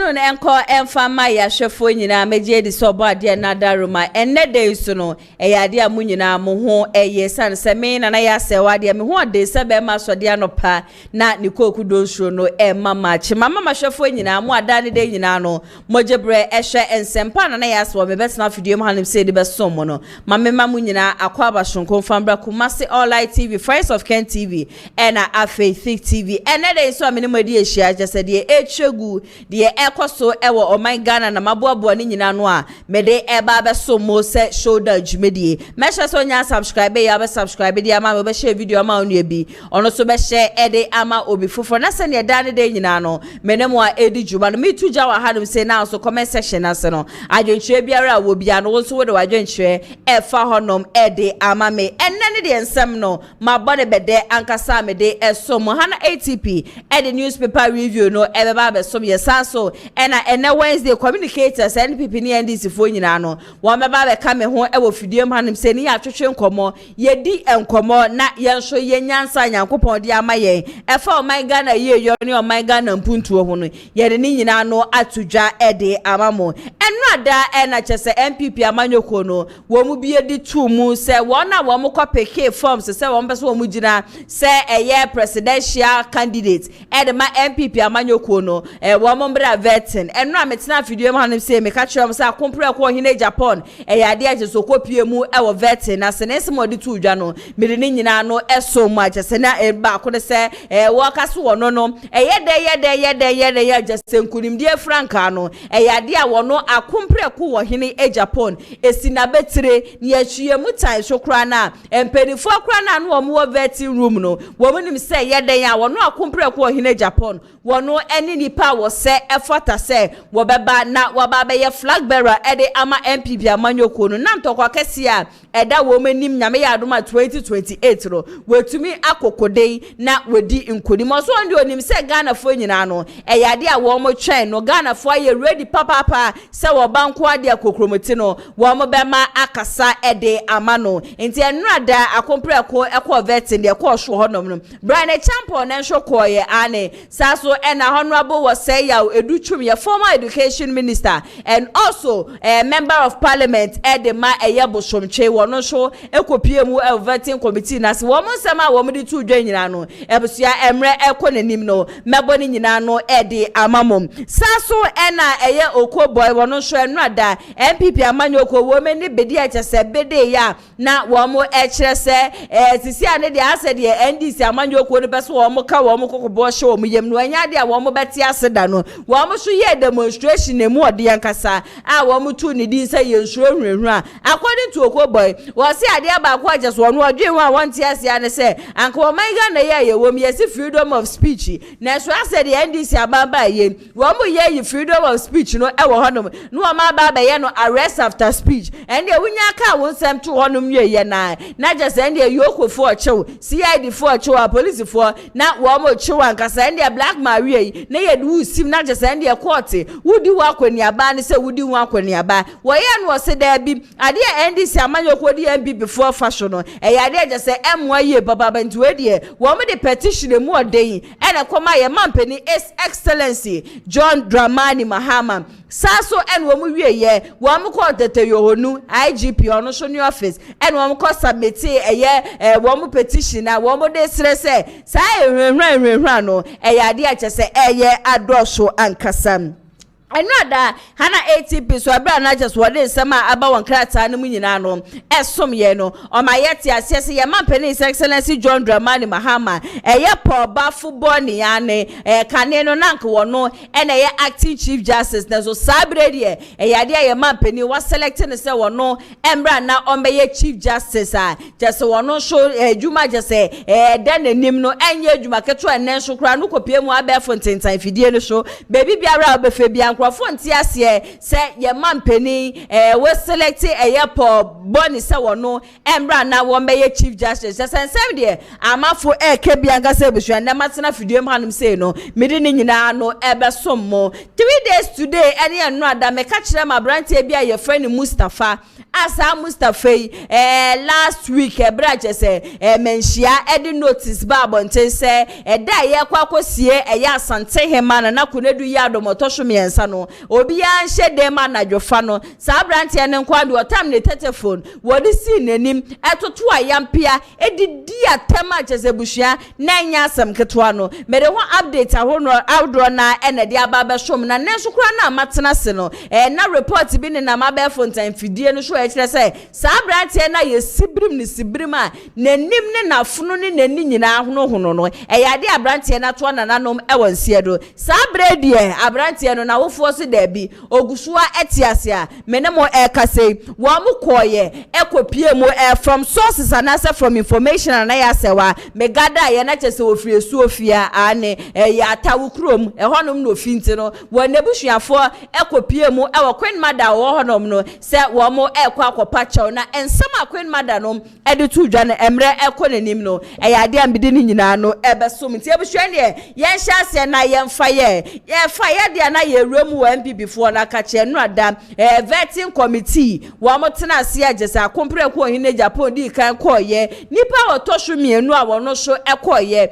afternoon enko enfama ya hwefo nyina meje di so boade na daruma enne dey so no eyade amu nyina mo ho san se me na ya se wade me ho de se be ma so de anopa na ni koku donsuo no mama chi mama hwefo nyina mo adane de nyina no mojebre ehwe ensempa na ya se wo me betena video mo hanim se de be so mo no mama mamu nyina akwa abashonko fambra kumase all light tv Friends of Ken tv na Afaith tv enne dey so amene modi ehia je se de echegu de ekoso ewo oman Ghana na maboabo ni nyina no a mede eba be so mo se shoulder jumedie mesha so nya subscribe ya be subscribe dia ama be share video ama onu ebi ono so be share ede ama obi fofo na se ne dane de nyina no menemu a edi juma no mituja wa hadum se na so comment section ase no adwenchwe biara wo bia no so wo de wadwenchwe efa honom ede ama me enne ne de nsem no mabode bede ankasa me de eso mo hana ATP ede newspaper review no ebeba be so so ene Wednesday communicators NPP ni NDC fo nyina no wo meba be ka me ho e wo fidiem hanim se ni ya twetwe nkomo ye di enkomo na ye nso ye nyansa nyankopon de ama ye efa oman Ghana ye yo ni oman Ghana mpuntuo ho no ye de ni nyina no atudwa ede amamo enu ada na chese NPP amanyoko no wo mu bie di tu mu se wo na wo mu kopeke forms se wo mbe so wo mu gina se eye presidential candidate ede ma NPP amanyoko no wo mo mbra vetin enu ametina video ma hanim se me ka kire mo se akompre ko hine Agyapong yade aje so kopie mu e wo vetin na se nese mo di tu dwa no me ni nyina no eso mu aje se na ba ko de se wo ka so wo no no ye aje se nkunim die franka no yade a wo no akompre ko wo hine Agyapong esina betire ni ahwie mu tan so kra na empenifo kra na no wo vetin room no wo munim se yede ya wo no akompre ko wo hine Agyapong wo no eni nipa wo se efota se wo beba na wo ba be ye flag bearer ede ama NPP amanyoko no na ntokwa kese a eda wo manim nyame ya adoma 2028 ro wetumi akokode na wedi nkoni mo so ndi onim se Ghana fo nyina no eyade a wo mo twen no Ghana fo ye ready papa se wo banko ade akokromoti no wo mo be ma akasa ede ama no enti enrada akompre ko ekọ vetin de ekọ hwo honom no BRYAN ACHEAMPONG na hwo ko ye ane saso ena honorable was say ya Educhum ye former education minister and also a member of parliament edema eyebosomche wono so ekopie mu vetting committee na se wo mo nsema wo mo di tu dwa nyina no ebusua emre ekonanim no mebo ni nyina no ede amamom saso ena eye okoboy wono so enrada NPP amanyoko wo meni bedi achese bede ya na wo mo ekire se sisi ane de ase de NDC amanyoko no beso wo mo ka wo mo kokobo hye wo mo yem no anya de wo mo beti aseda no wo mo so ye demonstration emu ode yankasa a wo mo tu ni din say yensuo hwehwu a according to okoboy wo se ade ba ko ajeso wo no odwe hu a wonte ase ane se anka wo manga na ye wo mi yesi freedom of speech na so ase de NDC ababa ye wo mo ye freedom of speech no e wo honom no wo ma ba ye no arrest after speech and de wunya ka wo nsem to honom ye na just and de yokofo ochew CID fo ochew police fo na wo mo chew ankasa and de black maria na ye du sim na just and de court wudi wa kwaniaba ne se wudi wa kwaniaba wo ye no se da bi ade NDC amanyoko di MB before fashion no e ade je se emwa ye baba bantu we de wo me de petition emu oden e na koma ye mampani excellency John Dramani Mahama saso en wo mu wieye wo mu ko tete yohonu IGP ono so new office en wo mu ko submit eye wo mu petition na wo mu de sere se sa ehwenhwenhwenhwa no e ade a chese eye adoso ankasam enada hana ATP so abra na just what is sama aba won krata no nyina no esom ye no o ma yete asese ye mampani excellency John Dramani Mahama eye poba football ni ane kane no nank wono ene ye acting chief justice na so sabre de yade ye mampani was selecting se wono embra na ombe chief justice a just wono so juma just den enim no enye juma keto enen so kra no kopie mu abe fontentan fidie no so baby biara obefe bia Fonti ase se ye mampeni we select po boni se wono embra na wo be chief justice se sensem de amafo ke bianga se busu na matena fidie manum se no mede ni nyina no ebe sommo 3 days today ene no ada me ka kire ma brante bia ye friend Mustafa asa Mustafa last week branch say menhia e notice ba bonten say da ye kwakosie eya asante hema na konedu ya domotoso miensa no obi ya nhye dem anadwofa no sa branch ne nkwa de otam ne telephone wodi si nanim etoto ayampia edidi atema chese bushia na nya asem ketwa no mere ho update ahono outdoor na ene de ababa shom na nenso kura na matena se no na report bi ne na mabe fontan fidie no so e kire say sa branch na ye sibrim a nanim ne nafuno ne nani nyina hono no yade abrantie na to na nanom ewansie do sa bredie abrantie no na wofo so da bi ogusuwa etiase a menemo ekase wo mo koye ekopie mo from sources and answer from information na ya sewa me gada ye na chese ofie suofia ane ya tawukrom honom no finti no wo nebusuafo ekopie mo Queen Mother wo honom no se wo mo ekwa akopa chew na ensama Queen Mother no ede tu dwa na emre ekonenim no yade ambide ni nyina no ebesom nti ebuhwe ne ye nhase na ye mfa ye de na ye remu wo NPP fo na kache no ada vetting committee wo mo tena ase agese akompre ko hine Agyapong di kan ko ye nipa otosho mienu a wono so ekoye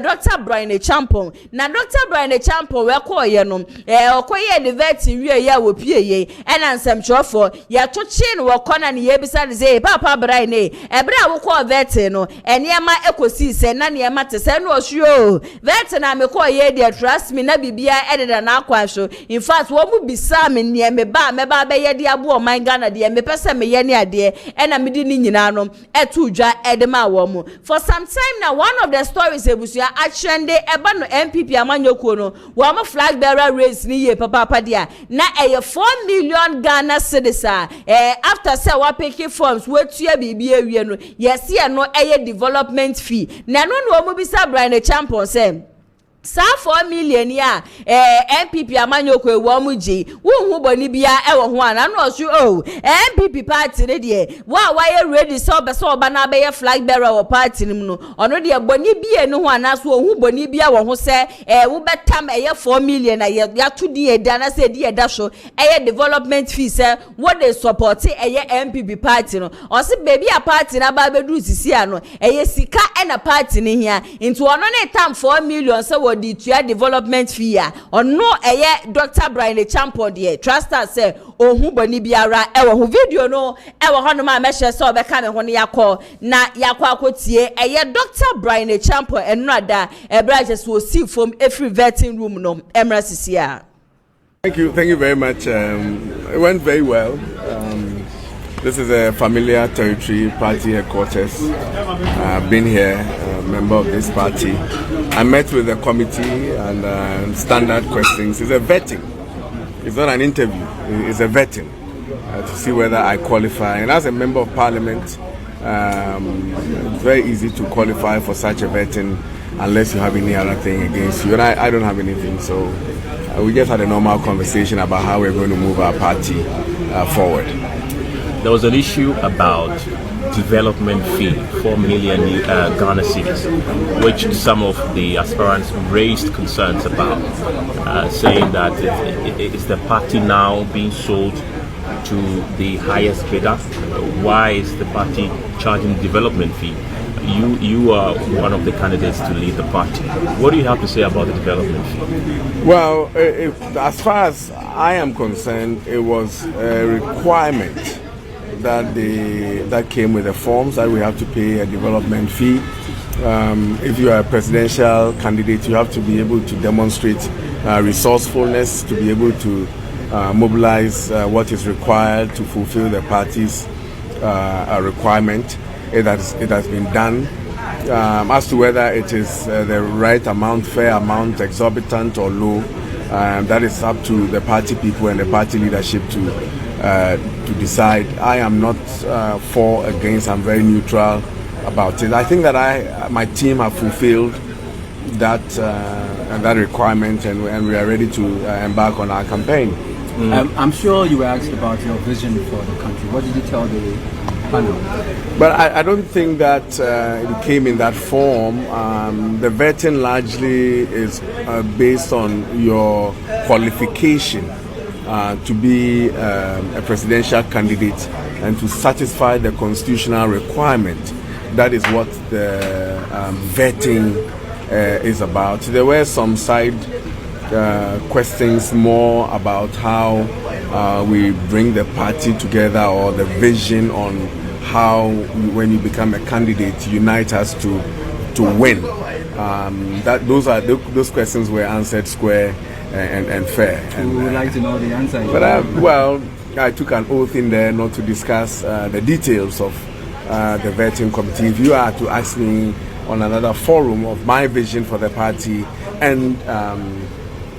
Dr. BRYAN ACHEAMPONG na Dr. BRYAN ACHEAMPONG we ko ye no okoye the vetting wie ye wo pie ye ena nsem chofo ye to chi no wo kona ne ye bisa ne say papa BRYAN ebra wo ko vetting no eniema ekosi se na niema te se no osuo vetting na me ko ye dey trust me na bibia ededa na akwa so in fact wo mu bisa me nieme ba me ba be ye dey abo man Ghana dey me pese me ye ne ade ena me di ni nyina no etu dwa edema wo mu for some time now. One of the stories ebusia atrende eba no NPP amanyokuo no wo mo flag bearer race ni ye papa dia na 4 million Ghana cedis after say wa picking forms wetua bibia wie no yes ye no development fee na no wo bisa BRYAN ACHEAMPONG say sa 4 million ya NPP amanyoko ewo muji wo boni bia ewo ho ana no so NPP party ne de wa ye ready so be so ba na be ye flag bearer wo party nim no ono de boni bia ne ho ana so hu boni bia wo ho se wo betam 4 million na ya to de da na se de da so development fee se wo dey support NPP party no o se baby a party na ba bedu sisi ano sika na party ne hia into ono ne tam 4 million se wo the development fee ono Dr. BRYAN ACHEAMPONG de trust us say ohun boni biara ewo ho video no ewo hono ma mehye so be ka me ho ne yakọ na yakọ akotie Dr. BRYAN ACHEAMPONG enrada ebra so see from every vetting room no emra sisia. Thank you very much. It went very well. This is a familiar territory, party headquarters. I've been here, a member of this party. I met with the committee and standard questions. It's a vetting. It's not an interview. It's a vetting to see whether I qualify. And as a member of parliament, it's very easy to qualify for such a vetting unless you have any other thing against you. And I don't have anything. So we just had a normal conversation about how we're going to move our party forward. There was an issue about development fee, 4 million Ghana cedis, which some of the aspirants raised concerns about, saying that is the party now being sold to the highest bidder? Why is the party charging development fee? You are one of the candidates to lead the party. What do you have to say about the development fee? Well, as far as I am concerned, it was a requirement that came with the forms that we have to pay a development fee. If you are a presidential candidate, you have to be able to demonstrate resourcefulness, to be able to mobilize what is required to fulfill the party's requirement. It has been done. As to whether it is the right amount, fair amount, exorbitant or low, that is up to the party people and the party leadership to decide. I am not for, against. I'm very neutral about it. I think that my team have fulfilled that requirement, and we are ready to embark on our campaign. I'm sure you were asked about your vision for the country. What did you tell the panel? But I don't think that it came in that form. The vetting largely is based on your qualification to be a presidential candidate and to satisfy the constitutional requirement. That is what the vetting is about. There were some side questions more about how we bring the party together, or the vision on how, when you become a candidate, unite us to win. Those questions were answered square and fair. We would like to know the answer. But I took an oath in there not to discuss the details of the vetting committee. If you are to ask me on another forum of my vision for the party and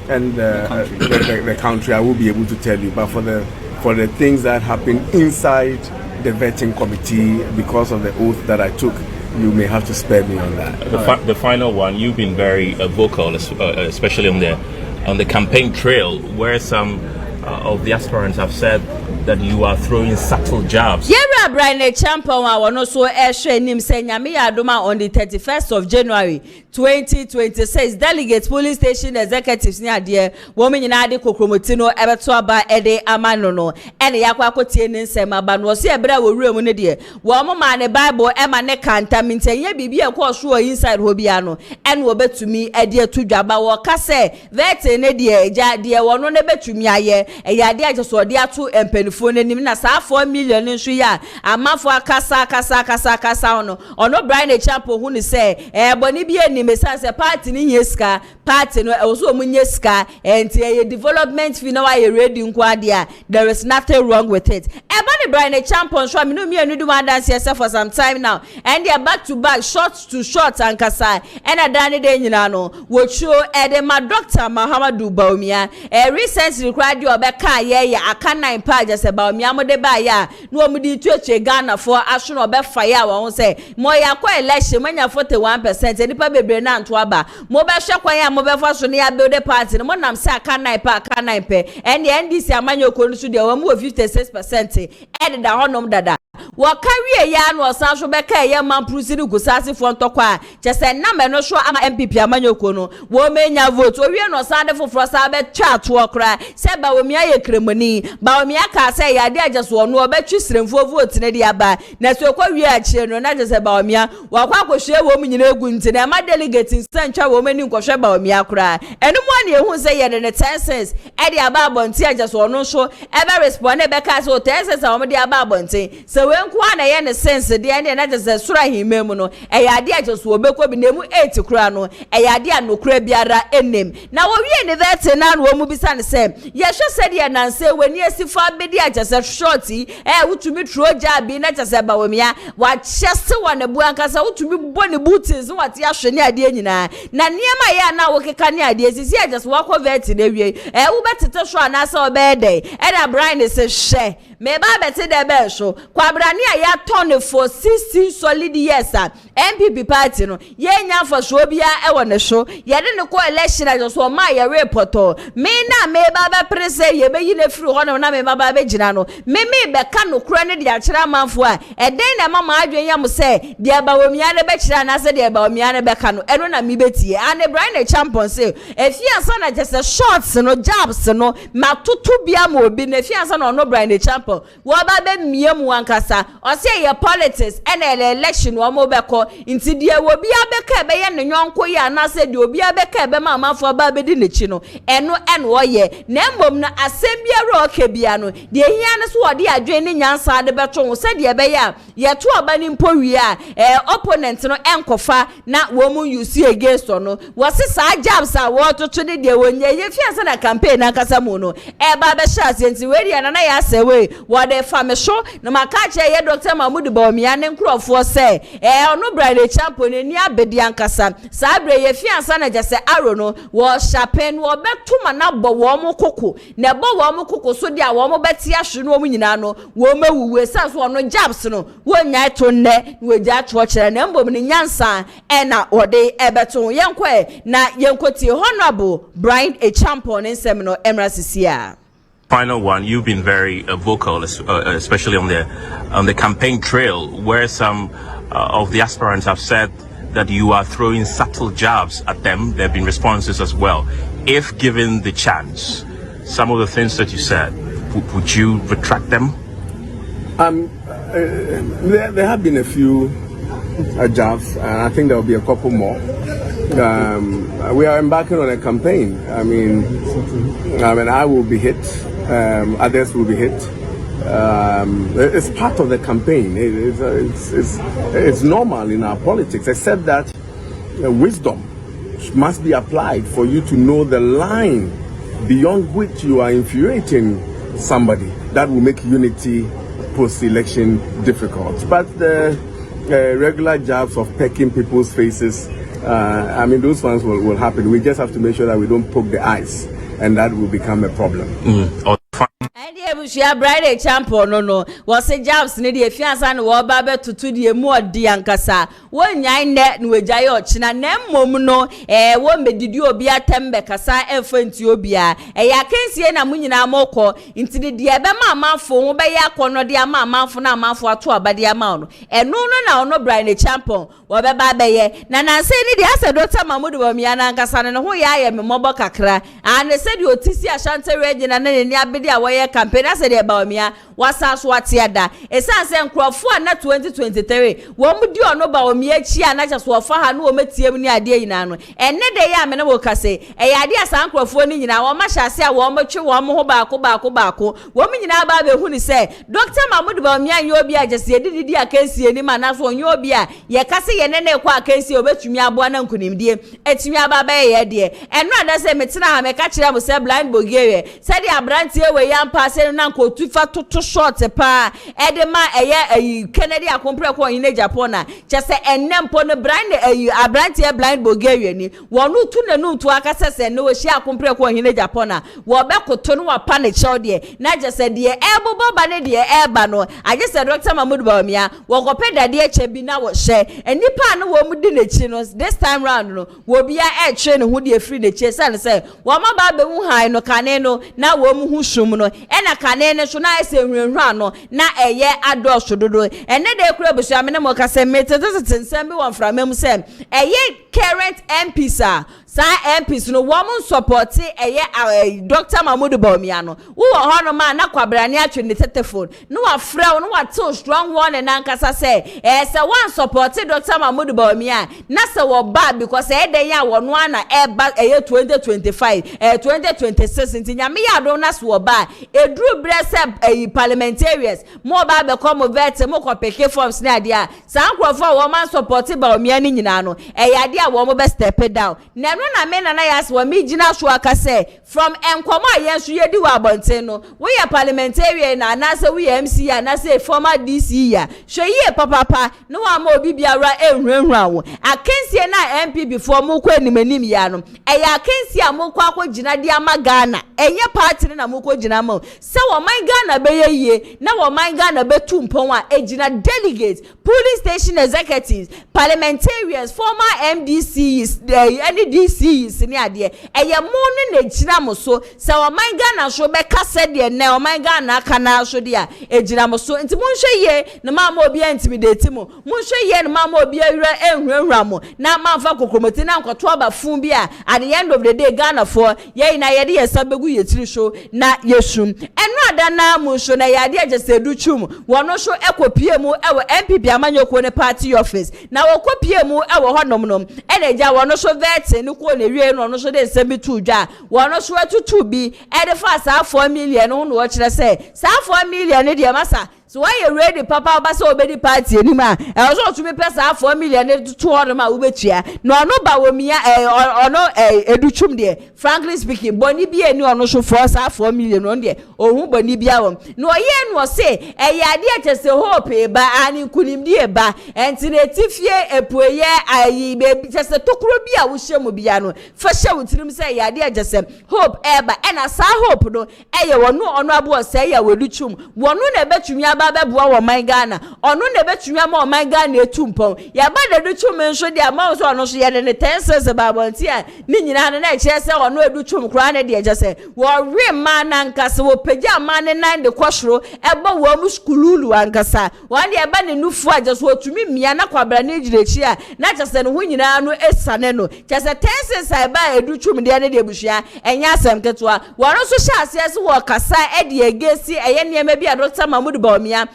the country, I will be able to tell you. But for the things that happen inside the vetting committee, because of the oath that I took, you may have to spare me on that. The final one, you've been very vocal, especially on the campaign trail, where some of the aspirants have said that you are throwing subtle jabs. Yeah, BRYAN ACHEAMPONG, I want to share him saying, on the 31st of January 2026, delegates, police station executives near dear woman in Adi Kokromotino, Ebertoaba, Ede Amanono, and Yakwako Tienin Semaban was here, but I will room in the dear. One man, a Bible, Emma Nekanta, means a year be a course inside Hobiano, and will bet to me, a dear to Jabba or Casse, that's an idea, dear one on a bet to me, a yadia just or dear two and penifone, and even as 4 million in Shria, a month for Casa or no BRYAN ACHEAMPONG who say, Bonibia. Say party ni yeska party no also munyeska and development fi na why ready nkwadia. There is nothing wrong with it. Ebony BRYAN ACHEAMPONG so me no me anu do one dance yourself for some time now, and they are back to back, short to short and kasa and adani de nyina no wo show edema Dr. Muhammadu Bawumia recently cried you obeka ye aka 9 pages about Bawumia mo de ba ya no mo di tuache Ghana for action obe fire won say mo ya kwa election manya 41% enipa bebre na ntoaba mo be hwe kwan ya mo be fa so ne ya build party mo nam say aka 9 pe and the NDC amanyo konu so de wo mo 56% e da honom dada wakawie ya no osan so beka ye man prusiri gusasi fo ntokwa chese na me no so ama NPP amanyoko no wo menya vote owie no osan de foforo sa be twa to okra se Bawumia ye kremoni Bawumia ka se ya de ajeso no obetwi sremfo vote ne de aba na so kwa wie achie no na jese Bawumia wakwa akohwe wo mnyina egu nti na ma delegate ntwa wo mani nkohwe Bawumia kra enu mo na ehun se ye de 10 cents e de aba abonti ajeso no so ebe respond e be ka so 10 cents a wo de aba abonti se wenkwa na ye ne sense de ene na jese sura himemu no e ya de ajeso obekwa bi nemu 8 kra no e ya de anokra biara enem na wo wie ne that na wo mu bisa ne se ye hwe se de na nse wani asifa be de ajese shorty wutumi troja bi na jese Bawumia wa chese wa ne bu ankasa wutumi bo ne booties wati ahwe ne ade nyina na niema ya na wo keka ne ade sisi ajese wa convert ne wie wo betete so anasa obede e da BRYAN se hwe me ba bete de be so kwabrani ya turn for 60 solid years NPP party no ye nya for so bia e wone so ye de ne ko election ajese o ma ye report me na me ba ba prese ye be yi ne free ho na me ba ba be gina no me be ka no kura ne de akira manfo a e den na mama adwen yam se de Bawumia ne be kira na se de Bawumia ne be ka no eno na me betie and BRYAN ACHEAMPONG se e fiansa na jese shorts no jabs no matutu bia mo obi na fiansa na no BRYAN ACHEAMPONG wo ba be miemu ankasa o se ye politics and election wo mo be ko nti de wo bia be ka be ye ne nyonko ye na se de obi be ka be mamafo ba be di nechi no eno wo ye na mbom na asem bia ro ka bia no de hia ne so wo de adwen ne nyansa de be to se de be ya ye to oba ni mpo wi a opponent no enkofa na wo mu use against no wo se sa jabs a wo to ne de wo nye ye fiansa na campaign ankasa mu no ba be sha se nti we de na ya se we wo de fa me so na maka che ye Dr. Muhammadu Bawumia ne nkrofo se ono BRYAN ACHEAMPONG ne ni abedi ankasa sa bre ye fiansa na jese aro no wo shapen wo betuma na bo wo mo koko na bo wo mo koko so dia wo mo beti ahwe no mo nyina no wo mawuwe sa so ono jabs no wo nya to ne wo ja to kire na mbom ne nyansa na ode ebeto yenkwe na yenkoti honorable BRYAN ACHEAMPONG ne nsem no emrasisia. Final one, you've been very vocal, especially on the campaign trail, where some of the aspirants have said that you are throwing subtle jabs at them. There have been responses as well. If given the chance, some of the things that you said, would you retract them? There have been a few jabs, and I think there will be a couple more. We are embarking on a campaign. I mean, I will be hit. Others will be hit. It's part of the campaign. It's normal in our politics, except that wisdom must be applied for you to know the line beyond which you are infuriating somebody. That will make unity post-election difficult. But the regular jabs of pecking people's faces, those ones will happen. We just have to make sure that we don't poke the eyes, and that will become a problem. And the Bushia Bride Acheampong no was a jobs near the fiance and war barber to the more diancasa. 1 net no jayochina nem momuno, won't be you be a tembe cassa and fentubia. A yakensi and a munina moko into the diabama for Mobaya corner the amount for now for 2 by the amount. And no Bryan Acheampong, whatever baby. Nana said the answer Dr. Mahmoud Bawumia and Cassan and who I am a mobile kakra. And they said you TC Ashanti region and then the away campaign. I said about me, what's what's yada. A son saying Crawford not 2023. One would do no Bawumia chia, not just what for her no material idea in ano. And net they am and I will say, a idea san Crawford in our masha say, one much one more bako. Woman in our baby who say, Dr. Mahmoud Bawumia, you'll be just the idea I can see any man as one you'll be a Yakasi and then a can see over to me a one and couldn't dear. It's me about dear. And rather say, Metina, I catch them with blind Bulgaria. Said the Abrantia where young passing uncle too far to short a pa. Edema a Kennedy a compre in Agyapong. Just say and nem pon a brand a Abrantia blind Bulgarian. One no tuna no to access and no share compre in Agyapong. Wabako Tonua panic show dear. Not just said dear elbow banner dear airbano. I just said Dr. Mahmoud Bawumia. Walk up at dear Chebina was share. And Nipan woman didn't chinos this time round will be a train who dear free the chase and say, Wama baby high no caneno, now woman who shumuno, and a canena should I say rano, na a year adore should do. And then they crab shaman say meter doesn't send me one from him say a year current MP sir. Sa MPs no woman support a Dr. Mahmoud Bawumia no. Who a man na kwabrani atwe ne telephone. No afra no what so strong one and ankasa say say one support Dr. Mahmoud Bawumia na say wo bad because dey ya wo no na eba 2025 2026 nti nyame ya do na so wo bad edru brese parliamentarians mo ba be come vet mo kopeke forms na dia sa ankrofo wo man support Bawumia ni nyina no ya dia wo mo be step down na na me na yas wa me gina so aka say from enkomo ayenso yedi wa abonten no we are parliamentarian na say we MC na say former DC ya hwe ye papa no wa ma obi biara enhwenhwa wo akensie na MP before mo kwa animanim ya no eya akensie amoko akogina dia magana enye party na moko gina ma se wo man Ghana be ye na wo man Ghana be tumpon a ejina delegates police station executives parliamentarians former MDCs any DCs ni ade eye mo ne na gina mo so se wo man Ghana so be kase de na wo man Ghana kana so de a ejina mo so nti mo hwe ye na ma obi intimidate mo hwe ye na ma obi awura enhwehwa mo na ma fa kokromoti na nkoto aba fun bi a at the end of the day Ghana for ye na ye de yesabegu ye tiri so na yesum eno ada na mo so na ye de ajesedu chum wono so ekopie mu ewo NPP amanyoko ne party office na wokopie mu ewo honom nom ene ja wono so vet ni ko ne wie no so de nsemi tu dwa wono so atutu bi e de fa sa 4 million no wo kire say sa 4 million ne de masa so why you ready papa ba so obedi party ni ma e so to me pesa 4 million ne to ho ma wo betua no no Bawumia ono educhum de frankly speaking boni bi eni ono so for sa 4 million on de ohun boni bi awon no ye no say e ya de atese hope ba ani kunim de ba entinetifie epoye ayi be tese tokuro bi a wo hyemu bia no fa hye wotirim say ya de agese hope eba e na sa hope no e ye wono ono abo say ya weduchum wono na betumi baba bua wo man Ghana ono na betumi ama wo man Ghana etumpon ya ba da duchum nso dia ma so ono so ye ne 10 cents babonti a ni nyina na e kire se ono educhum kra na de je se wo we man ankasa wo pagya man ne nan de kwosoro eba wo mu skululu ankasa wan de eba ne nufu aje so otumi mia na kwabra na ejirechi a na je se ne ho nyina no esane no je se 10 cents eba educhum de ne de buhia enya asem ketoa woro so sha ase se wo kasa e de egesi eye niema bi a Dr. Mahmoud Bawumia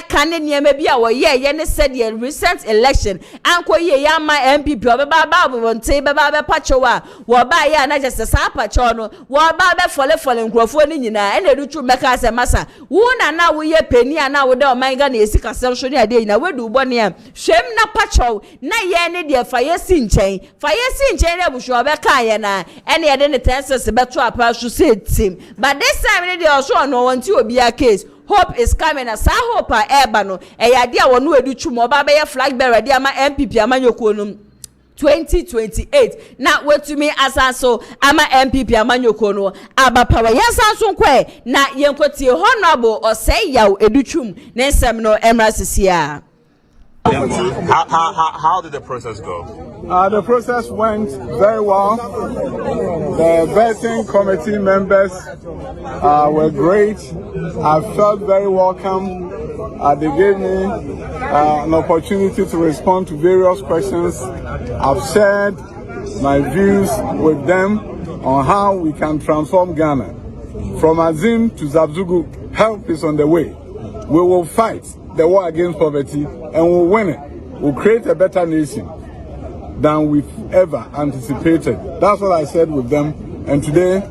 kane niema bi a wo ye ne said the recent election anko ye ya ma NPP obeba ba bonte beba be pacho wa wo ba ye na je se sa pacho no wo ba be fole nkrofo ni nyina e na educhu meka se masa wo na wo ye peni na wo de o man ga na esika sem so ne ade nyina we du bone a hwem na pacho na ye ne de fa ye si nchen ne busho obeka ye na e na ye de ne tenses beto apa so se team but this time ne de also no wanti obi a case hope is coming as a hope eba no e ya dia wonu educhu mo ba be ye flag bearer dia ma NPP amanyoko no 2028 na wetumi asanso ama NPP amanyoko no abapawa yasanso kwe na yenkotie honorable oseyaw educhum nensem no emrasisia. How did the process go? The process went very well. The vetting committee members were great. I felt very welcome. They gave me an opportunity to respond to various questions. I've shared my views with them on how we can transform Ghana. From Azim to Zabzugu, help is on the way. We will fight the war against poverty and we'll win it. We'll create a better nation than we've ever anticipated. That's what I said with them. And today,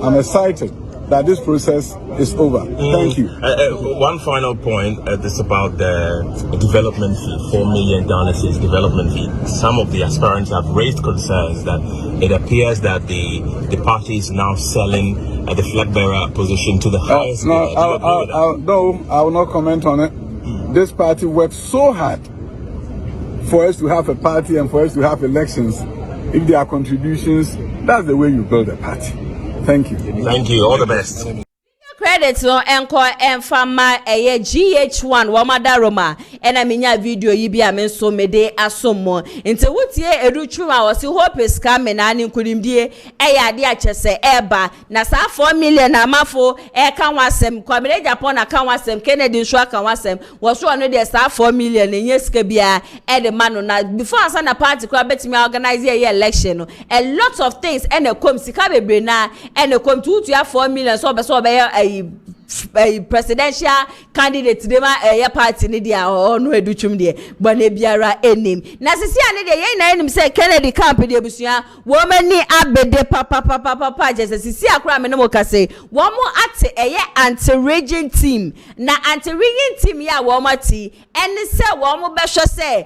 I'm excited that this process is over. Thank you. One final point, this about the development fee, 4 million Ghana cedis development fee. Some of the aspirants have raised concerns that it appears that the party is now selling the flag bearer position to the highest. No, I will not comment on it. This party worked so hard for us to have a party and for us to have elections. If there are contributions, that's the way you build a party. Thank you. Thank you. All the best. Credits no enko enfama eye GH1 wamada Roma ena minya video yi bia me so mede asomo nte wotie educhuma wose hope is coming na ni nkurimdie eye ade achese eba na sa 4 million amafo kan wasem kwamere Agyapong na kan wasem Kennedy nso kan wasem woso ono de sa 4 million enye sika bia e de mano na before asa na party kwa betimi organize ye election no a lot of things ena kom sika bebre na ena kom tutu ya 4 million so be a presidential candidate de ma party ni dia ono educhum de bana biara enim na sisi ane de yen na enim say Kennedy camp de busua wo mani abede papa je sisi akura me no mo kase wo mo ate anti-rigging team na anti-rigging team ya wo mati ene se wo mo be hwe se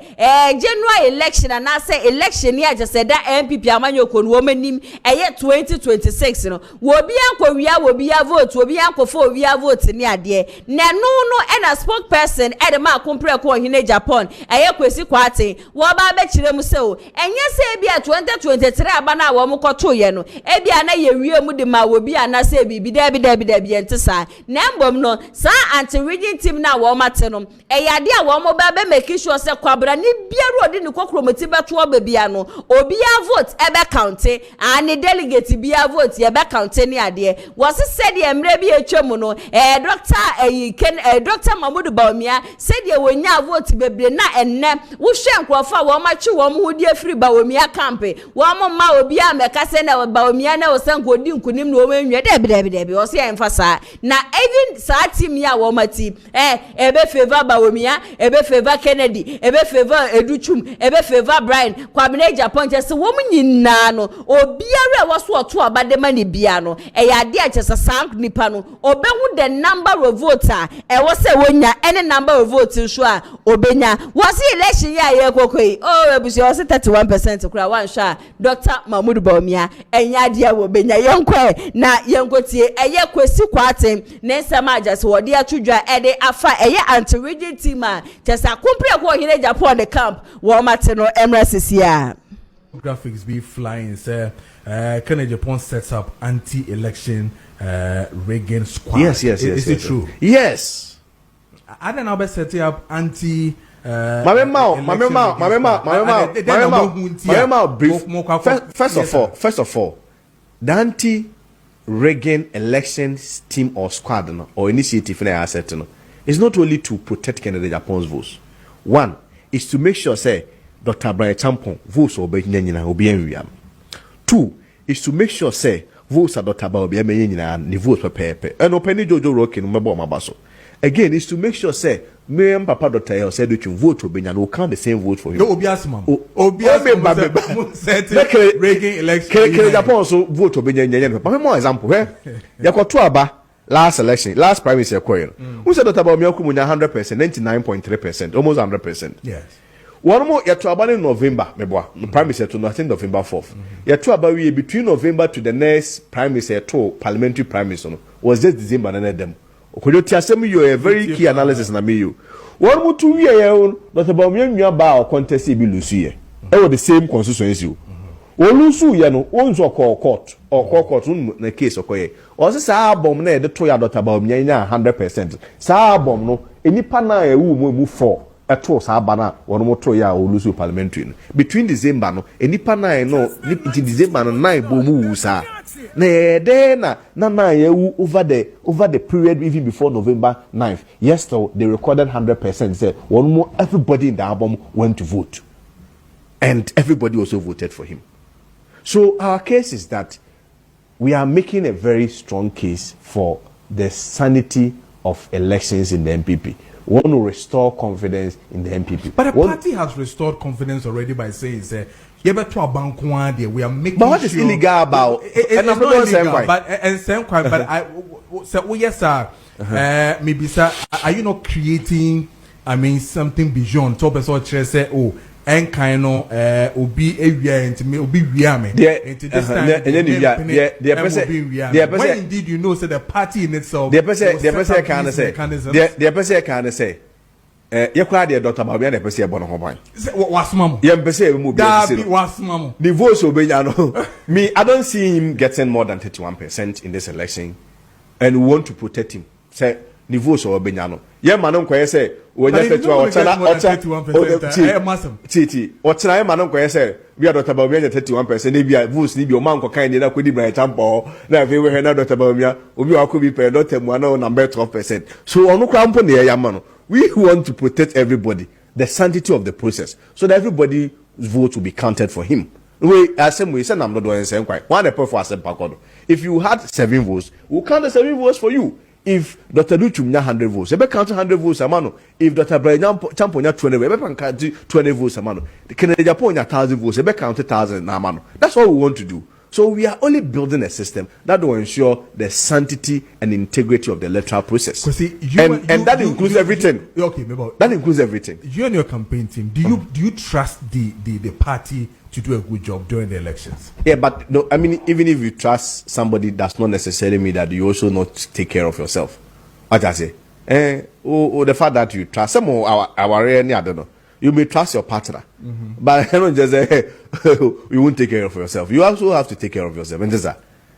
general election na say election ya je se da NPP amanyoko no wo manim 2026 no wo bi anko wia wo bi vote wo bi anko fo wia vote ni ade na no ena spokesperson ede ma kompre ko hine Agyapong kwesi kwate wo ba be kire mu se o enye se bia 2023 aba na wo mo koto ye no e bia na ye wie mu de ma wo bia na se bibi da bi entisa na mbom no sa anti-rigging team na wo mate no yade a wo mo ba be make sure se kwabra ni biaru odi ni kokromoti beto oba bia no obi a vote e be counte ani delegate bia vote ye be counte ni ade wo se said ye mre bi etwemu no Dr. Mahmoud Bawumia said ye wonya vote bebre na enne wo hwe nkrofo wo machi wo mo hodi afiri Bawumia camp wo mo ma obi a meka se na Bawumia na wo san kodi nkunim no wo enwe de wo se emfasa na even sa team ya wo mati ebe favor Bawumia ebe favor Kennedy ebe favor Educhum ebe favor Bryan Agyapong se wo nyina no obiara wo so oto abadema ne bia no ya de a chesa sank nipa no obehu the number of voter was say wonya any number of votes so a obenya was election ya ye kokoi ebusi was 31% kura wan sha Dr. Mahmoud Bawumia enya dia wo benya yenkwe na yenkotie eye kwesi kwate na nsema ajase wo de atudwa ede afa eye anti-rigging team a chesa kompre ko hine Agyapong the camp wo mate no emrasisia graphics be flying say Agyapong sets up anti-election rigging squad. Yes. Is it true? Yes. I don't know about setting up anti. First of all, the anti-Reagan elections team or squad or initiative in the is not only to protect Kennedy Agyapong's votes. One is to make sure say Dr. BRYAN ACHEAMPONG votes or be. Two is to make sure say votes are Dr. Bawumia and the votes per and open Jojo Rokin Mabaso. Again, is to make sure say me and Papa Dr. El said that you vote to Benyan will count the same vote for him. No, Reagan election. Kennedy Agyapong also vote to Benyan. But more example, you got two last election, last primaries who said Dr. Bawumia 100%, 99.3%, almost 100%. Yes. One more, you have in November, the primaries to nothing November 4th. You have between November to the next primaries to parliamentary primaries was just December and them. You a very key analysis na me you. One more 2 years, Dr. Bawumia ba contest be Lucia. The same constituency. Olusu ye no onzo court na case okoye. O se sa album na de to ya Dr. Bawumia nya 100%. Sa album no enipa na ewu mu 4 eto sa bana wono moto ya Olusu parliamentary. Between December no enipa na no December no 9 bomu sa. Over the period even before November 9th. Yes, so they recorded 100%. Said one more everybody in the album went to vote. And everybody also voted for him. So our case is that we are making a very strong case for the sanity of elections in the NPP. We want to restore confidence in the NPP. But the party has restored confidence already by saying, we are making. But what is illegal about? It's not illegal, but I say, oh yes, sir. Maybe sir, are you not creating? I mean, something beyond. Top as what say, oh, and kind of obi area into me, obi wiame. Into this time, when indeed you know, say the party in itself. The person can say. You quite the Dr. Bawumia the person born home. What's mama? You was mama. The votes obey. Me, I don't see him getting more than 31% in this election, and we want to protect him. Say the votes obey. Yeah, manon kwa say when you say Titi. What's na manon kwa say we are Dr. Bawumia 31%. They be votes ni be o man ko kan dey na ko di BRYAN ACHEAMPOng na we we na Dr. Bawumia obi wa ko bi pe Dr. Muano number 12%. So onu kwa mpo na ya mano. We want to protect everybody, the sanctity of the process, so that everybody's vote will be counted for him. We said I'm not doing the same quite. If you had 7 votes, we'll count the 7 votes for you. If Dr. Luchum 100 votes, we count 100 votes a man. If Dr. BRYAN ACHEAMPOng 20, we count 20 votes a man. The Kennedy Agyapong 1,000 votes, we count 1,000 a man. That's what we want to do. So we are only building a system that will ensure the sanctity and integrity of the electoral process. And that includes everything. Okay, that includes everything. You and your campaign team, do you trust the party to do a good job during the elections? Yeah, but no, I mean, even if you trust somebody, that's not necessarily mean that you also not take care of yourself. What I say? The fact that you trust some of our I don't know. You may trust your partner, but I don't just say you won't take care of yourself. You also have to take care of yourself.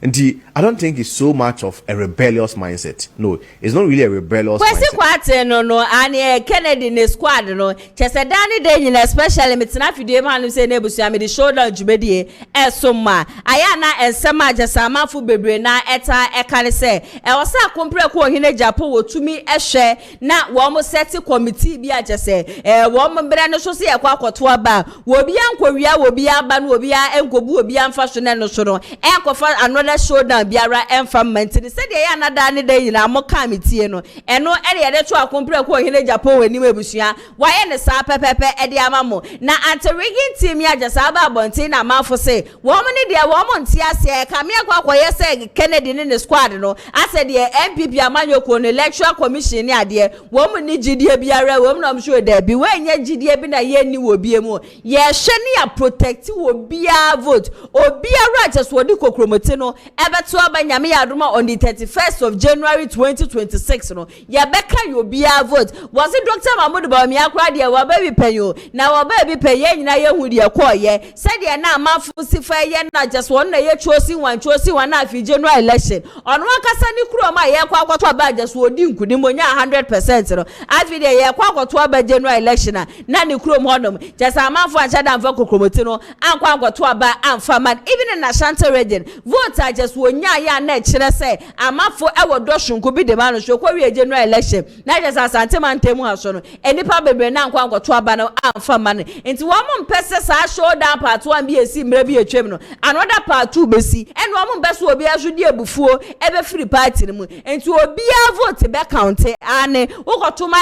And I don't think it's so much of a rebellious mindset. No, it's not really a rebellious mindset. No, and Kennedy in the squad, no. Just a Danny Day, especially Mitana Fide man who say Nebusia, the shoulder Jubedi, Soma, Ayana, and Sama Jasama for Bebrina, Eta, Ekane say, I was a compre in Japan to me a share, not one set committee, be I just say, a woman brand of Sosia Quaco to a bar, will be Korea, will be a ban, will be and go be fashion and no show, and another showdown biara environment ni said dey another ni dey na mo ka metie no eno e dey dey to akompre ko hene Japan wani mebusua waye ne sa pepepe e dey amamo na anti-rigging team ya jasa ba bontin na mafo say wo mo ni dey wo mo ntia ase ka me akwakoye say Kennedy ni ne squad no ase dey NPP amanyoko no electoral commission ni ade wo mo ni gidie biara wo mo na mo show dey bi we nya gidie bi na ye ni wo bie mu ye hwe ni ya protect wo bia vote obiara just wo di kokromote no ebeto abanyame yadoma on the 31st of January 2026 no ye beka yo bia vote was it Dr. Mahmoud Bawumia akwa de wa baby penyo na wa baby penye nyina ye hu de koye said ye na amafu sifa ye na just one na ye chosi one na fi January election ono akasa ni kuro ma ye kwa akwato aba just odi nkudim onya 100% no afi de ye kwa akwato aba January election na ni kuro modom just amafu achada amfa kokromoti no ankwa akwato aba amfa man even in Ashanti region vote just wonya ya na kire say amafu ewo doshunku bi de ma no so kwa wi January election na just Asante man temu aso no enipa bebre na ankwa akwato aba no amfa man enti wo mo mpese sa show down part 1 bi esi mra bi etwem no another part 2 besi eno wo mo mpese obi aso di ebufuo ebe free party no mu enti obi a vote be count ane ukotuma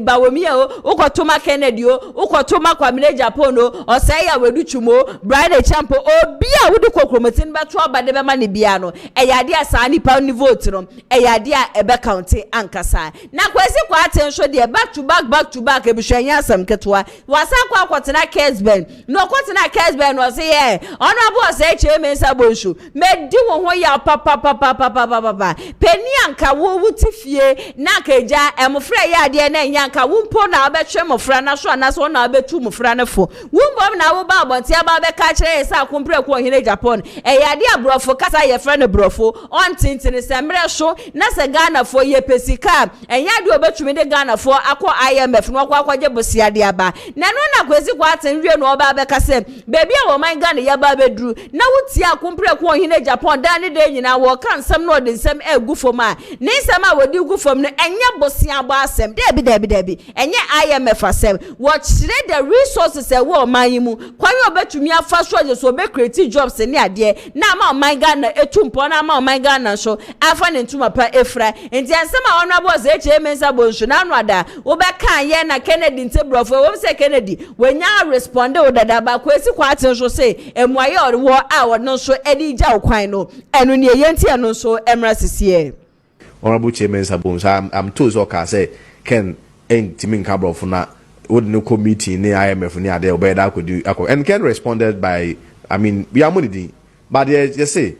Bawumia o ukotuma Kennedy o ukotuma Kwame Agyapong o osai ya wedu chumo BRYAN ACHEAMPONG obi a wudi kokromotin beto abade be ma ne bia no eyade asa nipa ni vote no eyade a ebe count ankasa na kwesi kwa atensho de back to back ebuhwanya asam ketwa wasa kwa akotena Kesben no akotena Kesben no say ye honorable say chairman sabonshu medi wo ho ya papa peni anka wo wutifie na kaja emfra ya de na nyanka wo mpo na abetwe mfra na so anaso na abetu mfra na fo wo mbom na wo ba abonti aba be ka kire sa kompre ko hine Japan eyade abrofo kasa ye fra ne brofo on tintin se mre so na se Ghana fo ye pesika eyade obetumi de Ghana fo akọ IMF no akwaje bosiade aba na no na kwesi kwa atenwie no oba be kase bebi a wo man Ghana ya ba bedru na wuti akompre ko hine Japan dan ne de nyina wo kan sam no de nsem egu fom a ne nsem a wodi gu fom no enye bosiaba asem debi enye IMF asem wo kire the resources e wo man yimu kwan obetumi afa so je so be create jobs ne ade na ma man Ghana etumpo na ma man Ghana so afa ne ntuma pa efra enti nsem a wona boss eche mensa bonsu na no ada wo be kan ye na Kennedy ntebrofo wo se Kennedy wenya respond wo dada ba kwesi kwa aten so say emuaye wo a wo no so edi ja kwan no enu ne yenti eno so emra sisie Honorable Chairman Sabons, I'm told so can say Ken and Timin Cabrofo na would no committee ne IMF ne ade obeda could do and Ken responded by we are money but just say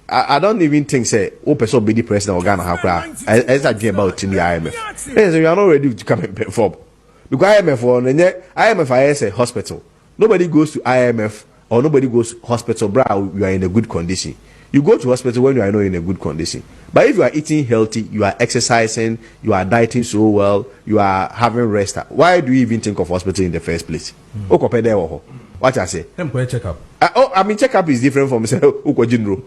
I don't even think say person be the president of Ghana as I dream about in the IMF. Yes, we are not ready to come and perform because IMF is a hospital. Nobody goes to IMF or nobody goes to hospital bro you are in a good condition. You go to hospital when you are not in a good condition. But if you are eating healthy, you are exercising, you are dieting so well, you are having rest, why do you even think of hospital in the first place? What I say? Check up. Check up is different from say Ukojinro.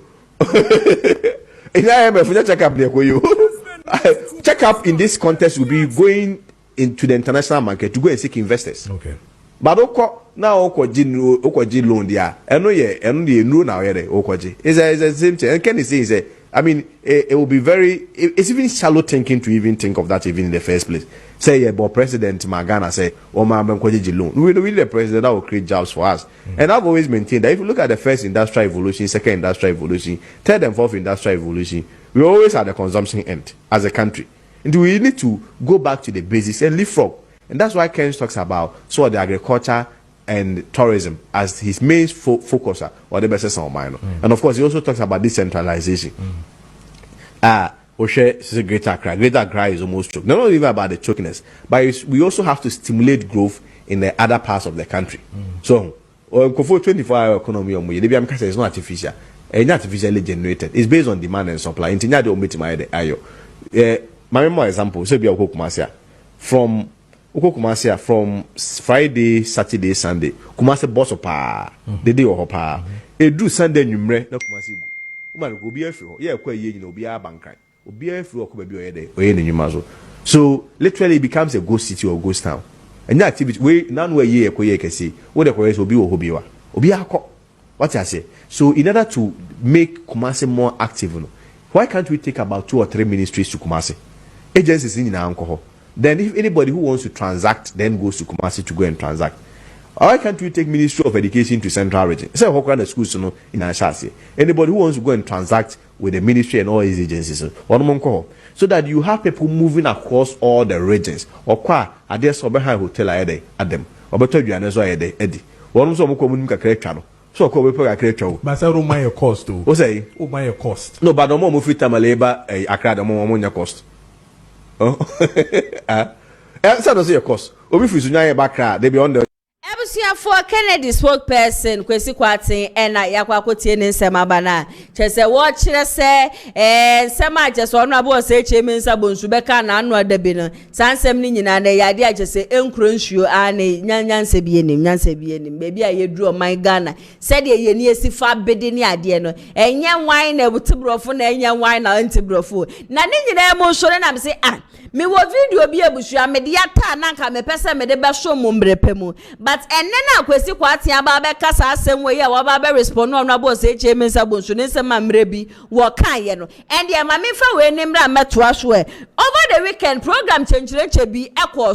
In IMF, check up check up in this context will be going into the international market to go and seek investors. Okay. But now Okoji loan there. And no now Okoji. It's the same thing. And Kenny says it will be it's even shallow thinking to even think of that even in the first place. Say but President Magana say Okoji loan. We need the president that will create jobs for us. And I've always maintained that if you look at the first industrial revolution, second industrial revolution, third and fourth industrial revolution, we always at the consumption end as a country. And we need to go back to the basics and leapfrog. And that's why Ken talks about the agriculture and tourism as his main focus or the best on mine. And of course, he also talks about decentralization. Oshe is greater cry. Greater cry is almost choke. Not even about the chokiness, but we also have to stimulate growth in the other parts of the country. So, 24-hour economy, it's not artificial. It's not artificially generated. It's based on demand and supply. My more example, so be from Friday, Saturday, Sunday, Kumasi boss pa the day of pa. E do Sunday numre na Kumasi go. Woman go be afri ho. Ye kwa ye nyina obi abankan. Obi afri ho ko ba bi oyede. Oye ne nyuma so. So literally it becomes a ghost city or ghost town. And that activity we nan we ye kwa ye kesi. Wo de kwa obi wo hobi wa. Obi akọ. What I say? So in order to make Kumasi more active, why can't we take about 2 or 3 ministries to Kumasi? Agencies in alcohol. Then if anybody who wants to transact then goes to Kumasi to go and transact. Why can't we take Ministry of Education to Central Region? Say how can the schools in Ashasi? Anybody who wants to go and transact with the ministry and all these agencies, so that you have people moving across all the regions. Or qua are there some behind hotel at them? Or better you are Eddie. One of some community So ko we pay akra But say don't mind your cost too. o say Oh mind your cost. no but no more free time labor akra the more nya cost oh so no say your cost obi free so nya back cra they be on the Abusia for Kennedy spokesperson Kwesi Kwatin ena yakwa kotie ne nsem abana chese wo kire se nsem ajeso onu abo se chemi nsa bonsu beka na anu adabi no sansem ni nyina na yade agese enkuro nsuo ane nyanyanse bienim bebi a yedru o man Ghana said ye ni esifa bede ni ade no enye wan na ebutibrofo na enye wan na antibrofo na ni nyina mo nso na me se me wo video bi abusua me de ata na nka me pese me de be so mo mbrepemu but enne na Kwesi Kwatin aba be kasa asem we ya wa ba be respond no abo se eche me nsa bonsu ne nsem amre bi wo kan ye no and ye ma me fa we ni mra metoa so over the weekend program chenchireche bi ekwo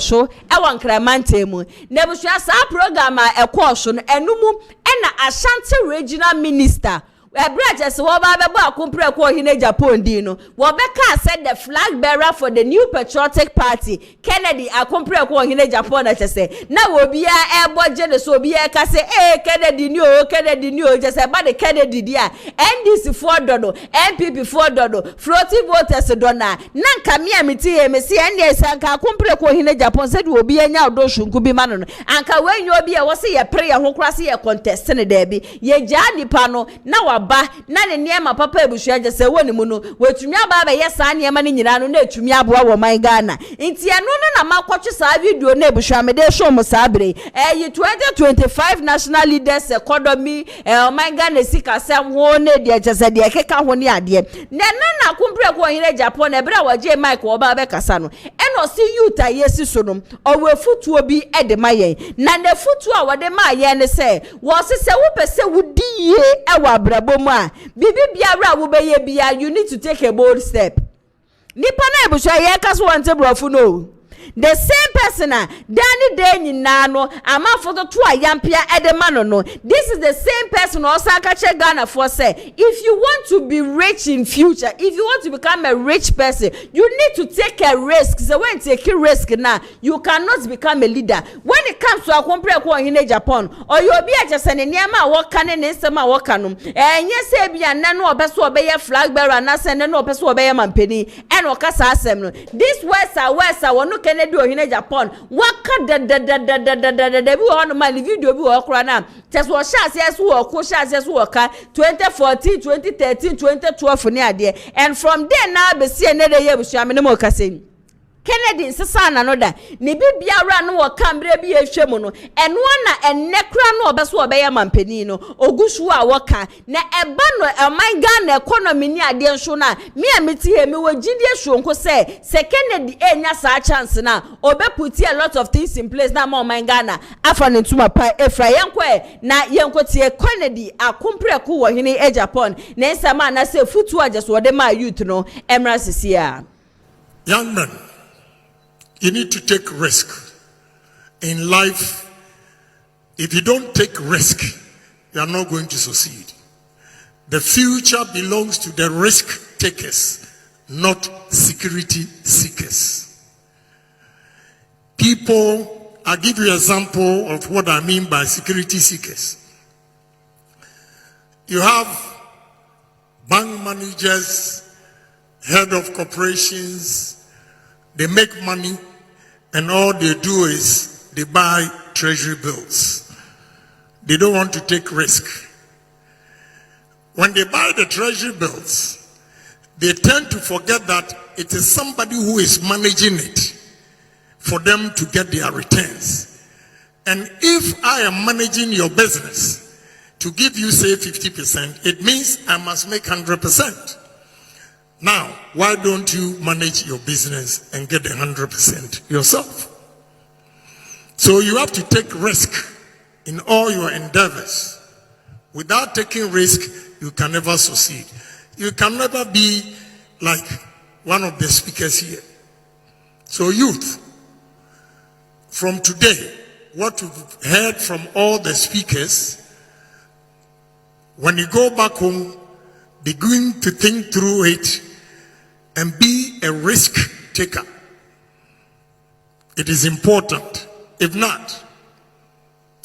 won Nkramante mu na abusua sa program a ekwo so no enum na Ashanti regional minister Bridges Wababo Akumpre in Agyapong Dino. Wabeka said the flag bearer for the new patriotic party, Kennedy Akumpre in Agyapong, I say. Now will be a budget, so be a case, Kennedy new, just about the Kennedy dear. NDC 4 dodo, NPP 4 dodo, floating voters donna. Nanka Mia Miti, Messi, and yes, Anka Akumpre in Agyapong said will be a now doshu could be man. Anka when you be a was a prayer who cross a contest in a debby, ye Jani Pano, now ba na ne niema papa ebusua je se woni mu no wetumi aba ba yesa niema ne nyina no na etumi aboa wo man Ghana nti eno no na makwoche sa video na ebusua me de show mo sabre 2025 national leaders economy man Ghana sika sam ho ne de jese de keka ho ne ade ne na kumpre ko hine Japan na bra waje mic wo ba be kasa no eno si youth ayesi so no owe futuo bi ede mayen na ne futuo a wode mayen ne se wo se wo pese wudi ye ewa abrabo bibi biara wo be ye bia you need to take a bold step nipa na ebusha ye kaso wante brofu no the same person Danny Deni Nano ama photo to ayampia edemano no this is the same person also akache Ghana for say if you want to be rich in future if you want to become a rich person you need to take a risk so when take a risk now you cannot become a leader when it comes to akompre ko in Japan or you be just an niama work ne nsema work no enye se bia na no obeso obeye flag bearer na se ne no obeso obeye mampeni en okasa asem no this west wonu Kennedy ohine Japan waka da bi on my video bi wo kra na tes wo shase yes wo ko shase yes wo ka 2014 2013 2012 ni ade and from there now be see ne dey abusua me ne mo kase Kennedy sisa na no da ne bibiara no wo kambre bi ehwem no eno na enne kra no obeso obeye mampeni no ogusu a wo ka na eba no man Ghana economy ni ade nso na me ameti he me wogidie hwonko se Kennedy enya sa chance na put a lot of things in place na man Ghana afa ne ntuma pa efra yenko na yenko tie Kennedy akompre ko wo hene Agyapong na nsama na se futu ajeso wo de ma youth no emra sisia young men. You need to take risk in life. If you don't take risk, you are not going to succeed. The future belongs to the risk takers, not security seekers. People, I'll give you an example of what I mean by security seekers. You have bank managers, head of corporations, they make money and all they do is they buy treasury bills. They don't want to take risk. When they buy the treasury bills, they tend to forget that it is somebody who is managing it for them to get their returns. And if I am managing your business to give you say 50%, it means I must make 100%. Now, why don't you manage your business and get the 100% yourself? So you have to take risk in all your endeavors. Without taking risk, you can never succeed. You can never be like one of the speakers here. So youth, from today, what you've heard from all the speakers, when you go back home, begin to think through it and be a risk taker. It is important. If not,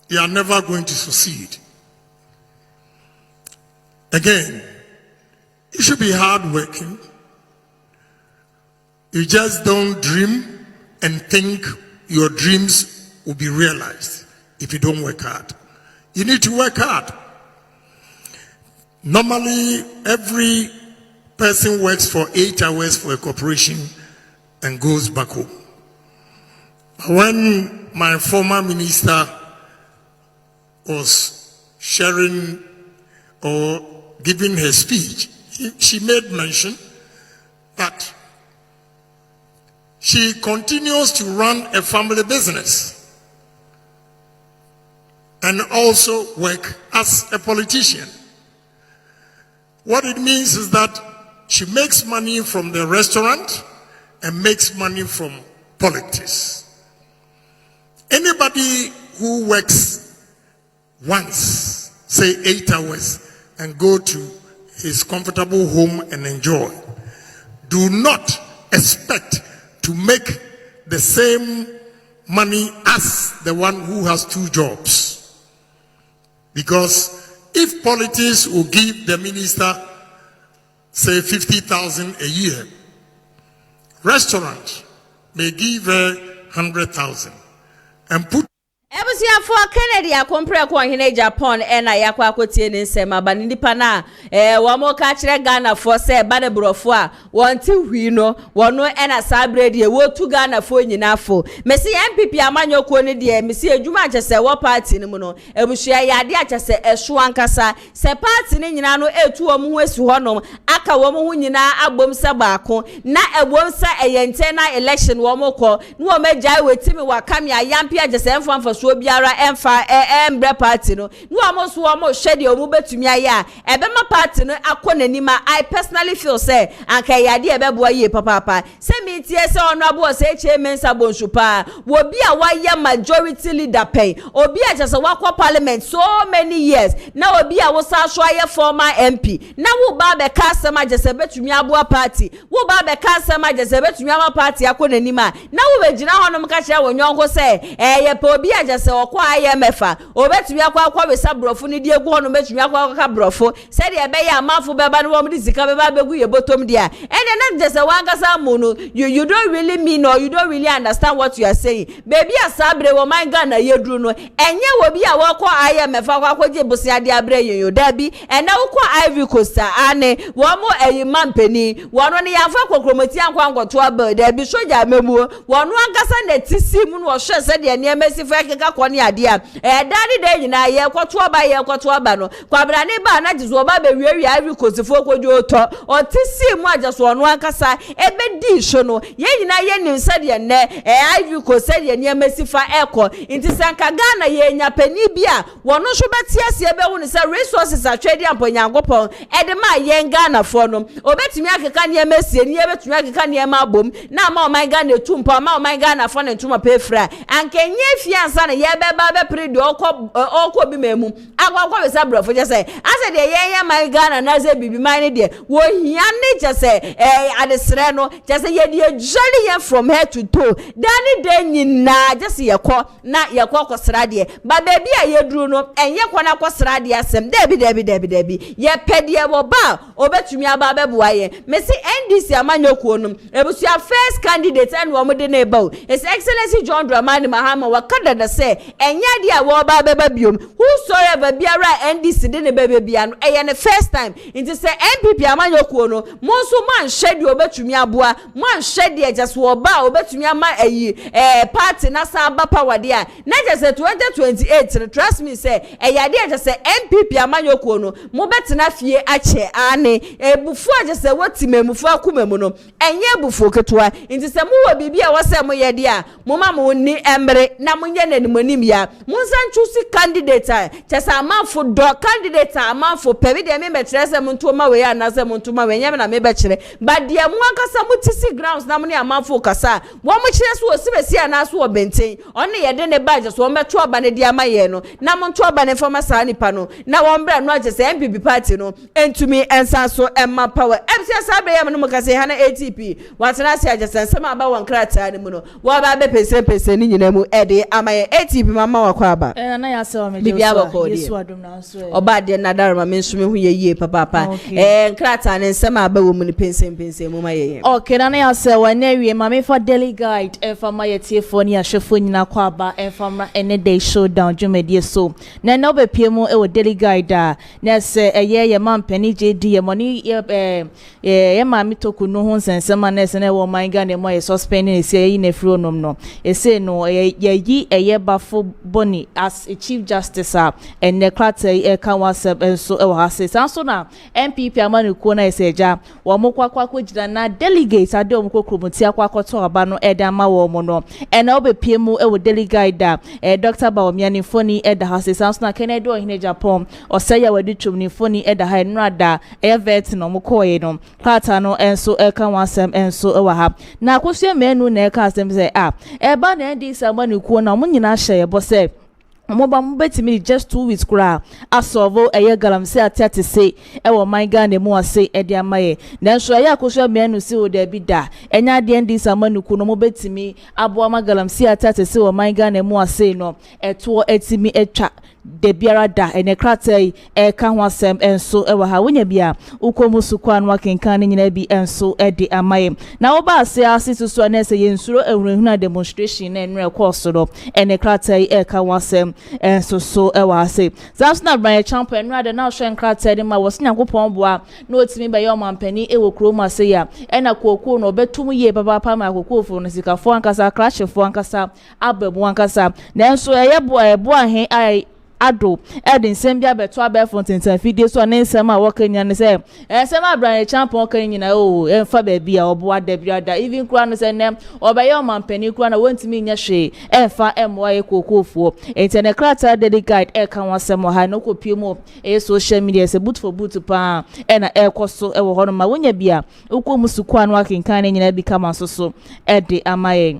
you are never going to succeed. Again, you should be hardworking. You just don't dream and think your dreams will be realized if you don't work hard. You need to work hard. Normally, every person works for 8 hours for a corporation and goes back home. When my former minister was sharing or giving her speech, she made mention that she continues to run a family business and also work as a politician. What it means is that she makes money from the restaurant and makes money from politics. Anybody who works once, say 8 hours, and go to his comfortable home and enjoy, do not expect to make the same money as the one who has 2 jobs. Because if politics will give the minister, say 50,000 a year, restaurant may give her 100,000 and put Ebusia for Kennedy akompre kwa hine Japan ena yakwa akotie ne nsem abane nipa na wo mo ka kire Ghana for say bade brofo a wonti hwi no wono ena sabre de wo tu Ghana for nyina fo mesi NPP amanyoko ne de mesi adwuma achese wo party ne mu no ebusia ya de achese ehso ankasa se party ne nyina no etu wo mu esi honom aka wo mu nyina agbom se baako na egbom se eyente na election wo mo kọ no wo megya wetimi wakame ayampi achese emfa so biara emfa embre party no amoso wo mo hwede o mu betumi aya ebema party no akonanima. I personally feel say anka yade ebeboa ye papa se me tie se ono abo se chairman sabonsu pa wo bi a waye majority leader pen obi a chese wakwa parliament so many years na obi a wo sa so aye former MP na wo ba be ka asema jese betumi aboa party wo ba be ka asema jese betumi ama party akonanima na wo begina honom ka kire wo nyonko se ye pa obi a jese okwa aye mefa obetumi akwa wesa brofo ni die gu honom betumi akwa ka brofo se de ebe ya amafo beba no wo mdi zika beba begu ye botom dia ene na jese wangasa mu no you don't really mean or you don't really understand what you are saying baby asabre wo man Ghana yedru no enye wo bi a wo kwa aye mefa kwa je bosia de abre yoyo dabi ena wo kwa Ivory Coast ane wo mo eyima mpani wo no ne yafa kokromoti ankwa ankoto aba dabi soja memu wo no angasa na tisi mu no hwe se de ne emesifa keka kone ade a dani de nyina ye kwoto aba no kwabra ne ba na jizo ba be wiwi Ivory Coast fo kojo to o tisi mu ajaso no ankasa ebe di so no ye nyina ye nim se de ne Ivory Coast se de ne emesifa eko inti sanka Ghana ye nya pani bia wo no so betiase ebe hu ne se resources atwedi amponyankopon ede ma ye Ghana fo no obetumi akeka ne emesie ne ebetumi akeka ne ma bom na ma o man Ghana tumpa ma o man Ghana fo ne ntuma pefra ankenye fiansa ne ye beba be predi okọ bi memu agwagwa wesa brofo je say ase de ye man Ghana na ze bibi man ne de wo hia ne je say adesre no je say ye de jolly ye from head to toe dani de nyina je say ye kọ na ye kọ kosra de ba baby a ye duru no enye kọ na kosra de asem debi ye pede wo ba obetumi aba beboa ye mesi NDC amanyoko no ebusia first candidate and wo mo de na eba His Excellency John Dramani Mahama wakada da say enye dia wo ba beba biom whosoever biara NDC de ne bebe bia no eye ne first time inti say NPP amanyoko no mo so man hwede obetumi aboa man hwede just wo ba obetumi ama ayi party na sa ba power dia na just 2028 trust me say eye dia just say NPP amanyoko no mo betena fie ache ane ebufu just say wotimemufu akumemu no enye ebufu ketwa inti say mo wo bibia wo say mo ye dia mo ma mo ni emre na mo nye nanimonim ya munsan choose candidate chesa amafo do candidate amafo pebi de me betrese muntu ma we ya na se muntu ma we nyame na me bekire ba de mo ankasa mutisi grounds na mo ne amafo kasa wo mo kire so osibesi ana so obenten on ye de ne badge so meto aba ne de amaye no na mo to aba ne fama sa nipa no na wo mbra no agese MPP party no entumi ensa so emma power MCS abe ya no kase ha na ATP watena se agese nsema aba won krata ne mu no wo ba be pese ni nyina mu ede amaye ATP mama wakwaba na ya se o me bibi abako de Yesu adom na so oba de na daroma me nso me hu ye papa nkrata ne nsema aba wo mu ne pensem mu ma ye okay na ya se wa na wie ma me for daily guide fa ma yetie fo ni ahwefo nyina kwa aba fa ma ene day showdown dwumedie so na no be pie mu e wo daily guide a na se ye mampani JD ye money ye ma mi toku no ho nsensema na se na wo man ga na mo ye suspending e se yi na firi onom no e se no ye yi ye bafo boni as a chief justice and the krata e kan wasep enso e wa se sanso na NPP amanuko na eseja wo mokwa gida na delegate ade o mokokromuti akwakoto aba no e da ma wo mo no e na obepie mu e wo delegate da Dr. Bawumia ni foni e da ha se sanso na Kennedy o hine Agyapong o se ya wadi twum ni foni e da ha nrada e vet no mokoye no krata no enso e kan wasem enso e wa ha na akosua menu na e kan asem se e ba na ndi samanuko na mo nyina hye bo se Moba mbetimi just 2 weeks kura asolve eye galamse atiate se e wo man Ghana mu ase e de amaye nanso eye akosua menu se o da bi da enya de ndi samanuku no mobetimi abo ama galamse atiate se wo man Ghana mu ase no eto etimi etwa de biara da ene kratai e ka ho asem enso e wa ha wonya bia ukomu sukwa no akenkan nyina bi enso e de amaye na wo ba ase susu na se yensuro ehunahuna demonstration na enre course no ene kratai e ka ho asem enso so e wa ase zasu na BRYAN ACHEAMPONG enre de na hwe kratai de ma wo senyankopon boa na otimi be yo mampani e wo kro ma se ya ena kokuo no betum ye baba pa ma kokuo fo no sikafo ankasa crashfo ankasa ababu ankasa nanso eye bo ahen ai ado edin sembia beto abefo ntentan fidie so na nsema wokanya ne se nsema BRYAN ACHEAMPONG kan nyina o emfa ba bia obo adabia da even kura no se ne obaye omampani kura na wontimi nya hwe emfa emwa ye kokofuo internet krata daily guide e kan wasem ha no kopie mu e social media se boot for boot pa e na e koso e wo hono ma wonya bia ukomusukwa no akenkan nyina bi kama so e de amaye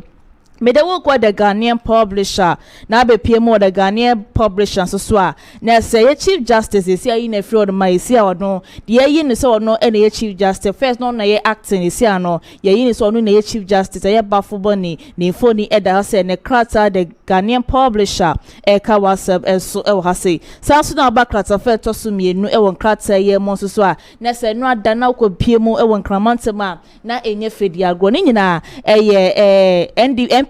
Mede wo kwa the Ghanaian publisher na be PM the Ghanaian publisher so na say ye chief justice is here in a fraud my isi no de ye ni so no e na ye chief justice first no na ye acting isi no ye ni so no na ye chief justice ye bafo boni ni phone e da say ne krata the Ghanaian publisher e ka wasab so e ha say sanso na ba krata fe to so mienu e won krata ye mo so na say no ada na ko PM e won kramantema na enye fedi agro ni nyina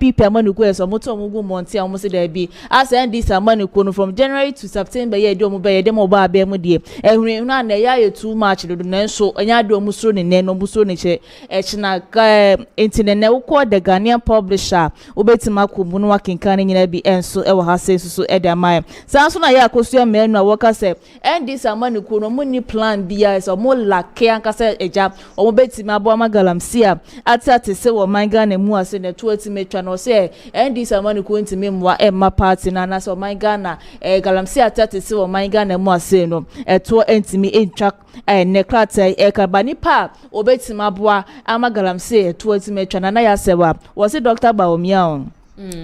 NPP amanuku eso moto omugu monti a omusi da bi as NDC amanuku no from January to September ye de omu be ye de mo ba be mu die ehunu na na ya ye too much do nanso anya de omusuro ne ne no omusuro ne che echina internet ne wo the Ghanaian publisher obetima kubu no wakenkan nyina bi enso e wo ha se susu e da mai sanso na ya akosua menu a woka se NDC amanuku no munni plan bia eso mo lake ankasa eja omo betima abo amagalamsia atate se wo man Ghana mu ase ne to atimetwa no se NDC amanuku ntimi mwa emma party na so man Ghana galamsia atate se wo man Ghana mu ase no to ntimi entwa ne krata ka banipa obetima abo amagalamsia to atimetwa na ya sewa wo se Dr. Bawumia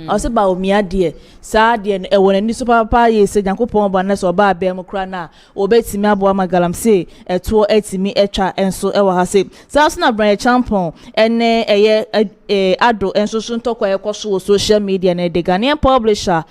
Ose Bawumia de saa de e wona ni so papa ye se Nyankopon ba na so ba ba mu kra na obetimi abo amagalamse eto etimi etwa enso e wa ha se saa so na BRYAN ACHEAMPONG ene eye ado enso so ntokwa ye koso social media na the Ghanaian publisher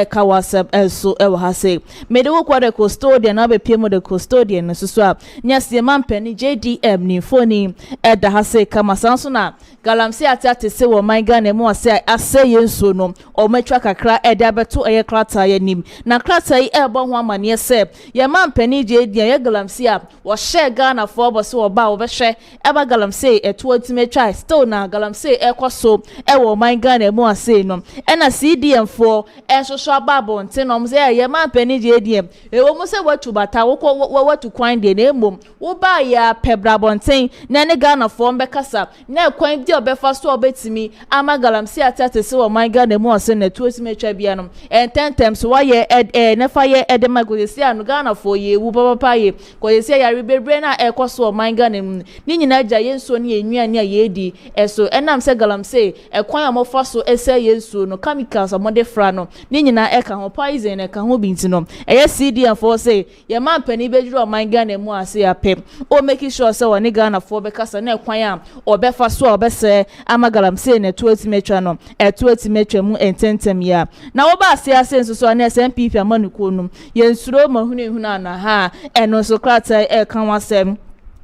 ka WhatsApp enso e wa ha se me de wo kwa the custodian na be piem the custodian so so a nya se mampani JDM ni foni da ha se kama sanso na galamse atate se wo man Ghana mu ase yenso no o metwa kakra e da beto eye krata ya nim na krata yi e bo ho amane se ye mampani JDM ye galamse a wo share Ghana for bo se wo ba wo be hwe e ba galamse eto otimetwa still na galamse ekoso e wo man Ghana mu ase no e na CDM for enso so ababo nte no mse ye mampani JDM e wo mu se watu bata wo watu kwan de na emom wo ba ya pebrabonten na ne Ghana for mbekasa na kwan di obefa so obetimi ama galamse atate se wo man Ghana mu ase na to otimetwa bia no and 10 times why ye nefa ye edema godesi anu Ghana for ye wu papa ye godesi ya rebebre na ekoso man Ghana ni nyina gya yenso ne enwuane a ye di eso enam se galamse ekwan amofa so ese yenso no chemicals amode fra no ni nyina eka ho poison eka ho binti no eye CDM for say ye man pani bejuru man Ghana mu ase ya pem o make sure say woni Ghana for be kasa na ekwan a obefa so obe se amagalamse na tuatimetwa no tuatimetwa mu ententem ya na wo ba ase nso so na NPP amanuko no yensuro mahunu na ha eno so krata kan wasem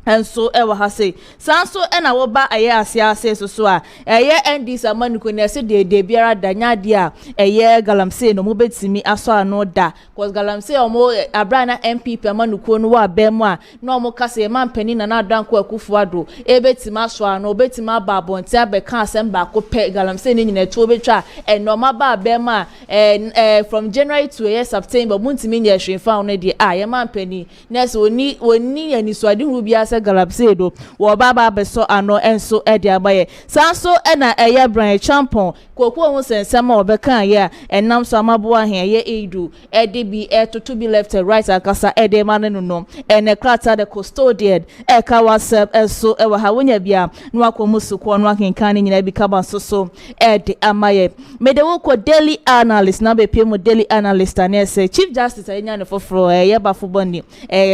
enso ewa ha sei sanso na wo ba aye ase so a eye ndis amanuko na se de biara danya de a eye galamse no mo betimi aso ano da cause galamse omo abra na NPP amanuko no wa bemu a na omo kase mampani na adanko akufuado ebetimi aso ano obetimi aba abonti abeka asem ba ko pe galamse ni nyina to betwa no ma ba bemu a from January to September muntimi nya hwenfa no de a ye mampani na se oni ani so ade hu bia galapsedo wo baba beso ano enso ede abaye sanso na eye BRYAN ACHEAMPONG kokwo hu sensema obeka ye enam so amabo ahe ye edu ede bi to be left and right akasa ede mane no ene krata the custodian ka wasep enso ewa ha wonya bia no akomu suko no akenkan ni nyina bi kaba so ede amaye medewo ko daily analyst na be pemu daily analyst na say chief justice anya ne foforo ye bafo boni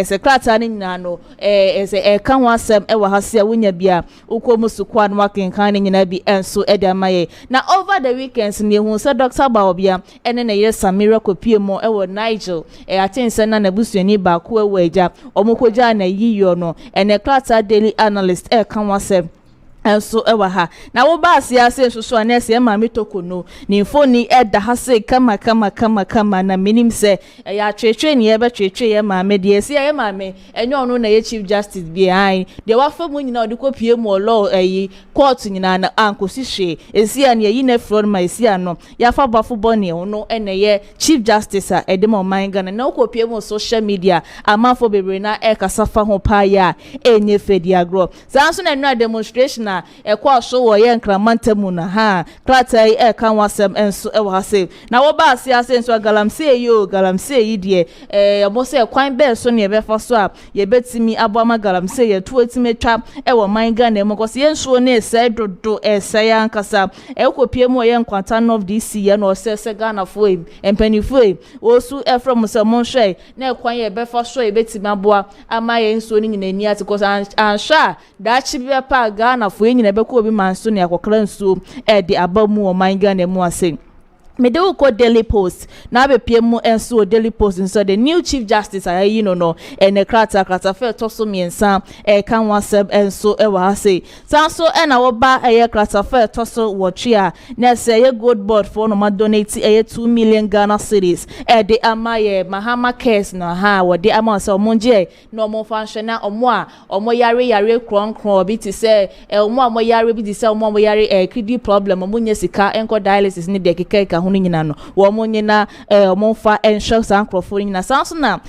se krata ni nyina no kan wasem ewa hasia wonya bia ukomu suko no akenkan ni nyina bi enso ede amaye na over the weekends ni hu se Dr. Bawumia ene na ye Samira kopie mo ewo Nigel atense na nabusuani ba ko ewo eja omokoja na yiyo no ene klata daily analyst kan wasem enso ewa ha na wo ba ase so anese ma metoko no ni phone eda ha se kama na minim se ya twetwe ni ebe twetwe ye ma me de ese ye ma me enyo ono na ye chief justice behind de wa fa mu nyina odi kopie mu law court nyina na ankosi hwe esi an ye na fraud ma esi ano ya fa bafo boni ono ene ye chief justice a ede ma man Ghana na kopie mu social media amafo bebre na kasafa ho pa ya enye fedi agro sanso na no demonstration ekwa so wo ye nkramantamu na ha klata kan wasem enso ewa se na wo ba ase enso galamse yi de omo se kwan be so ne be fa so a ye betimi aboma galamse ye tuatimetwa ewo man Ghana mo kose yenso ne ese dodo ese ya nkasa ekopie mu ye nkwanta of this year no se Ghana fo empanifo osu from se mo hwe na kwan ye be fa so ye betimi aboa ama ye nso ni nyina ni ati kose ansha da chi be pa Ghana fo nyina be ko obi manso ne akokra nso de abamu o man Ghana mu ase medewo ko Daily Post na be piemu enso Daily Post nso the new chief justice ayi no ene krata fe toso miensa kan wasem enso ewa ase sanso na wo ba krata fe toso wotwe a na se ye good board for no ma donate 2 million Ghana cedis de amaye Mahama case na ha wo de ama se omonje no mo fanhwe na omo yare kronkron obi ti se omo yare bi ti se omo yare kidney problem omo nya sika enko dialysis ni de keka hunu nyina no wo mo nyina mo fa ensure sankrofo nyina sanso na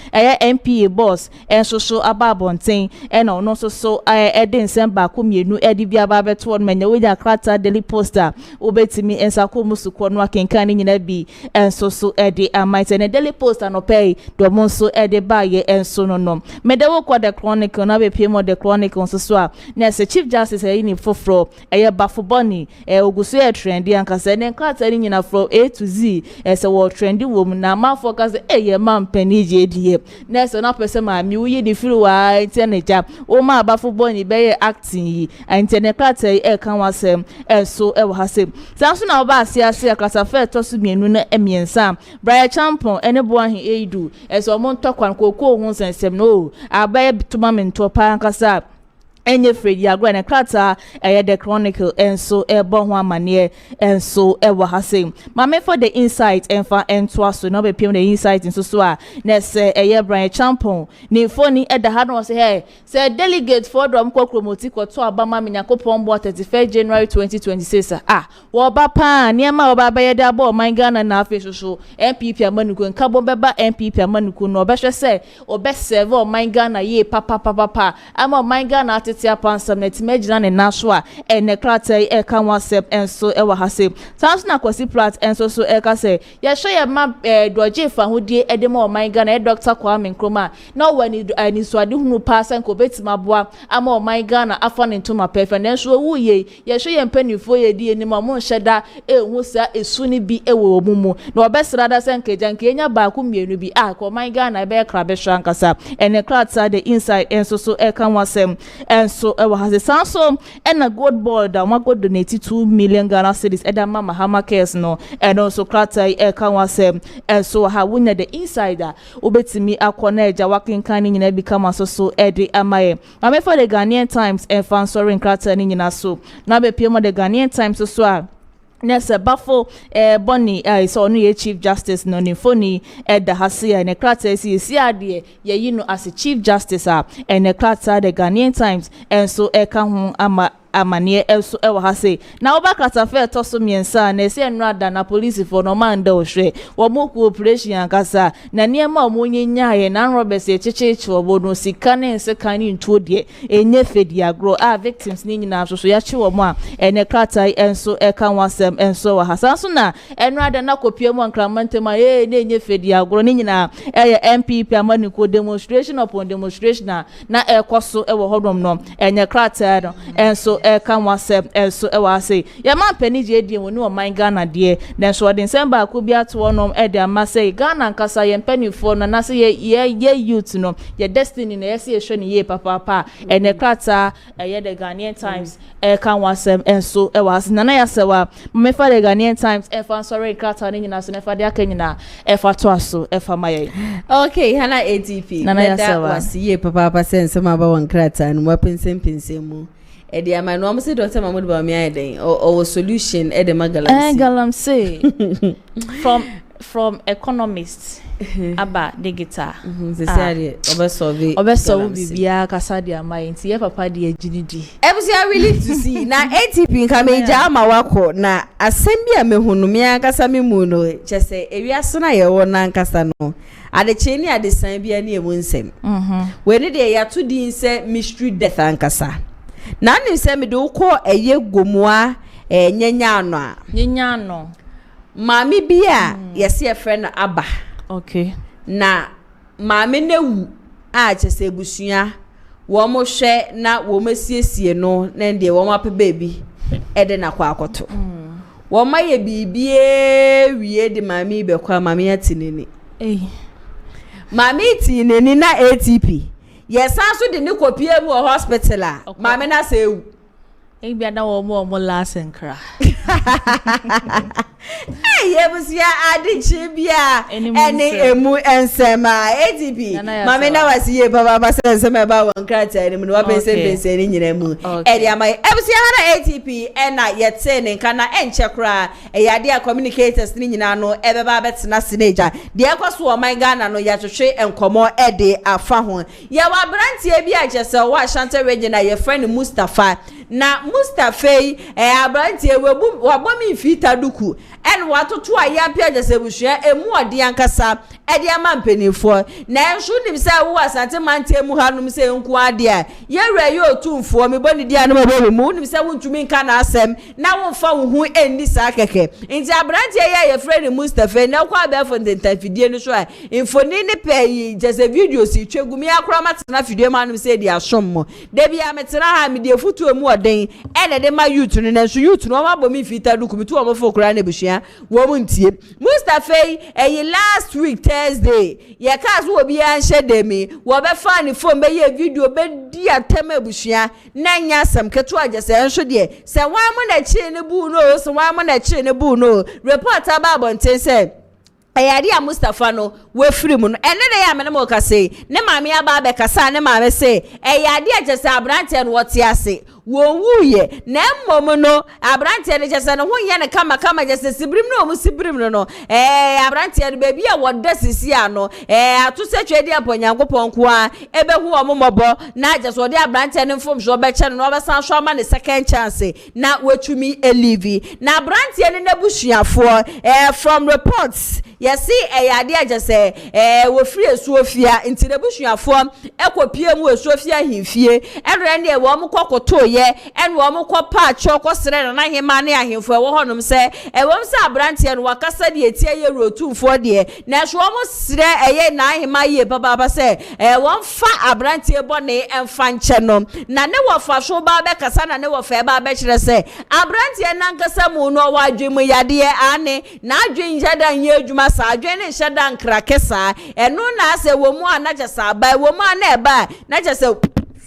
NPA boss ensoso ababonten na ono so eden ba ko mienu edi bia ba beto no manya we krata Daily Poster obetimi ensako musuko no akenkan nyina bi ensoso edi amaite na Daily Poster no pay do mo so edi ba ye enso no medewo ko the Chronicle na be pmo the Chronicle so a na se chief justice ni foforo bafo boni oguso trendi ankasa ne krata ni nyina from A to Z ese wo trendy wo na ma focus ye man pani je die na so na person ma mi uyi di firi wa internet o ma abafo boni be ye acting yi internet klata kan wasem so e wo hasem sanso na oba ase akasa fe to so mienu na emiensa BRYAN ACHEAMPONG ene bo ahe eidu ese o mo ntokwan kokko hu sensem no abaye bituma mento pa akasa enye fredi agro na krata the Chronicle enso ebo ho amane enso ewa hase mame for the insight enfa entwa so no be pim the insight nso so a na se BRYAN ACHEAMPONG ni phone eda ha no se say delegate for dom kokromoti kwoto abama menyakopon bo 31 January 2026 wo ba pa niema wo ba baye da bo man Ghana na afi so NPP amanuko nkabo beba NPP amanuko no obehwe se obeseve o man Ghana ye papa ama man Ghana tia pansam na timagina ne naso a ene krata kan wasep enso ewa hase sanso na kwasi plat enso so ka se ye hwe ye ma doje fa hodie edema o man Ghana Dr. Kwame Nkrumah na wani ani so ade hunu pasan ko betima boa ama o man Ghana afa ne ntoma preference wo ye ye hwe ye mpanifo ye die ni ma mo nheda ehu sa esu ni bi ewo omumu na obesra da senkeja nke enya ba ku mienu bi ko man Ghana be kra be hwankasa ene krata the inside enso so kan wasem and so has a sound so and a gold board that one go donate 2 million Ghana cedis and mama hama cares no and also krata can was and so ha winner the insider obetimi akona eja working kan nyina become so edi amaye mama for the Ghanaian Times and fan sorry krata ni nyina so na be pie mo the Ghanaian Times so a Yes, Buffalo Bonnie so no Chief Justice no ni phone the hasia and the krata see adie ye you know as a Chief Justice and the krata the Ghanaian Times and so ka ho amane also e ha say na oba krata fe to so miensa na se enrada na police for no man da ohwe wo mo cooperation ankasa na niema mo nyenyaye na Robert e checheche wo no sika ne se kan ni ntuo de enye fedi agro victims ni nyina so ya che wo mo a ene krata enso e kan wasem enso wa hasan so na enrada na kopie mo ankramante ma na enye fedi agro ni nyina NPP amani ko demonstration upon demonstration na ekoso e wo hodom no enye krata no enso kan wasem enso e wa say ya man pani je die woni o man Ghana de na so de December ko bi ato no e de amase Ghana nkasa ye mpanifo no na say ye youth no ye destiny na ye say hwe ne ye papa ene krata ye the Ghanaian Times kan wasem enso e wa na na ya sewa me fa the Ghanaian Times e fa sorry krata ni nyina so na fa de akanyina e fa to aso e fa maye okay hana ATP na ya sewa was ye papa sense ma ba wan krata no wapensen mu Edi ama no amse Dr. Mahmoud Bawumia eden or solution ede magalamsi. Galamsi from economists aba digital. Ze say obesolve bibia kasa dia mai nti ye papa dia ginidi. Ebusia really to see na ATP nka meja ama wako na asem bia mehunu me akasa me mu no chese ewiase na ye wo na nkasa no ade cheni ade san bia na emu nsem. We ne de ya to din say mystery death ankasa. Na nim se me do ko eye gomua nyanya no mami bia yesi e friend aba okay na mami newu a chese busua wo mo hwe na wo masiesie no na ndie wo ma pe baby e de na kwa akoto wo ma ye bibie wie de mami be kwa mami atinini mami tinini na ATP yes aso de ne kopie mu hospital a mame na se ewu bia na wo mo last nkra ye busia adichi bia ene emu ensema ATP mame na wasi ye baba sensema ba won krata ni mu no wapense ni nyina mu e dia mai ebusia hana ATP ena yete ne nka na enche kra e yade a communicators ni nyina no ebeba betena sineja de ekoso o man Ghana no ya twehwe enkomo ede afa ho ye wa brantie bia jese wa Ashanti region ye friend Mustafa na Mustafa abrantie wabomi fita duku en watoto ayapia jasebusua emu odi ankasa edi ama mpenifo na enso nim se wo Asante mante mu hanum se nku ade a ye wura ye otumfo me boni dia no mabo mu nim se wontumi nka na asem na wonfa wo hu enni sa keke nti abrantie ye friend Mustafa na kwa be fo ndentafidie no so a infoni ne pay jase video si twegumi akora matena video manum se di asommo de bia metena ha me die futu emu oden ene de ma youth no na so youth no mabo mi fita duku mi tu o mo fo kura na busua wo muntie Mustafa last week Thursday ye ka so obi an hye me wo be fa ni phone be ye video be di atema busua na nya asem keto agese enso de se wan mo na chi ne bu no so wan mo na chi ne bu no report about nten se ayadi a Mustafa no we free mu no ene de ya me no ka say ne maame aba be kasa ne maame say ayadi agese abrante no wote ase wo wuye na mmom no abrante ne jese no ho ye ne kama jese sibrim no mu sibrim no abrante ne baby a woda sisi ano ato se twedi aponyankopon ko a ebe hu omomobo na jese odi abrante ne mfom so be che no obesan so ama ne second chance na wetumi elivi na abrante ne nabusuafo from reports yesi ayade agese wo free esuofia nti nabusuafo ekopie mu esuofia himfie enre ne wo mo kokoto ye en wo mo ko pa choko sere na hema ne ahemfo wo honum se wo se abrante no wakasa de etie ye rotumfo de na so wo sere eye na ahema ye baba se wo fa abrante bone emfa nche no na ne wo fa so ba be kasa na ne wo fa ba be kire se abrante na nkasa mu no wa adwemu yade ane na adwen jada nye adwuma sa adwen ne hyada nkra kesa eno na se wo mu anaje sa ba wo mu ana eba na je se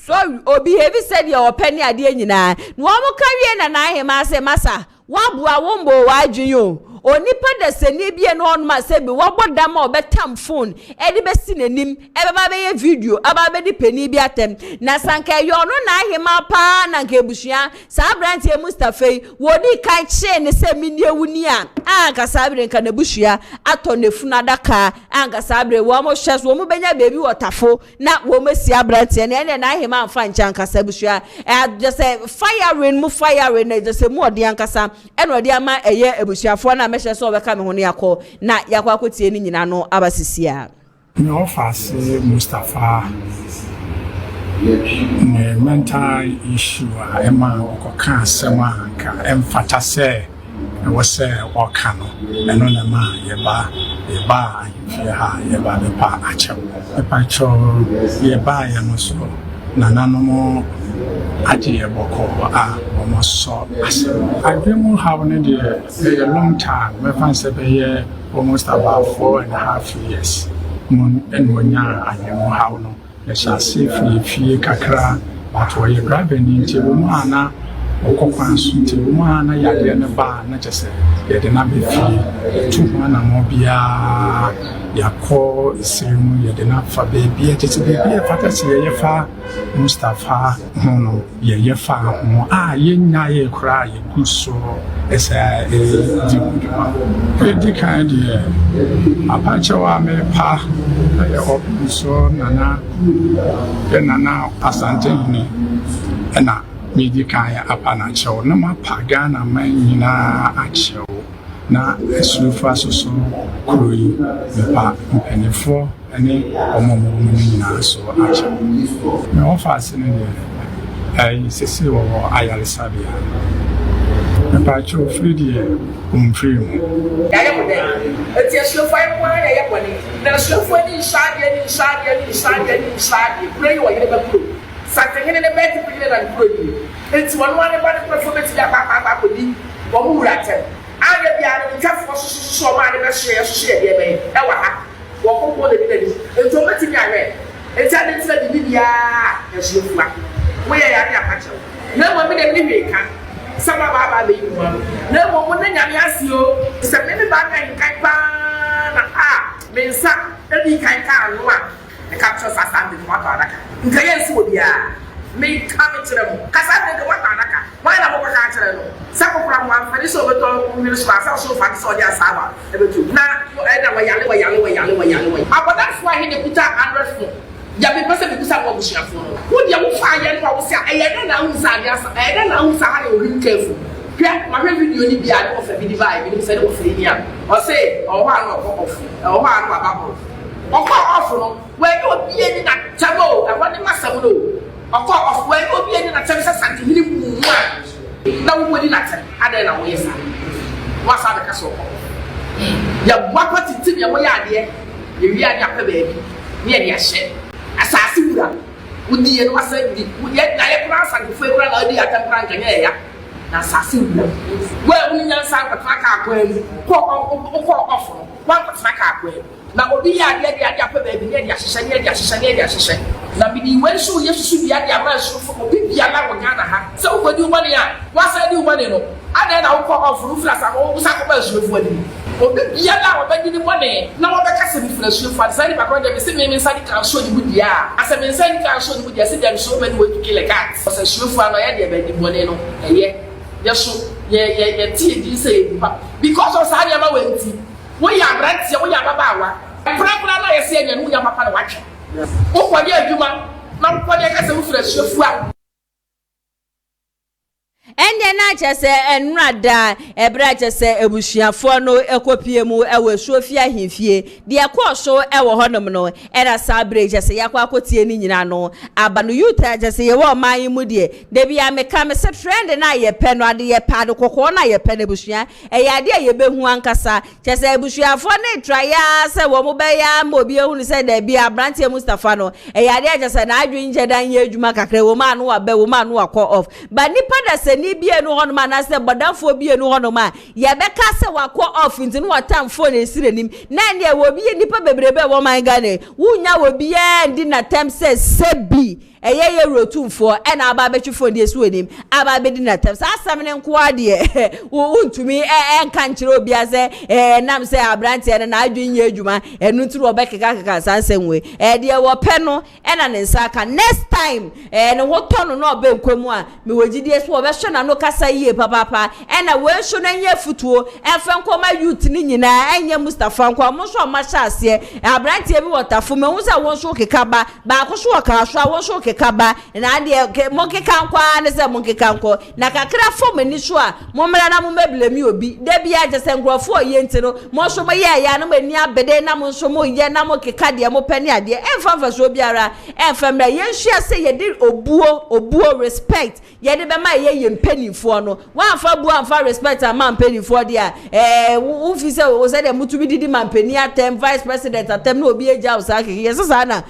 so obi heavy said your penny ade nyina no mo ka wie na na hema se masa wabua wombo wadwun onipa da sene bie no on ma se bi woboda ma obetam phone e de besi nanim e baba be video aba be di pani bi atem na sanka yo no na hema pa na nka ebusua sa branch e Mustafa wodi kan che ne se minie wuni a anka sabre nka na busua ato ne funa daka anka sabre wo mo hwe so mo benya bebi wotafo na wo mesi abrante ne na hema amfa ncha anka sabusua just fire rain mu fire rain just mu odi ankasa e no odi ama eye ebusuafo na me so be ka me ho ne yakọ na yakọ akotie ni nyina no abasisia me office Mustafa ne mental issue ema okoka asema anka emfata se e wo se oka no eno na ma yeba ahifie ha yeba be pa achew e pa cho yeba ya no so na nanomo aje boko almost so Agyapong have a long time. My fancy be almost about 4.5 years. And when Agyapong have no, let's say free kakra, but we grabbing into Umana or Coquans into Umana Yadiana bar, not just Yadina be free, 2 months mobia, Yako, Simu, Yadina for baby, just a baby, fantasy, Yafa. Mustafa no ye fa ho ye nya ye kra ye guso esa di kind ye apache wa me pa ye opuso nana asante ni na me di kan ya apana chew na ma paga na man nyina achew na esufa soso kroyi me pa mpenifo ani omomo nyina so acha me office ne sisi wo ayarisabia me pa cho fridi umfri mu ya mo de eti esufa e kwa ya kwani na esufa ni shadi pray wo yele ba pro satengene ne beti pile na pro ni eti wonu ane ba de performance ya ba ko di wo mu rate anya bia no ntafo so ma ne be hye so hye de be e wa ha wo ko de bi ento meti nya we enti ade tira de bia esufa wo ya ya apache na mo me de ni we ka sama ba be yi mo na mo na nya me asio se me ba kan pa na me nsa e bi kan ka anu a e capture sasa de mo ba naka nka yensi wo bia me come to them kasa de mo ba naka why na mo ka tire no sa ko pra mo amfani so beto mi so asa so fa so dia sawa e betu na e da wa yale abodan fo ahe de kuta 100 fo ya be pese be kusa mo busuafo no wo dia wo fa ye no wo se e na hu sa dia sa e na hu sa ha o rim careful hwe ma hwe video ni bia no fa video ba bi se no fa ni a o se o wa no o off o wa no ababo o ko off no we no bia ni na chamo e woni masam no o ko off we no bia ni na chamo sa santi hini mu a na wo woni na chamo ada na wo yesa wa sa be ka so ko ya bwa titi ya wo ya ade ye wi ade apa ba bi ni e ya hye asasi wura wudi ye no asa di wudi na ye kura sa di fe kura na odi atampa nkanya ya na asasi wura we woni nya sa kwatra ka akwa ni ko ofo wan kwatra ka akwa na obi ya ade apa ba bi ni e ya hye na bi di wen so yesu bi ade ama so fo obi bia la wo Ghana ha se wo di umane ya wa sa di umane no ade na wo ko ofo fura sa wo sa ko ba so fu adi obi bia la wo ba di umane na wo be ka se bi fura so fu adi sai ba ko de se me sadi kan so di budia asa me sadi kan so di budia se dem so me no we kill a cat so so fu ano ya de ba di umane no eye yeso ye ti di se ba because of sa ya ma wenti wo ya brant wo ya baba wa pra na ye se nya no ya papa na watwe o kwa dia adwuma na kwa dia ka se wo fura so fu a ende na chese enrada ebra chese ebusuafo no ekopie mu ewe suofia himfie de ekwoso ewo honom no era sabre chese yakwa akotie ni nyina no abano yuta chese ye wo man mu de bia meka me se trend na ye pe no ade ye pade kokko na ye pe na ebusua eya de ye behu ankasa chese ebusuafo ne traya se wo mo be ya mo bi ehunu se de bia brantie Mustafa no eya de chese na adwinje dan ye adwuma kakra wo ma no wa be wo ma no wa call off ba nipa da se peni bie no hono ma na se bodafo bie no hono ma ye beka se wakọ off nti no watam phone esire nim na ne wo bie nipa bebrebe wo man gane wunya wo bie ndi na tem se sebi eye rotumfo e na aba betwefo de esu enim aba bedi na tem sa asam ne nko ade untumi enka nkyere obi aze nam se abrante na adwinye adwuma enu nturu obekeka sansenwe de wo pe no na ne nsa aka next time ne hoto no na obenkwemu a me wogidi esu obehwe na no kasa yie papa na we hwo na nye futuo enfe nkoma youth ni nyina enye Mustafa nkwa mo so ma hyase abrante bi wotafo me hu se won so kekaba ba ko so ka so won so kekaba na de mo keka nkwa ne se mo keka nko na kakra fo mani so a mo mra na mo meblemi obi de bia je se ngrofo ye ntino mo so mo ye ya na mani abede na mo so mo ye na mo keka de mo pani ade enfa so biara enfa mra ye hwia se ye de obuo respect ye de be ma ye mpanifo no wan fa bu anfa respect am mpanifo de a wo fi se wo se de mutubi didi mampani atem vice president atem na obi eja usaka ye se sa na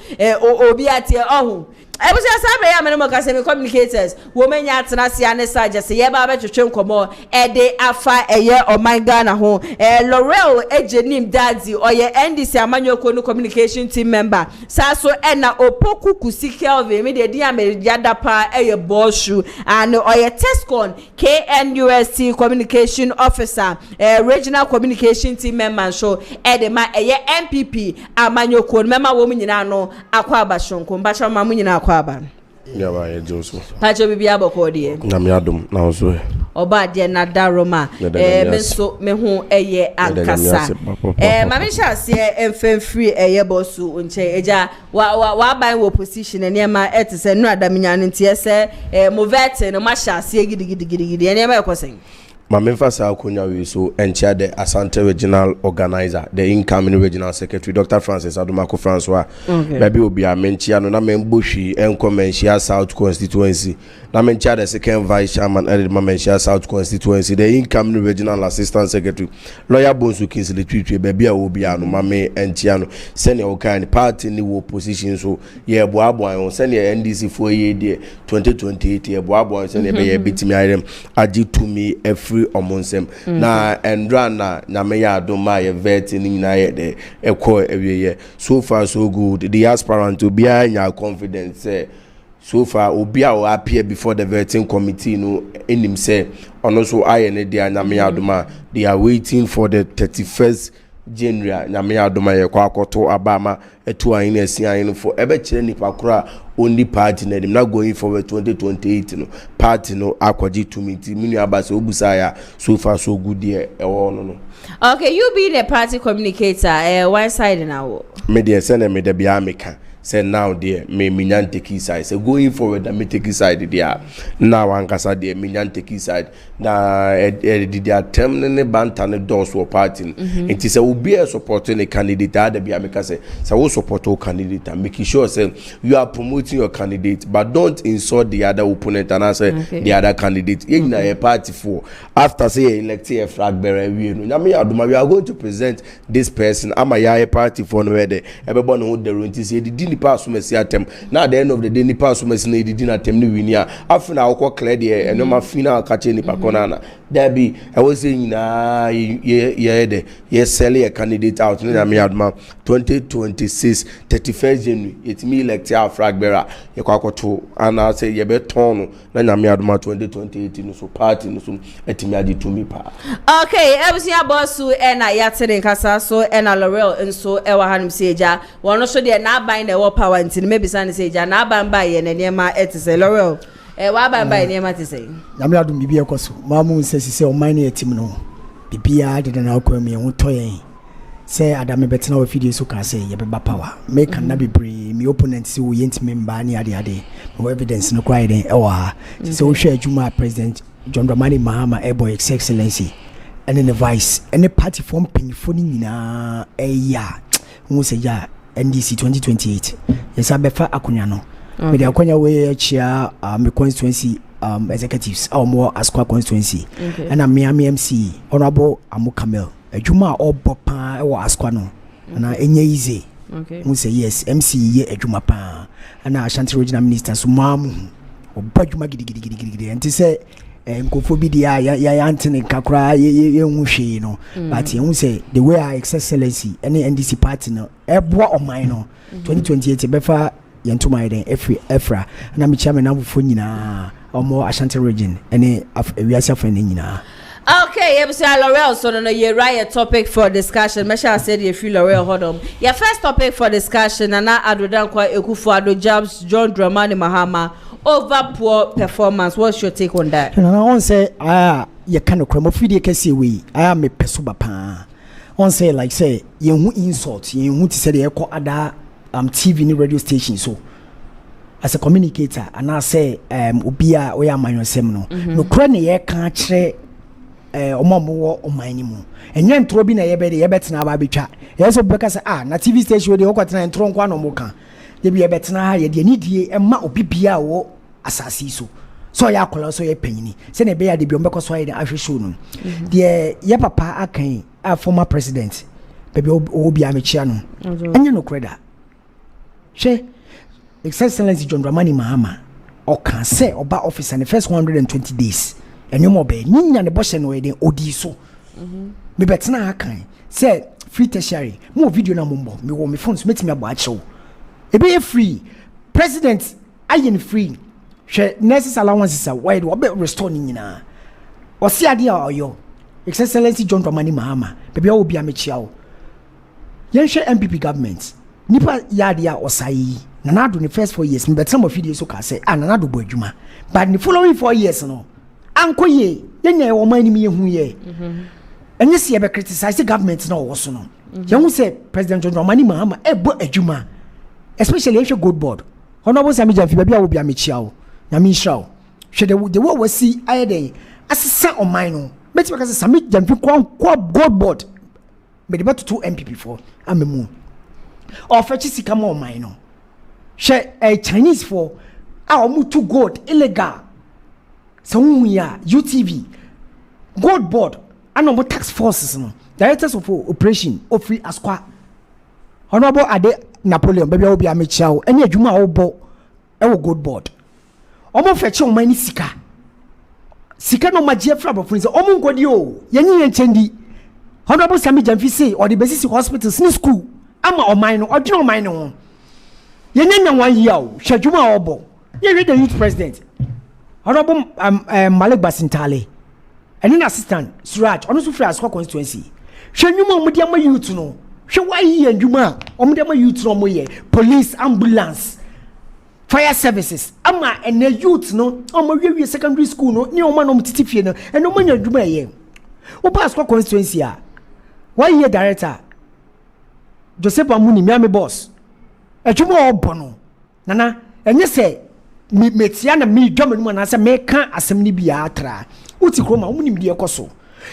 obi atie ohun ebusi asabe ya menemo kasemi communicators wo menya atena sia ne saje se ye ba be twetwe nkomo de afa eye omanga na ho Laurel Ejenim Dadzi oye NDC amanyoko no communication team member saso na opoku kusi Kelvin me de dia ameriada pa eye boshu and oye Tescon KNUST communication officer regional communication team member so de ma eye NPP amanyoko member wo nyina no akwa abashonko mbacha ma nyina kwaba ya ba ye joso pacho bibi aboko de na me adom na ozo oba de na daroma me so me hu eye ankasa ma me chase emfem free eye bosu nche eja wa ban wo position ne ma etise nu adamnya ntie se movete no ma chase gidigidi ne ma ekosen my memphis akonya we so encha the Asante regional organizer the incoming regional secretary Dr. Francis Adomako Francois maybe obi a menchia no na membohwi enkomenchia South constituency na menchia the second vice chairman edit menchia South constituency the incoming regional assistant secretary lawyer Bonsu Kinsley Twitwe baby a obi a no mame enchia no senior okan party ni wo position so ye boabo an senior NDC for ye 2028 ye boabo senior be ye bitimi ayem agitumi every omonsem na endra na me ya adoma ye vet ni nyina ye de ekọ ewiye so far so good the aspirant to be anya confidence so far obi a appear before the vetting committee no enim say ono so aye ne dia na me adoma they are waiting for the 31st January na me adoma ye kwa akoto abama etu an na asian for ebe kire nipa kura only party na dem na going for 2028 no party no akwaji to meet minu abase obusa ya so far so good there ewo no. Okay, you be the party communicator one side now me dey send me dey bia meka say now there me nyan take side say going forward that me take side there now ankasa there me nyan take side na the attempt ne banta ne doors for party it is obi a supporting a candidate that be make say we support our candidate and make sure say you are promoting your candidate but don't insult the other opponent and say the other candidate in a party for after say elect a flag bearer we are going to present this person am a party for no where everybody who the run say the pass me see atem na at the end of the day ni pass me see na di na atem ni win ya afina akọ clear there and no ma final catch ni pa corner there be I was saying na ye sell a candidate out na me adma 2026 31st January it me elect a flag bearer ye kwakoto and I say ye be turn na me adma 2028 no so party no so etimi adi to me pa. Okay, ebusia bossu na yatere nkasa so na Laurel nso ewa hanum seja wono so de na ban na power ntin maybe san seja na ban ba ye na niema etise Laurel wa ban ba niema tise nyame adum bibia ekoso mamu nsesi o man na etim no bibia de na akwam ye hoto yen say adame betina we video so ka say ye beba power make na bebre me opponent say we yent member ni ade no evidence no kwai den ewa so hwe adwuma president John Dramani Mahama Ebo Excellency and then the vice and the party form pinfoni nyina ya hu say ya NDC 2028 yes abefa akunya no me de akonya we chia me constituency executives or more Asqua constituency and a Miami MC honorable Amu Kamel adwuma obopa e wa Asqua no na enye easy hu say yes MC ye adwuma pa and Ashanti regional minister so mamu obadwuma gidigidi enti say nkofo bi dia ya antene kakra ye nwhwe no but you say the way our excellency any NDC party no eboa oman no 2028 befa yentuma den efra na me chairman amfo nyina omo Ashanti region any wiase afa nyina. Okay, L'Oreal, so no, you're right. A topic for discussion. Mesha said you feel L'Oreal, hold on. Your first topic for discussion, and I add down quite Ekufuado jobs, John Dramani Mahama over poor performance. What's your take on that? No, I want to say, you kind of cremo free the we. I am a pesuba pa. On say like say you who insult you who to say the echo other TV and radio station so. As a communicator, and I say ubia oya manyo semno. No crane ye can't tre. Omo omani mu enye ntro bi na yebetena ba betwa yeso beka say na TV station we dey okotena ntro nkwa no moka ye bi yebetena ha ye de anidie emma obibia wo asasi so ya akola so ye panyini se na be ya de bi ombeko so ye de ahwehwe no de ye papa akan a former president baby obi amechia no enye no kreda she excellency John Dramani Mahama o kan say oba office in the first 120 days enyo mo be nyinya ne boshe no eden odi so me betena akan say free tertiary mo video na mo me wo me phone so metimi abo achew e be free president ayin free hwe nurses allowances why do be restore nyina o si ade a oyo excellency John Dramani Mahama baby obi amechia o yen hwe NPP government nipa yade a osai nanado ne first 4 years me betena mo video so ka say nanado bo adwuma but the following 4 years no anko ye yenya wo mani mi hu ye enye se be criticize government na wo so no ye hu say president John Dramani Mahama ebo adwuma especially if you good board honorable Sami Jamfi bia wo bia mechia wo na mi hwa hwe de wo wasi ayede asesa oman no beti be ka Sami Jamfi kwa good board be de beto NPP for amemu ofechi sika ma oman no hwe Chinese for omutu gold illegal so we are UTV gold board and no tax forces no directors of operation of free asqua honorable Ade Napoleon baby obi amechia wo ene adwuma obo e wo gold board omo feche o mani sika no magie fra bofun se omo nkodi o yenye yenchendi honorable Sami Jamfi say or the basis hospitals ni school ama oman no odwene oman no yenye nya 1 year o hwadwuma obo ye read the youth president honorable Malik Basintale and an assistant Suraj on free as constituency hwenwuma omudi ama youth no hwe why ye ndwuma omudi ama youth no moye police ambulance fire services ama and youth no omo secondary school no ni oma no mtitifie no eno manya ndwuma ye wo pass constituency a why ye director Joseph Amuni miami boss adwuma obo no nana enye se mi metia na mi dwama no na se me ka asem ni bia atra uti kroma umuni mdi ekoso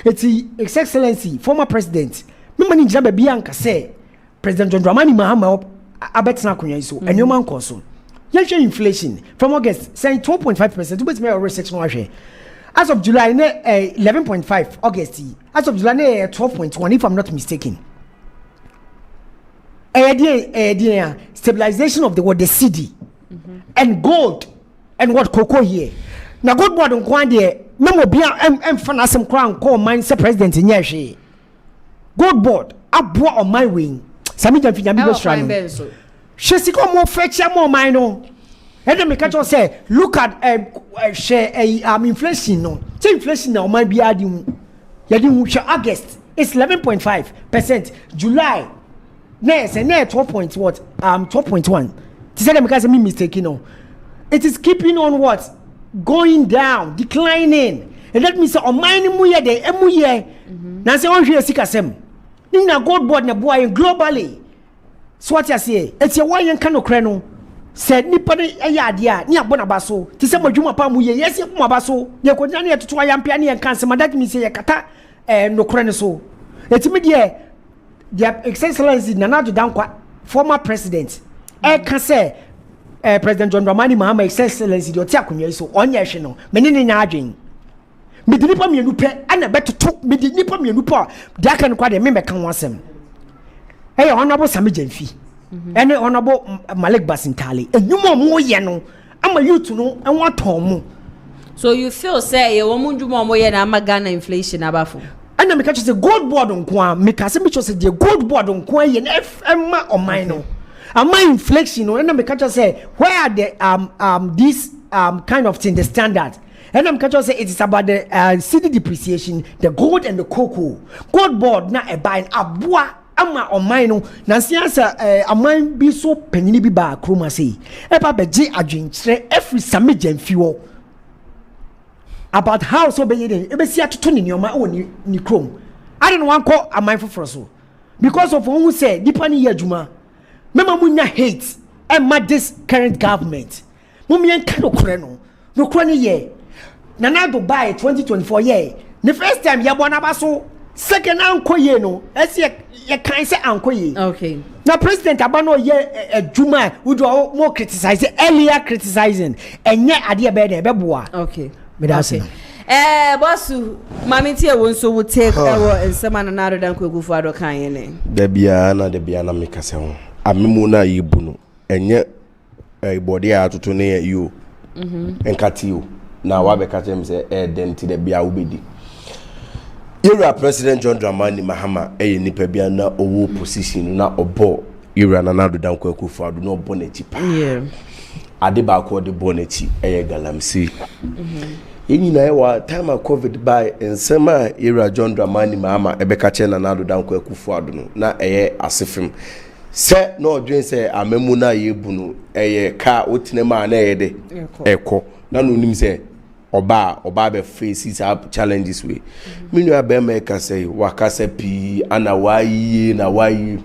eti excellency former president me mani ngira ba bia nka se president John Dramani Mahama abetena akonya iso enoma nkoso yehwe inflation from August saying 12.5% ubet me research no ahwe as of July 11.5 August as of July 12.1 if I'm not mistaken stabilization of the CD and gold and what cocoa here now gold board on kwan there memo bia emfa some crown call mine say president nyehwe gold board aboa on my wing Sami Jamfi nyame be strano she siko mo fecha mo mine no and then me catch say look at inflation no say inflation now might be adding August it's 11.5%. July next and 12.1 to say them because me mistaken no it is keeping on what going down declining and that means on mine mu ye de emu ye na say on hwe sikasem ni na gold board na boy globally so what you say it's your one kan okre no said nipa ne ayade a ni abona baso ti say madwuma pa mu ye yes ye kuma baso ye ko na ye toto ayampia ne ye kan se that means ye kata nokre ne so etimi de their excellency Nana Dankwa former president can say President John Dramani Mahama excellency the otiakunya so onye hwe no meni ne nya adwen me di nipa mienu pe ana betoto me di nipa mienu pa de aka no kwa de me meka ho asem honorable Sami Jamfi ene honorable Malik Basintale enyumo mo ye no ama youth no enwa ton mo So you feel say you want to more na Ghana inflation abafo. And me catch say gold board on kwa me ka say me say the gold board on kwa ye na FMA on mine no. And my inflation no and me catch say where are the this kind of thing the standard. And I'm catch say it is about the city depreciation, the gold and the cocoa. Gold board na e buy aboa ama on mine no na siansa aman bi so panini bi ba kroma say e ba beje adwenkyere every samagen fiwo about how so be yeden e be sia toto ni nyoma o ni krom I don't want call aman for so because of who say nipa ni adwuma mema munya hate and ma this current government mumien ka dokore no kro ni ye na na do buy 2024 ye the first time ya bona ba so second anko ye no ese ye kan say anko ye okay now president abano ye adwuma we do more criticize earlier criticizing enye ade be de be boa okay okay. Bossu, Mammy Tia won't so would take and some another than Kugu for the kind. The Biana Mikason. Amimuna Yibuno, and yet a body out to near you and cut you. Now, I became say, denti the Biaubidi. Ira President John Dramani Mahama, a Nipebiana or position, not a ball. Ira and another down Kuku for no bonnet. Yeah. Adebako the bonnet, a galamsi. In our time of COVID by and summer era John Dramani Mahama Ebekachen and Ado Danko Kufuaduno na asifim se no dream say amemuna yebunu car utinema na ede eko na no nim say oba be faces up challenges we minu abemeka say wakase pi ana wayi na wayi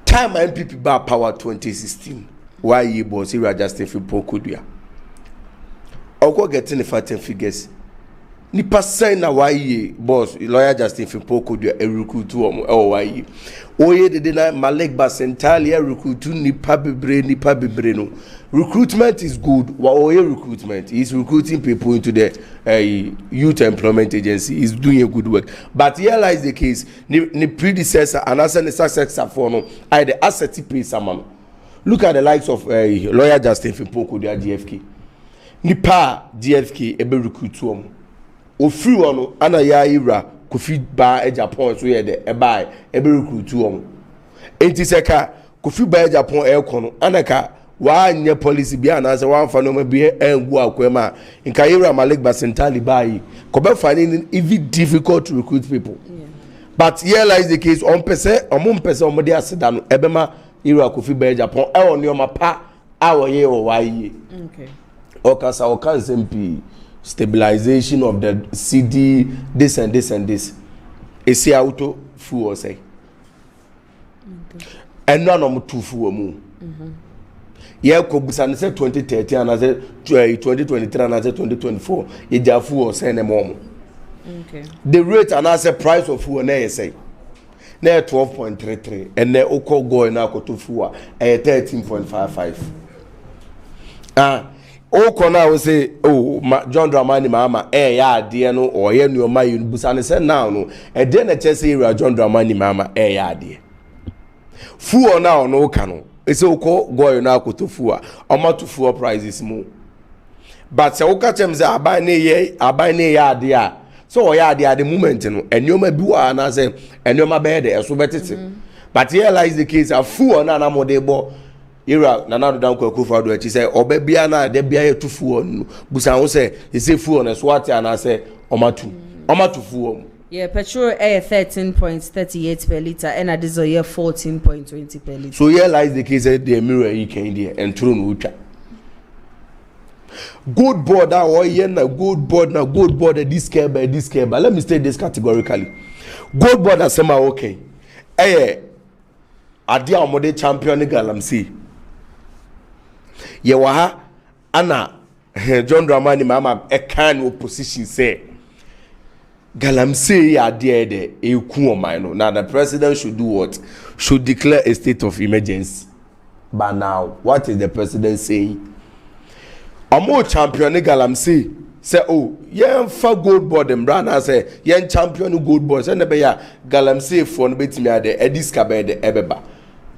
time NPP ba power 2016 wayi boss era Justin Fipokudua Oko getting the fatten figures. Nipa sign na why boss lawyer Justin Fipoko do a recruit to why. Oye de na Malek Bas entirely recruit to nipa bebre no. Recruitment is good. Wa oye recruitment is recruiting people into the youth employment agency is doing a good work. But here lies the case. Ni predecessor and as an successor for no I the asset pay someone. Look at the likes of lawyer Justin Fipoko do GFK. Nipa DFK ebe recruit omo ofiri wono ana ya ira kofi ba Agyapong so ye de eba ebe recruit omo enti seka kofi ba Agyapong ekono anaka wa nye policy bia na se wa fa no ma bi engu akwema nka ira Malik Basentali bai ko be finding even difficult to recruit people but here lies the case on pese omo de aseda no ebe ma ira kofi ba Agyapong e woni o ma pa awoye o waye okay Okasa SMP stabilization of the CD, this and this and this. Esi auto fu or say. And none of two fu mu. Yeah, Kobusan said 2030 and I said 2023 and I said 2024. Ija fu or say no. Okay. The rate and I said price of fu and say. Near 12.33 and ne oko go na ko to fu a 13.55. O now we say John Dramani Mahama ya de no or ye no ma yunbusa say now no e de na chese ira John Dramani Mahama ya de fu now no ka no e say uko go na akoto fu a o to fu prices mu but say uka chem say aban ne ya de a so o ya de at the moment no enoma bi wa na say enoma be de so betete but here lies the case a fu na mo de bo Ira Nanado Danko Kufado, she said, Obebiana, de Bia to Fuon, Busan say, he say Fuon and Swati, and I say, Omatu Fuon. Yeah, petrol air 13.38 per liter, and a diesel year 14.20 per liter. So here lies the case that the mirror he came there and thrown Ucha. Good board, good board, this care by this care, but let me state this categorically. Good board, as semi okay. Adia Omode champion Galamsi. Yewaha ana John Dramani Mahama a kind opposition say Galamsey idea de ekuomino. Now the president should do what? Should declare a state of emergency. But now, what is the president saying? Amo champion Galamsey say, oh, yen fa gold board and brana say yen champion gold board. And be ya Galamsey for no bit me ade ediskabe de ebeba.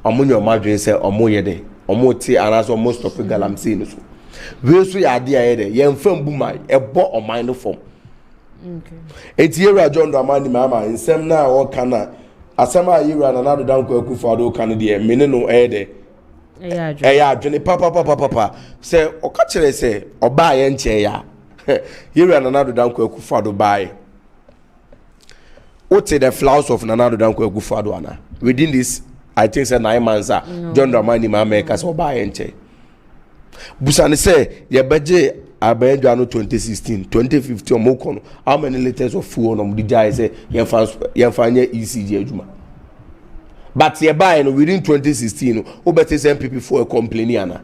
Amo your margin say omo yede. Omo ti anaso most of Galamsey no so. we so ya ade aye de ye mfa mbuma ebo oman no form eti Yewura John Dramani Mahama nsem na o kana asem a Yewura Nana Addo Dankwa Akufo-Addo kana de mene no aye de eya adwene papa se o ka kire se oba ye nche ya Yewura Nana Addo Dankwa Akufo-Addo bae what the flowers of Nana Addo Dankwa Akufo-Addo ana within this I think say 9 months John Dramani Mahama ka so oba ye nche busane se ye beje abenjo ano 2016 2015 omokono how many liters of fuel on the jai say yemfa ECG adwuma but ye buy no within 2016 obete NPP for a complaining ana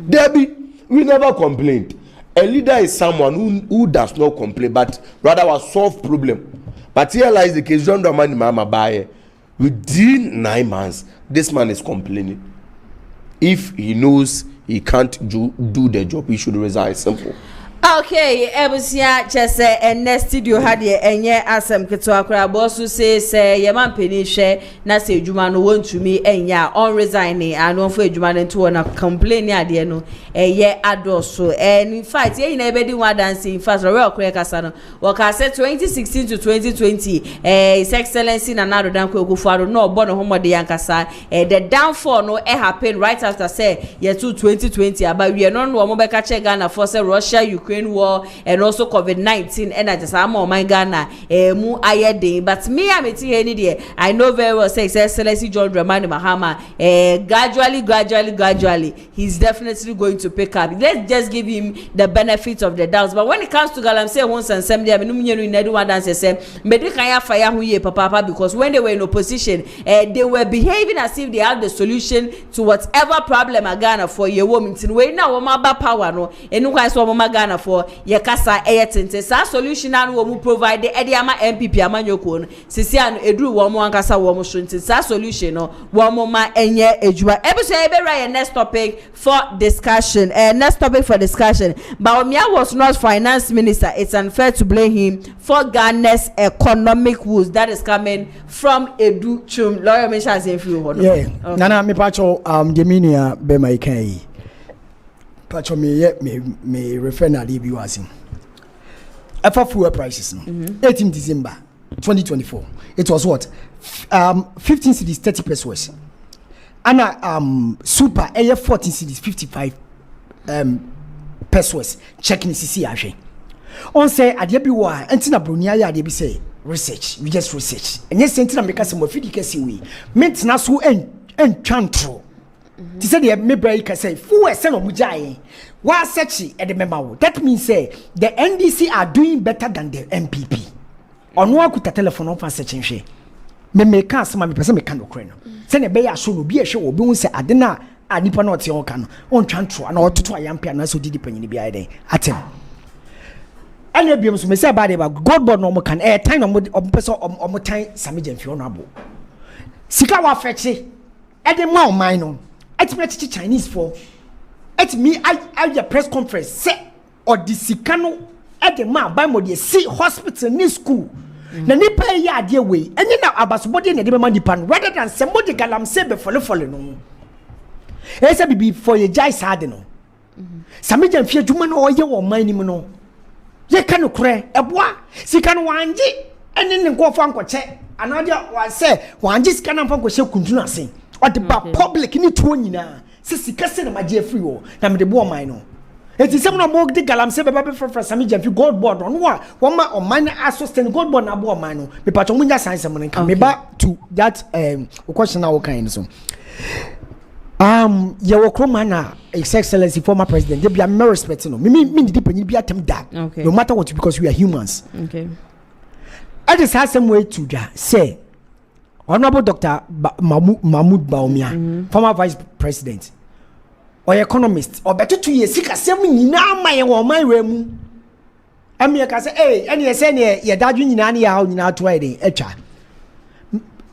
Debbie we never complained. A leader is someone who does not complain but rather will solve problem. But here lies the case. John Dramani Mahama buy within 9 months this man is complaining. If he knows he can't do the job, he should resign. Simple. Okay, ebusia chese ene studio hadie enye asem keto akra bosu say ye man peni hwe na se adwuma no wontumi enya on resigning and on for adwuma no to na complain ade no eye adoso and in fact ye na ebedi wa dance in fact we okre kasa no we ka say 2016 to 2020 his excellency Nana Addo Dankwa Akufo-Addo no obo no homode yankasa the downfall no happen right after say year 2020 about we no no mo be ka che Ghana for say Russia Ukraine war and also COVID-19 and I just am on my Ghana mu ayede but me am eti any there I know very well say excellency John Dramani Mahama gradually he's definitely going to pick up. Let's just give him the benefit of the doubt. But when it comes to Galam say once and some there me no nyenu in everyone dance say me dey kan fire hu ye papa because when they were in opposition they were behaving as if they had the solution to whatever problem Ghana for ye woman tin we na wo ma ba power no enu kwan so wo ma Ghana for ye kasa eyetente sa solution na wo mu provide e ama NPP amanyoko no sisi an eduru wo mu ankasa wo mu shunti sa solution no wo mu ma enye ejuma ebuso ebera next topic for discussion next topic for discussion. Bawumia was not finance minister. It's unfair to blame him for Ghana's economic woes that is coming from Edu Chum lawyer mentions in few yeah okay. Nana me pacho Gemini be my kai pacho me refer na libi wasin afa fuel prices no 18 December 2024 it was what 15 cedis 30 pesos and super air 14 cedis 55 pesos checking CC ahwe on say ade bi wa antina bronia ya ade bi say research we just research and yes antina make us mo fidi kesi we mentna so en twantro ti say the me bra ka say fuel say no mujaye wa search e de member wo that means say the NDC are doing better than the MPP ono akuta telephone on fa search nhwe me ka asema me pese me ka no kre no se ne be ya so no bi ehwe wo bi hu se ade na anipa na ote onka no on twantro ana ototo ayampia na so didi panyini bi ayi den atem anya biom so me say ba de ba god board no mo kan time no mo pese o time samijan fi ono abo sika wa feche e de ma o man no etime chichi Chinese for etime I press conference say or the sika no e de ma ba mo de see hospital ni school na nipa ya ade we enye na abasobode na de ma nipa no rather than say mo de galam say be follow no esa bibi for ye jai sade no samijan fi adwuma na oye wo man ni mu no ye ka no kure eboa sika no wanje ene ne nkofo ankoche anade wa say wanje sika na fankoche kuntunu asen o de ba public ni tuo nyina se sika se na maje free wo na me de bo man no eti sem no mo de galam se be ba for samijan fi gold board no wa wo ma o man aso stand gold board na bo man no me pato munya science mo nka me ba to that question na wo kan so your Kromana, His Excellency, former president, they be a mere respect, no. Me depend be atem that. Okay. No matter what, because we are humans. Okay. I just have some way to say, Honorable Dr. Mahmoud Bawumia, former vice president, or economist, or better 2 years, sick as 7 now my remu. I mean, I can say, hey, and you say, yeah, that you nani out in our trading, echa.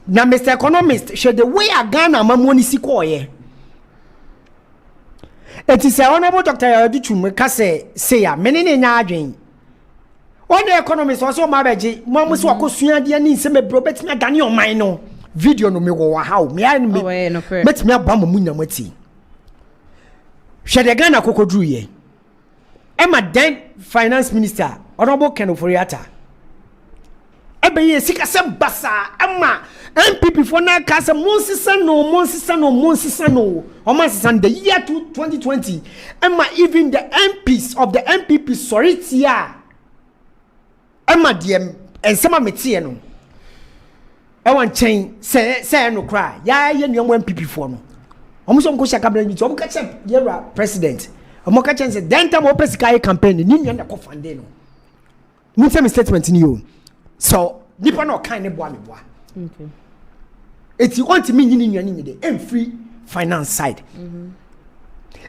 Now, Mr. Economist, should the way I Ghana mamoni sikoye. It is a honorable Dr. Agyapong say ya many nya adwen. One the economist also mabeji mamu so akosua de ani se me bro betimi adane o man no video no me wo how me an me betimi aba mamu nyamati. Hwe de Ghana kokodru ye Emma then finance minister Honorable Ken Oforiatta. Ebe sika se basa Emma NPP for na kasa Monsisa no. Oman the year 2020. Emma even the MPs of the NPP sorry tia. Emma DM and some metie no. I want chain say no cry. Ya ye no NPP for no. Omo so nko shaka bra ni omo ka che yera president. Omo ka che say den time open sky campaign ni nua na ko fande no. Mu say statement ni o. So nipa no kan ne boa me boa. Okay. It's want me ni nua ni de em free finance side.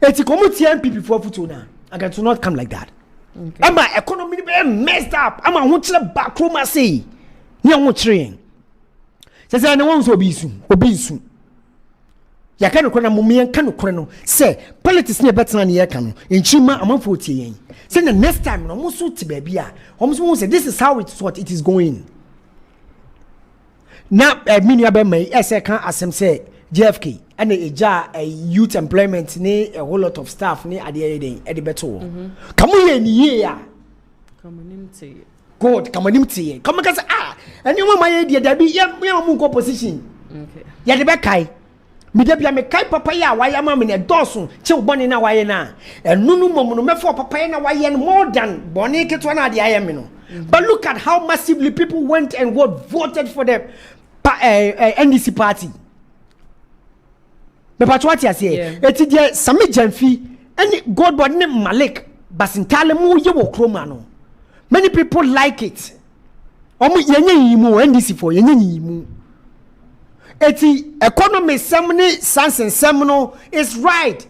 It's community NPP for futu na. I can to not come like that. Okay. Ama economy be messed up. Ama ho kire back room say. Ni ho kire. Say na won so obi su. Ya kan ko na mumien kan ko no. Say politics ne better na ye kan no. Enchima amanfo tie yen. Say the next time no mo so ti ba bia. Omo say this is how it is going. Now minua be mai ese kan asem say JFK and a youth employment ni a whole lot of staff ni ade den e de beto. Come here ni ye ya. Come on tie. God, come on tie. Come ka say eni mo my dey da bi ye mo nko position. Okay. Ya de be kai. Me de bia me kai papa ya waya ma me ne doso che boni na waye na. Enunu mom no mefo papa na waye more than boni keto na ade aye me no. But look at how massively people went and voted for the NDC party. Me patwati ase eti de sami jamfi any God bod ne Malik basintale mu ye wo kroma no. Many people like it. Omo yenye yimu NDC for yenye yimu. Eti economy semne sansen semno is right.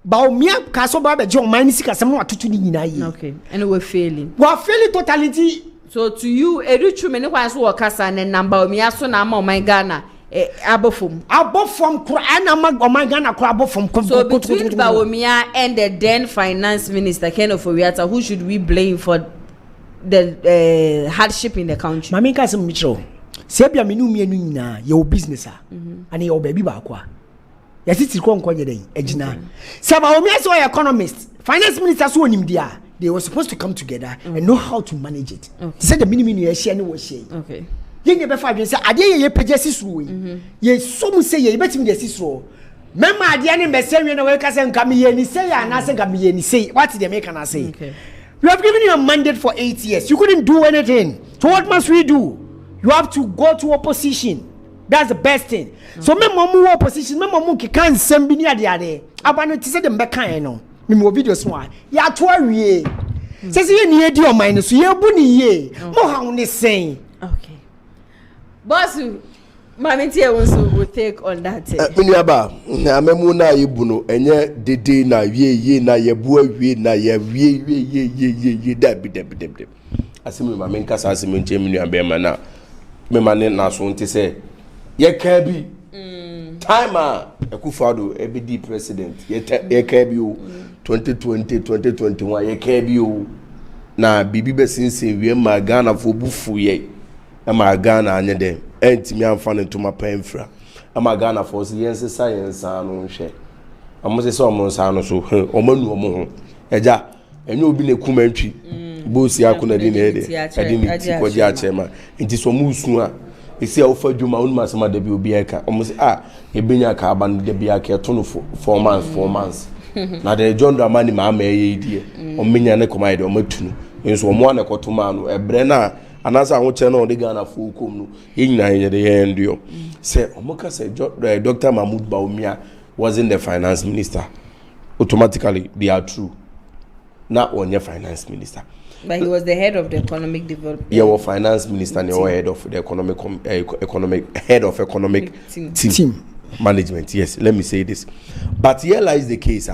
Bawumia kaso ba be jo man sika semno atutu ni nyina yi. Okay. And we're failing. We're failing totality. So to you eruchu me ne kwan so wo kasa ne number Bawumia so na ma o man Ghana abofom kura na ma o man Ghana kura abofom. So between Bawumia and the then finance minister Ken Oforiatta, who should we blame for the hardship in the country? Mami ka sem mitro. Sebia menu mienu nyina your business and your baby ba kwa. Ya titi ko nkonye den agina. Se Bawumia so economist, finance minister so onim dia. They were supposed to come together and know how to manage it. Okay. Said the minimum you share no share. Okay. You never find say ade ye pejesi suru. Ye so mu say ye betimi de sisro. Mema ade ne mbese we na we ka say nkam ye ni say ya na say nkam ye ni say. What did they make and say? Okay. We have given you a mandate for 8 years. You couldn't do anything. So what must we do? You have to go to opposition. That's the best thing. Okay. So memo mu opposition, memo mu ki kan sembi ni ade. Abano ti say dem be kan no. Me videos one ya to awie say say ni edi o man so ye bu ni ye mo ha ne sen. Okay boss mama tie won so will take on that miniaba na memu na yebu no enye dede na wie na ye bu awie na ye wie da bi asemi mama nkasa asemi nche miniaba ma na me mane na so nti say ye ka bi time Akufo-Addo ebedi president ye ka bi o 2020 2021 ye ka bi o na bibi be sinse wie ma Ghana fo bufu ye ma Ghana anye dem entimi amfa ne ntoma panfra ma Ghana fo se yense science anu hwe amose se omo nsa no so omanu omo ho eja enye obi ne kumantwi bosi akuna di ne de edi ni ti koji achema nti so mu usu a esi a ofa dwuma onuma sama da bi obi eka omose ebenya ka aba no da bi aka to no 4 months na de John Dramani ma ye die omenya ne koma de omatunu enso omo na kotoma no ebre na anasa ho che no de Ghana fo kom no yenyina ye de ye ndio say omoka say Dr. Mahmoud Bawumia wasn't the finance minister. Automatically they are true. Not only finance minister, but he was the head of the economic development. Yeah, well, finance minister and head of the economic team management. Yes, let me say this. But here lies the case.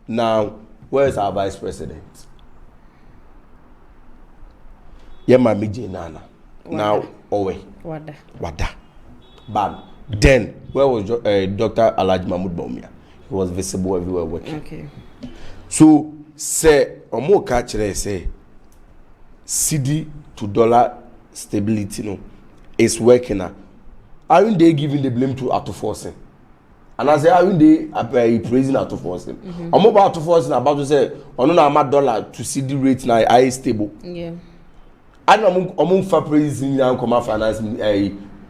Now, where is our vice president? Yema Miji Nana. Now, Owe. Wada. But then, where was Dr. Alhaji Mahmoud Bawumia? He was visible everywhere working. Okay. So, say, Omo Kachere say, CD to dollar stability no is working now. Aren't they giving the blame to Autoforcing? and I say how they praising out of force. I'm about to force about to say on dollar to see the rate now I stable. Yeah. I don't know for praising now come finance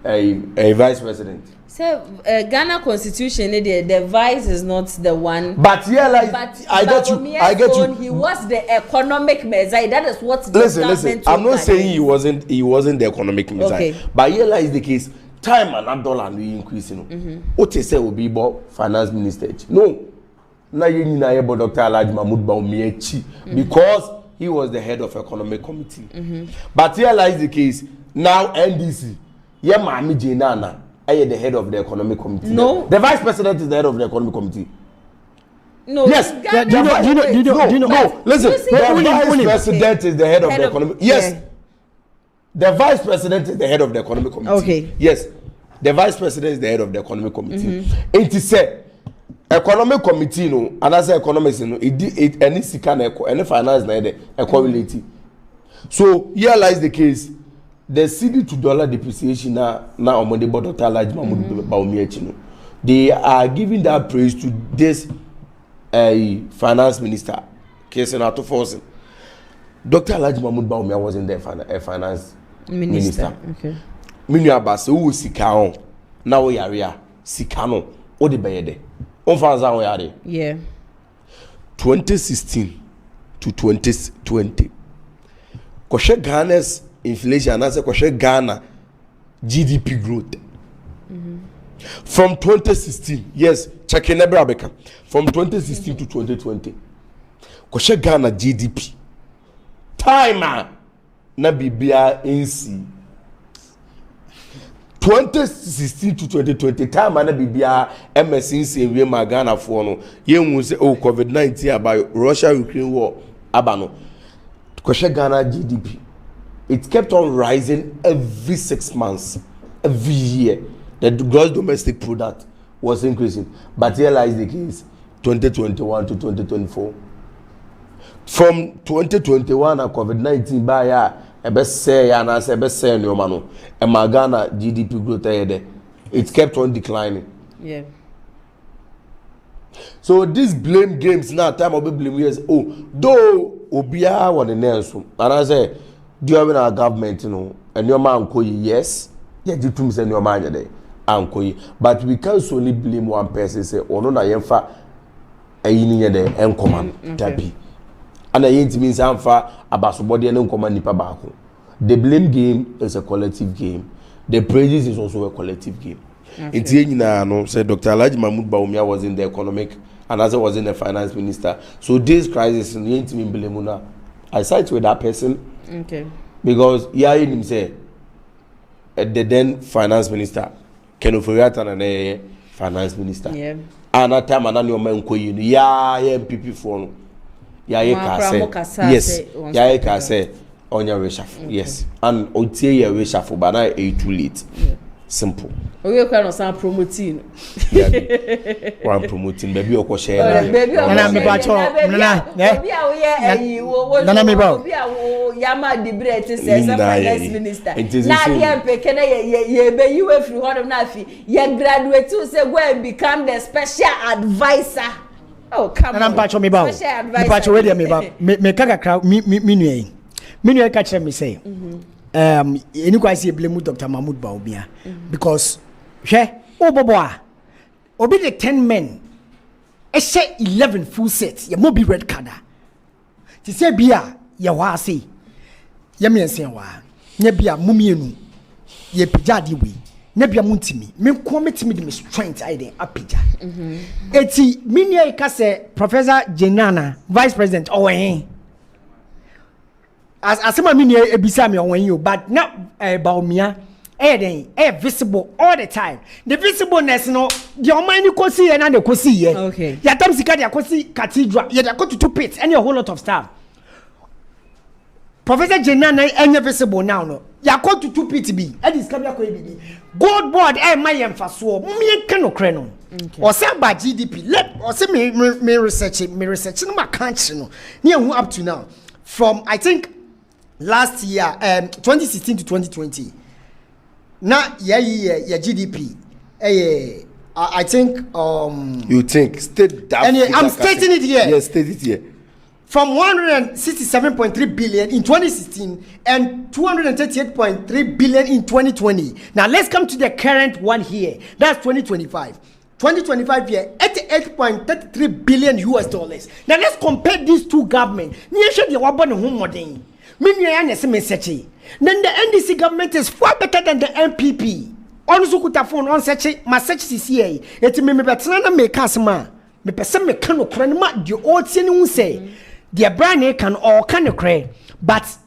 a vice president. So Ghana constitution the vice is not the one. But yeah, like I get you. He was the economic measure. That is what the listen. I'm not saying he wasn't the economic measure. Okay. But here is the case. Time and that dollar will increase. What you say will be about finance minister. No. Now you need to Dr. Alhaji Mahmoud Bawumia because he was the head of economic committee. But here is the case. Now NDC. Yeah, Mami Jenana. I am the head of the economic committee. No. The vice president is the head of the economic committee. No. Yes. Do you know? No. Listen. The vice president is the head of the economic. Yes. Yeah. The vice president is the head of the economic committee. Okay. Yes. The vice president is the head of the economic committee. It is said economic committee no, and as economics no, it any sikan any finance na the equality. So here lies the case. The CD to dollar depreciation now on the board of Dr. Mahmoud Bawumia. They are giving that praise to this finance minister, Kesin Atoforsen. Dr. Alhaji Mahmoud Bawumia wasn't there finance minister. Okay. Minu abase wo sika on na wo yare sika no o de beyede. On fanza wo yare. Yeah. 2016 to 2020. Koshe Ghana's inflation and also Ghana GDP growth. From 2016, yes, check in Abeka. From 2016 to 2020, Koshe Ghana GDP. Time na bibia NC. 2016 to 2020, time na bibia MSNC we Ghana for no. Yen say oh COVID-19 about Russia-Ukraine war abano. Koshe Ghana GDP. It kept on rising every 6 months, every year. The gross domestic product was increasing. But here lies the case, 2021 to 2024. From 2021 and COVID-19 by Ghana GDP growth, it kept on declining. Yeah. So these blame games now, time of blame years. Oh, though Obia was the nails, and I say, during our government, and your man call you, yes, yeah, you to send your man there, and but we can't solely blame one person, say, oh, no, I am far a union there, and command, tappy. And I ain't means I'm far about somebody and command nipa back. The blame game is a collective game. The praises is also a collective game. In Tiena, said Dr. Alhaji Mahmoud Bawumia was in the economic, and as I was in the finance minister. So this crisis in the intimate Belemuna, I side with that person. Okay. Because him say the then finance minister, Kenoforiata and finance minister. Yeah. And that time and your man koyi NPP for yes. Ka say on your reshuffle. Yes. And otie your reshuffle, but now it's too late. Yeah. Simple. We can start promoting. One promoting baby or share. Baby, Nana me bacho. Nana me bacho. Yama debrete says finance minister. Na here pekena ye be you free one na fi. Ye graduate to say go and become the special advisor. Oh, come on. Nana bacho me bacho. Me bacho we dey me ba. Me kaka crowd me nue. Me nue ka kire me say. Any quite blame Dr. Mahmoud Bawumia because obi the 10 men I say 11 full sets. You mo be red card. To say bia ya wa say ya me ense wa nya bia mumienu ye pijadi we nya bia muntimi me committee me strength I dey apija eti minia ka say Professor Jenana Vice President owen as asema mini ebisa me on you but na Bawumia visible all the time. The visibleness no the omani kosi and the kosi okay ya tam sika dia kosi cathedral ya da go to pit and a whole lot of stuff. Professor Jenana any visible now no ya go to pit be e discover ko ebi gold board my emfaso me kan no kre no or say by GDP let or say me research no ma country no near up to now from I think last year 2016 to 2020 na ya GDP I think you think state that. And I'm stating it here. Yes, state it here. From 167.3 billion in 2016 and 238.3 billion in 2020. Now let's come to the current one here. That's 2025. 2025 year, 88.33 billion US dollars. Now let's compare these two governments. Then the NDC government is far better than the NPP. On Zukuta phone on search my search CCA. It may be better than me casma. Me person me can okranma the old sinu say. The brand can all kind of cray, but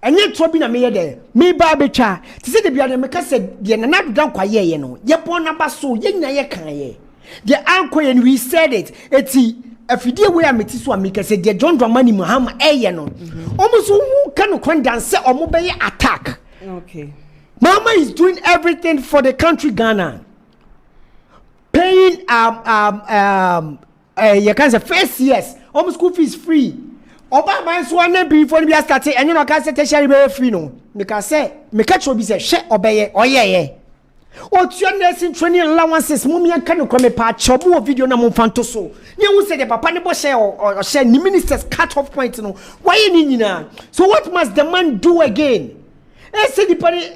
and yet trouble na me there. Me barbecha. To say the biada me said the nanadu down kwa ye no. Ye pon number so ye na ye kan ye. The uncle and we said it. Eti if you dear we are metis one make say the John Dramani Muhammad eh no. Almost who can can dance or mobile attack. Okay. Mama is doing everything for the country Ghana. Paying you can say first years. Almost school fees free. Oba man so na before we start and you know can say tertiary be free no. Because say me catch obi say she obeye oyeye. O tua nursing training allowances mummy kan no come pa chobu video na mo fanto so. Nye who say the papa ne bo share or share the minister's cut off point no. Why ni nyina? So what must the man do again? Say the party ye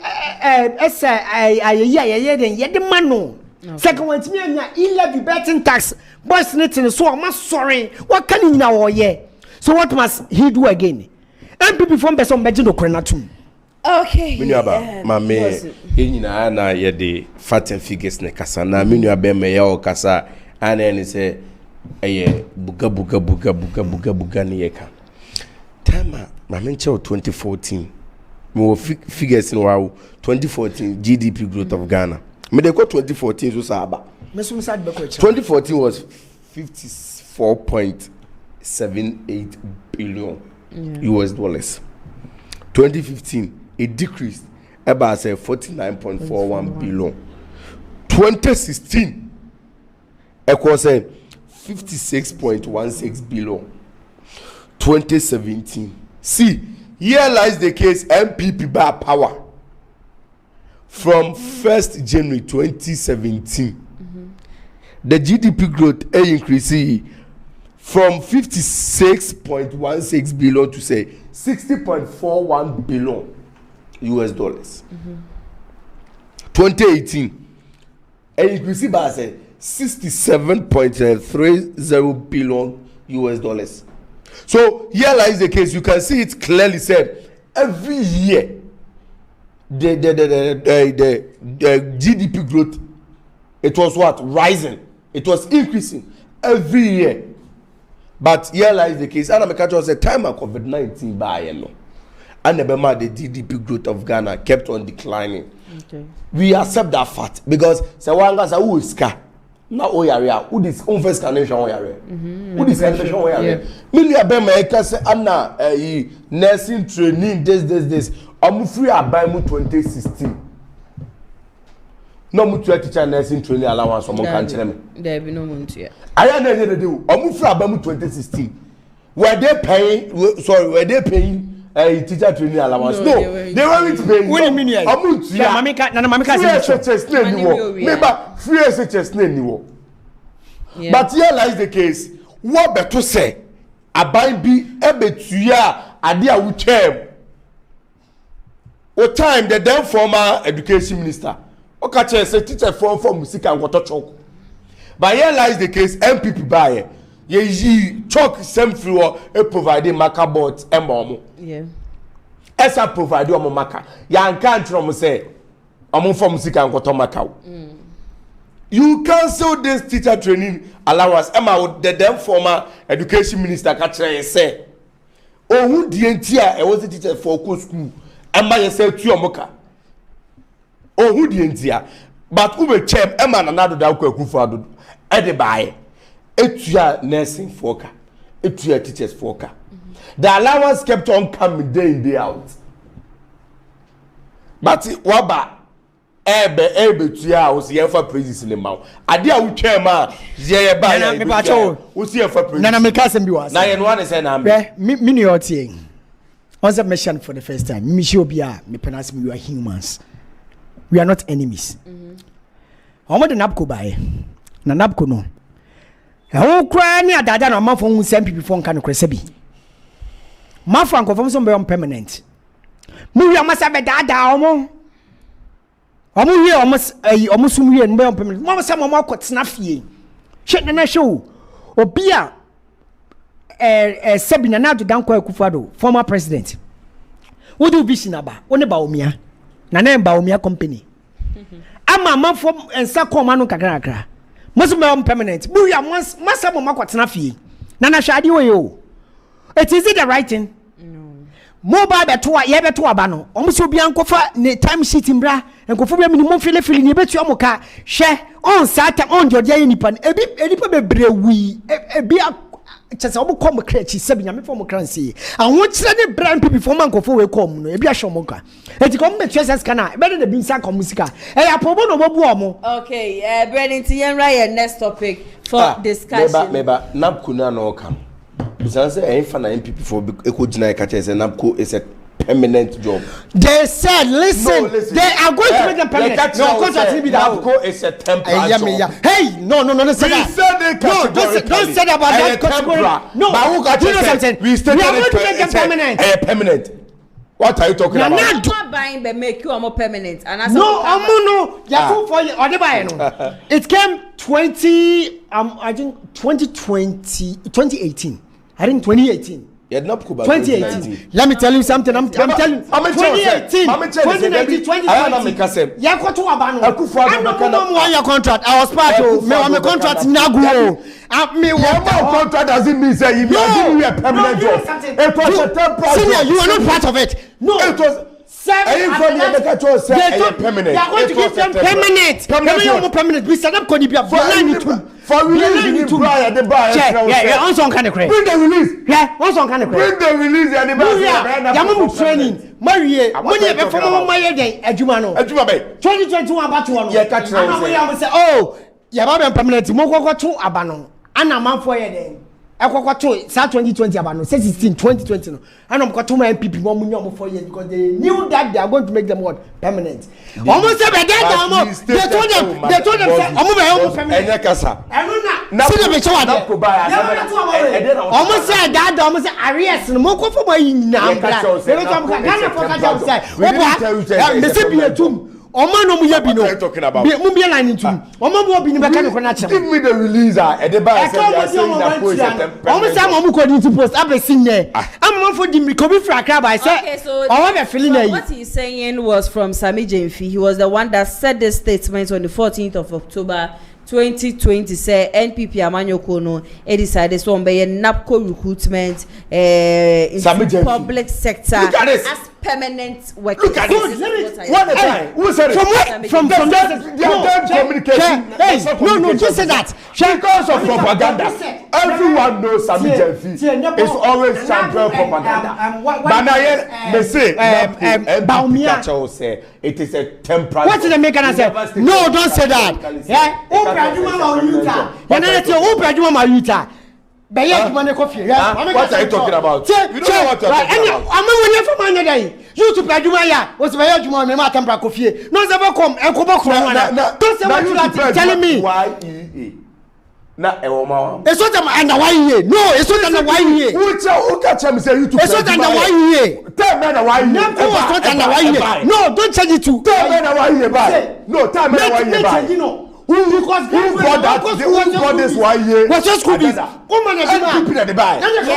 the man no. Second one me anya e-levy betting tax. Boys netting so I'm sorry. What can you now ye? So what must he do again? NPP from Besom Bejino Krenatum. Okay. Minuaba, mame, Inina na ye de fat and figures ne kasa na minuabe me ya o kasa and then say eye buga ni ye ka. Time mame nche 2014. Me figures in wow 2014 GDP growth of Ghana. Me de ko 2014 so saba. 2014 was 54.78 billion US dollars. 2015 it decreased about say 49.41 billion. 2016 it was 56.16 billion. 2017 see here lies the case NPP by power from 1st January 2017. The GDP growth increased from 56.16 billion to say 60.41 billion US dollars. 2018 increased by say 67.30 billion US dollars. So here lies the case. You can see it clearly said every year the GDP growth, it was what? Rising. It was increasing every year. But here lies the case. And I'm catch us a time of COVID-19 by and the GDP growth of Ghana kept on declining. Okay. We accept that fact because Sawanga sa who is ka na oyarea who this first connection oyarea. Who this connection oyarea. Million abema eka say ana nursing training this. I'm free about 2016. No mutual teacher nursing training allowance from country. There be no mutual. I am not do. I'm free about 2016. Were they paying teacher training allowance? No, they weren't paying. What do you mean? But here lies the case. What better say? Abai bi ebetuya adia wuchem. O time the then former education minister. Okache say teacher from music and water chalk. But here lies the case. NPP buy ye chalk same floor e providing marker boards emom. Yeah. Esa provide omo marker. Ya nkan trom say omo from music and water marker. You cancel this teacher training allowance. Emma the then former education minister kache say oh who the entire was the teacher for school. Emma you say tu omoka. Oh who the entire but ube chem Emma na nado da kwa kufa e de bae etua nursing foka etua teachers foka. The allowance kept on coming day in day out. But waba ebe tua o se for praises in the mouth. Ade a wutwa ma ye ba ya me ba cho o se for praises. Na me ka sem bi was. Na ye no one say na me no yotie. On the mission for the first time. Me show bia me pronounce we are humans. We are not enemies. Omo de napko bae. na NABCO no ho kra ni adada na mafo hu NPP fo nka no krese bi mafo ankofo so be permanent mu wi amasa be dada omo wi omo sum wi no be permanent mo se mo akotena fie hwe na hwe obi a Sebina na Danko Akufo-Addo former president wodu bisinaba one Bawumia na Bawumia company ama manfo ensa koma no kakrakra mosu me permanent buya masa mo makwatena fie na hwade we yo it is it the right thing mobile beto ye beto aba no omuso obi ankofa ne time sheet mbra enkofo bia minimum fili ne betu amoka hwe on sata on jode ye nipa edipa bebre wi ebi chese obo kom krechi Sebina me form kransi anwo kire ne brand people form ankofo we kom no ebi ahwe omoka eti kom be chese kana be de bi nsa kom musika apobo no bobu omo. Okay, Brennan Tienra your next topic for discussion. Meba NABCO na no come because say fa na NPP for ekojina ka chese NABCO is a permanent job. They said, listen, they are going to make them permanent. No, contract will be that. NABCO is a temporary job. Hey, no, say that. No, don't say that about that category. No, but you know something. We are going to make them permanent. Permanent. What are you talking about? You're not buying but make you more permanent. No, no. You're for you. It came 2018. I think 2018. Yeah, not 2018. Let me tell you something. I'm telling you. 2018, 2019, 2020. Yeah, go to Abano. I don't know your contract. I was part of. Me, I'm a contract. Naguo. Me, what contract does it mean? Say you are a permanent job. It was a temporary. Senior, you are not part of it. No, it was. Permanent. They are going to give them permanent. Permanent. We set up Konibia for release Brian the buyer. Yeah, on some kind of credit. Bring the release. Yeah, on some kind of credit. Bring the release and the buyer. Yamu training. Marie, money before my day. Ajumano. 2021 about one. Yeah, catch it. I will say, oh, Yababan permanent. Moko to Abano. Anna man for your day. Ekwato sa 2020 abano 16 2020 no anom kwato my NPP mo munyo for years because they knew that they are going to make them what permanent almost say be down they told them say omo be omo permanent enya kasa na see the show there almost say that almost say arrears no mo kofo mo yin na ambra they don't come Ghana for Ghana say me say be atum Omo no mu ye bi no. Mu bi line ntu. Omo mo bi ni be ka no na chem. Give me the release e dey buy say you are saying that post temporary. Omo say mo ko di post abesin ne. Am for di ko bi fra kra by say. Okay, so what he's saying was from Sami Jemfi. He was the one that said this statement on the 14th of October 2020 say NPP Amanyoko no decided so be NABCO recruitment in public sector as permanent workers. Look at it. What the time? Who said it? From communication. No, just say that. Because of propaganda. Everyone knows Sami Jemfi is always champion propaganda. But now they say Bawumia say it is a temporary. What did they make an answer? No, don't say that. Yeah. What are you talking about? You don't know what you're talking about. You to Pradumaya was my Juma Temper Coffee. No, never come and come. Don't say what you are telling me. Why? Not a woman. It's not under 1 year. No, it's not under 1 year. Who catch him say you to it's not under 1 year. Tell me 1 year. No, it's not under 1 year. No, don't change it to. Tell me 1 year by. No, tell me 1 year by. Who bought that? Who bought this 1 year? What's your school fees? NPP at the buy. NPP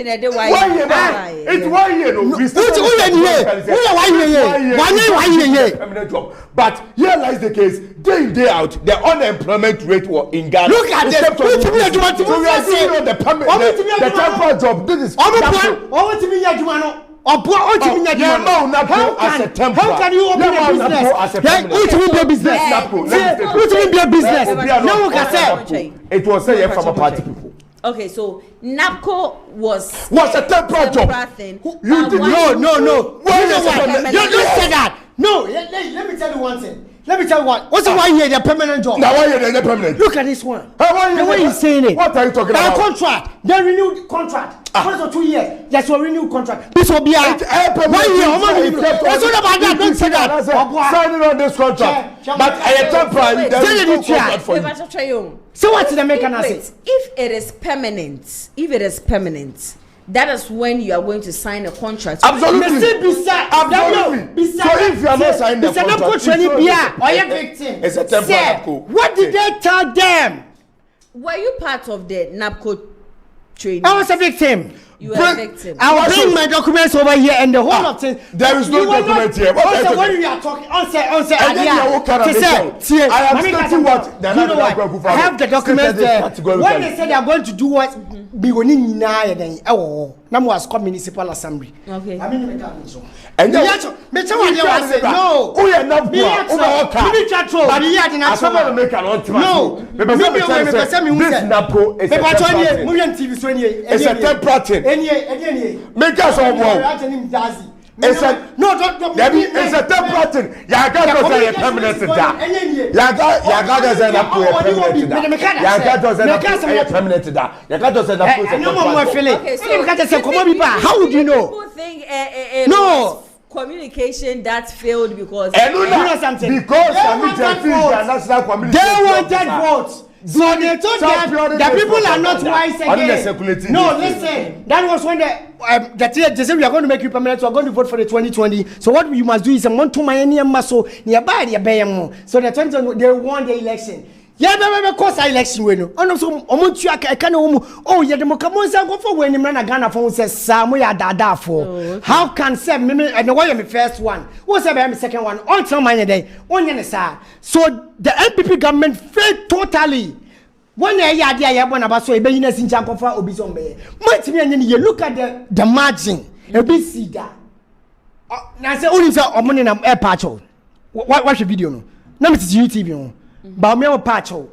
at the 1 year buy. It's 1 year. No, but here lies the case. Day in day out, the unemployment rate was in Ghana. Look at this. So we are doing the temporary job. This is how can you open a business? It was said from a party people. Okay, so NABCO was a temporary job. You did no. You don't say that. No, let me tell you one thing. Let me tell you what. What's the 1 year? They're permanent job. Now 1 year they're permanent. Look at this one. The way he's saying it. What are you talking about? Contract. They renewed contract. 1 or 2 years. That's a renewed contract. This will be a 1 year. That's what about that. Don't say that. Signing on this contract. But I am temporary. There is no contract for you. So what's the mechanism? If it is permanent, that is when you are going to sign a contract. Absolutely. Absolutely. So if you are not signing the contract, it's a temporary. What did they tell them? Were you part of the NAPCO training? I was a victim. You are a victim. I will bring my documents over here and the whole of things. There is no document here. What we are talking, I am stating what I have the documents there. When they said they are going to do what we will need now, was called municipal assembly. Okay. I mean, and no. It's a temporary thing. Make us all wrong. It's a temporary thing. Yaga doesn't a permanent thing. Yaga doesn't a permanent thing. Yaga doesn't a how would you know? People think no communication that failed because they wanted votes. So they told them the people are not wise again. No, listen. That was when they said we are going to make you permanent. We are going to vote for the 2020. So what you must do is want to my muscle nearby the bayamo. So the 2020 they won the election. Yeah, but cause election we know. Oh, so oh yeah, the Mokamonsa go for when man Ghana phone says Samu ya dada for. How can say me and the way I'm first one? What's the second one? On some money day. One year so the NPP government failed totally. One year idea one about so a business in Jankofa or Bizombe. Much me and you look at the margin. A bit see that. Now say only say money in air patcho. Watch the video no. Now it's YouTube no. Bawumia patcho.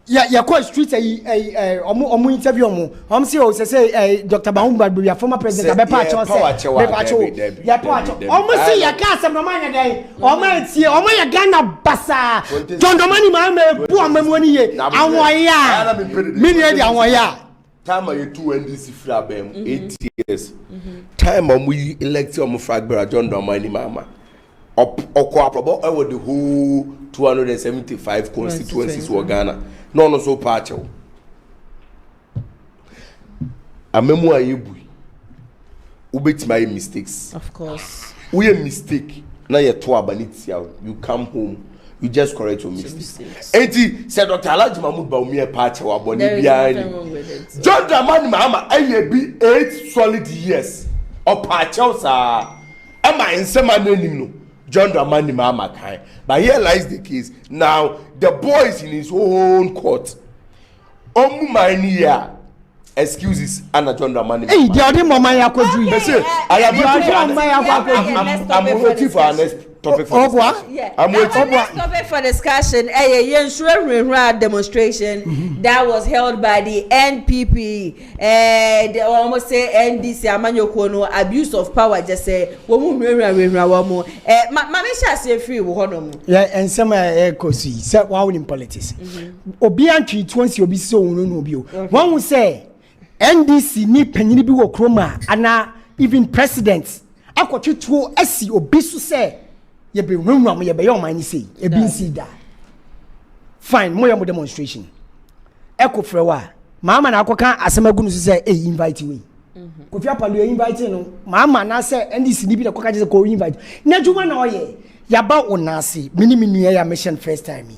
Yeah, quite street omu interview omu. Say Dr. Bawumia be former president be patcho say. Yeah, patcho. Omu say ya ka some man dey. Omu ya Ghana basa. John Domani ma me bu amamoni ye. Anwoya. Mini dey anwoya. Time you 2 NDC frabem 8 years. Time we elect omu fragbera John Domani mama. Okwa I would the whole 275 constituencies were Ghana. No so partial. A memoir you ubet my mistakes. Of course. We a mistake. Now you're too abanitia. You come home. You just correct your mistakes. Enti said Dr. Alhaji Mahmoud Bawumia partial aboni behind. John Dramani Mahama I be 8 solid years. Or partial sir. Am I in some no? John Dramani Mahama kai. But here lies the case. Now the boy is in his own court. Mania excuses Anna John Dramani. Hey, the other mama ya koju. I'm waiting for our next topic for discussion. Yeah. I'm waiting for next topic for discussion. A demonstration that was held by the NPP. They almost say NDC Amanyokono abuse of power. Just say Mamisha say free wohonomu. Yeah, and some kosi say wow in politics. Obiantri twenty obi so no bio. One will say NDC ni penyini bi wo kroma ana even presidents akotweto asi obi so say ye be runwam ye be your man say e bi si da fine mo demonstration ekofrewa mama na akoka asemagunu so say invite we Kofi Apalo invite no mama na say NDC ni bi da koka je ko invite na djuma na oye yaba onase mini ya mission first time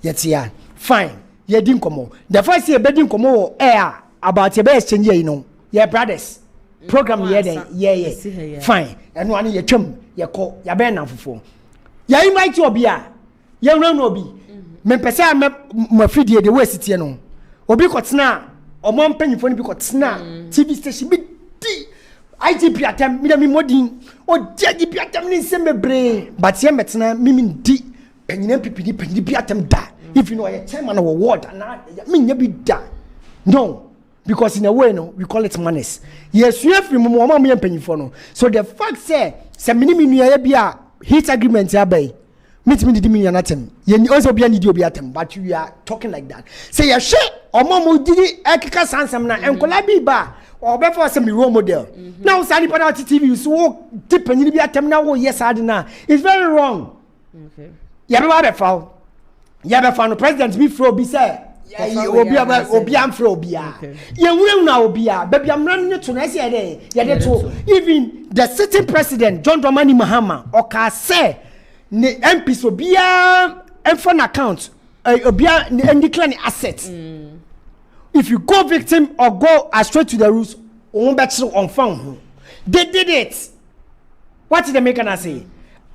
yetia fine ye din komo the first year be din komo air about your best change you know your brothers program here then yeah fine and one ye twem ye ko ya be na fofo ya invite you obi a ye run obi me pese me mafidie the way sitie no obi ko tena omo mpanyifo ni bi ko tena TV station bi di IGP atem mi modin o di IGP atem ni semebre but ye metena mi di panyina PPD panyina bi atem da if you know ye chairman of ward na mi nya bi da no. Because in a way, no, we call it manners. Yes, you have to so the fact say, some mini heat agreement, meet me the million atem. You also be an idiot, but you are talking like that. Say a shit or mom did it, Ekika Sansamna, and Kolabi bar, or before some role model. Now, Sani Panati TV, so tip and you be at them now, yes, I didn't. It's very wrong. Okay. Yabe found. Yabe found the president before be said. Obi am for obia. Ye will now obia, baby I'm running to next year. Even the sitting president, John Dramani Mahama, or can say, ne MPs obia and fund account, obia and decline assets. If you go victim or go straight to the rules, on bachelor on phone. They did it. What did the maker say?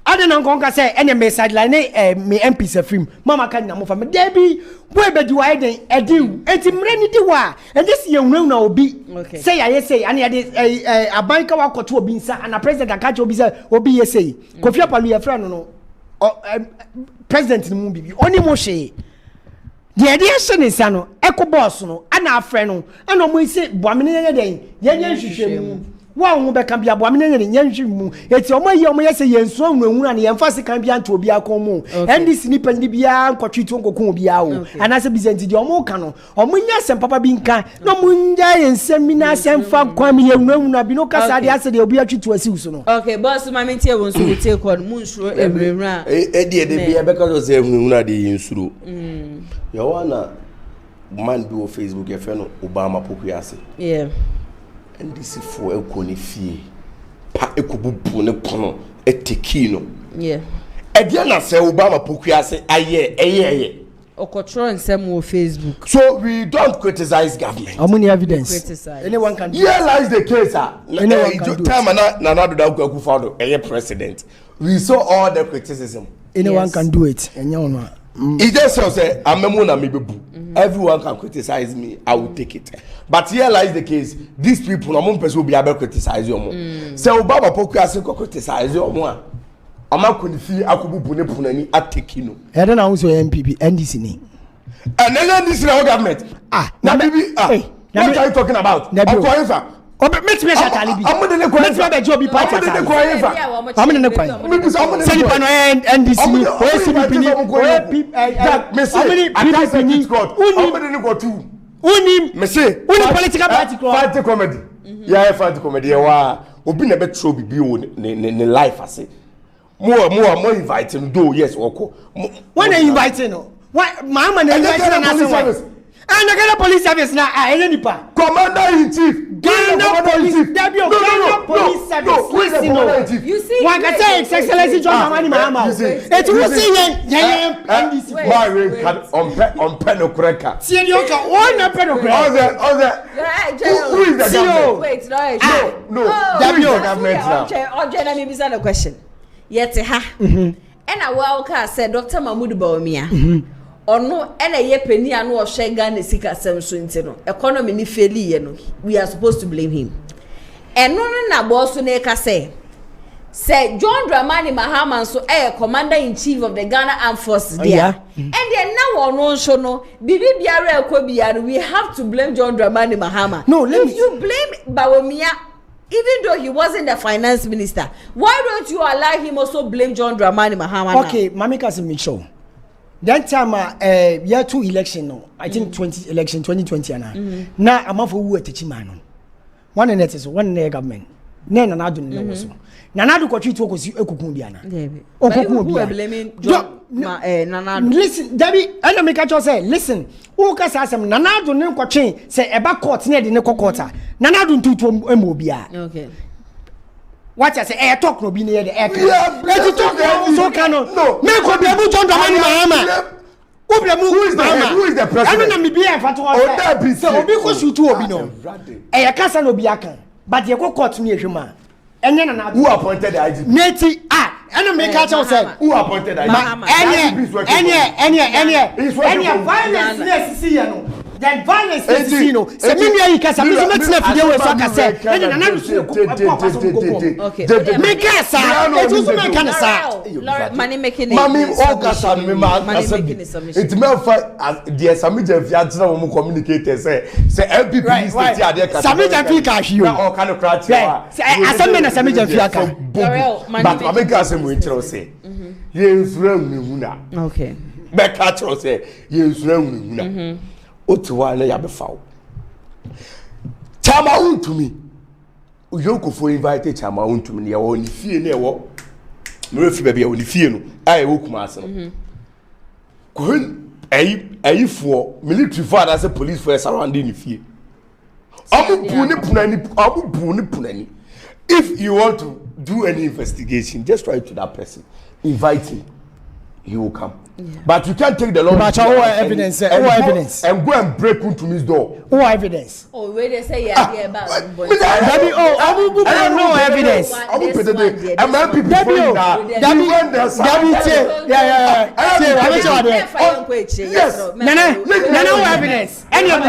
I don't know say any message like me MPs a film. Mama can na move Debbie, where be do I then a do? It's many do wa. And this young will be say I say and a banker walk to be and a president catch will be say. Kofi Apali a friend no president in movie. Only Moshe. The idea is no echo boss no and our friend no and no say Bwamini day. Yan One will can be a woman in Yanjimu. It's your my say yen so and the emphasis can be to be a common. And this nip and Libya, Cochitongo Kumbiao. And as a Bizanti, your more canon. Or Munyas and Papa Binka, no Munja and Seminas and Fab Kwame, no be no Casadia, they'll be actually to a Susan. Okay, boss, my mentor wants to take one moonshore every round. Eddie, they be because of Muna de Insuru. Your honor, man do Facebook, your friend Obama Pukiasi. Yeah. And this is for a conifie. Pa ekubu ne kono etekino. Yeah. Ediana say Obama Pukiase aye. Okotro nsem on Facebook. So we don't criticize government. How many evidence? Criticize. Anyone can do. Realize the case. Anyone can do. Time na do that go for a president. We saw all the criticism. Anyone can do it. It just say amemuna mebebu. Everyone can criticize me. I will take it. But here lies the case. These people, no one person will be able to criticize you more. Say Obama Pokuase ko criticize you more. Ama kunifi akubu bune punani atekino. I don't know who's NPP NDC ni. And then this is our government. Now baby, what are you talking about? Okoefa. Meet me at Alibi. I'm going to let me job be part of it. I'm going to go. Send it on NDC. Unim, Monsieur, political party comedy. Yeah, fight comedy. Obi na betro bibi ne life ase. More inviting do yes oko. When they inviting no? Why mama na inviting na service? And the police service na any pa. Commander in chief. Ghana police. No. Police service. Who is the commander in chief? You see. One can say Excellency John Dramani Mahama. It will see NDC. My way can on penocreka. See you can one penocreka. Who is the government? Wait, no. Who is the government now? On Jenna me a question. Yet ha. And a welcome said Dr. Mahmoud Bawumia. Or no, and a ye penny and no Shengan is sick at some swintino. Economy ni fairly, we are supposed to blame him. And no, na boss to say John Dramani Mahama, so commander in chief of the Ghana Armed Forces there. And then now on no show no, Bibi Biara Kobian, we have to blame John Dramani Mahama. No, if you blame Bawumia, even though he wasn't the finance minister, why don't you allow him also blame John Dramani Mahama? Okay, Mami Kasim that time year 2 election no I think 2020 na amafo wu atechi man one in it is one in the government na na do no so na na do ko twitu ko si ekukun bia na okukun bia na listen Debbie and make a say listen who ka say asem na na do ne ko twen say eba court na de ne kokota na na do ntutu emo bia. Okay. What I say, talk no be near the air. Let's talk so canon. No, make what be able to Dramani Mahama. Who is the president? I don't know, be a fatwa. So, because you two be no. A casa no be a can, but you go court me, Juma. And then who appointed the IG? Neti, and I make a say, who appointed the IG? Any violence, see, then violence is you know se me nua yi kasa me so metina fidie we so kasa e na na so okay me kasa e so me kan sa money making it mami o kasa me ma kasa it me fa the samija fi atena wo communicate say NPP state ade kasa samija fi ka hio o kan kra ti wa asem na samija fi aka but mami kasa mo nchiro say ye nsura nwu na okay be ka chiro say ye nsura nwu na otuwa na ya be fawo chama untumi uyoko for invite chama untumi ya wo ni fie na ewo me fi bia wo ni fie no ai wo kuma ase no ko ayifo military for as police for surrounding ni fie abu punani if you want to do any investigation just write to that person invite him he will come. Yeah. But you can't take the law. But evidence. And go and break into his door. Who evidence? Oh, where they say yeah about. No evidence. No evidence. Any of the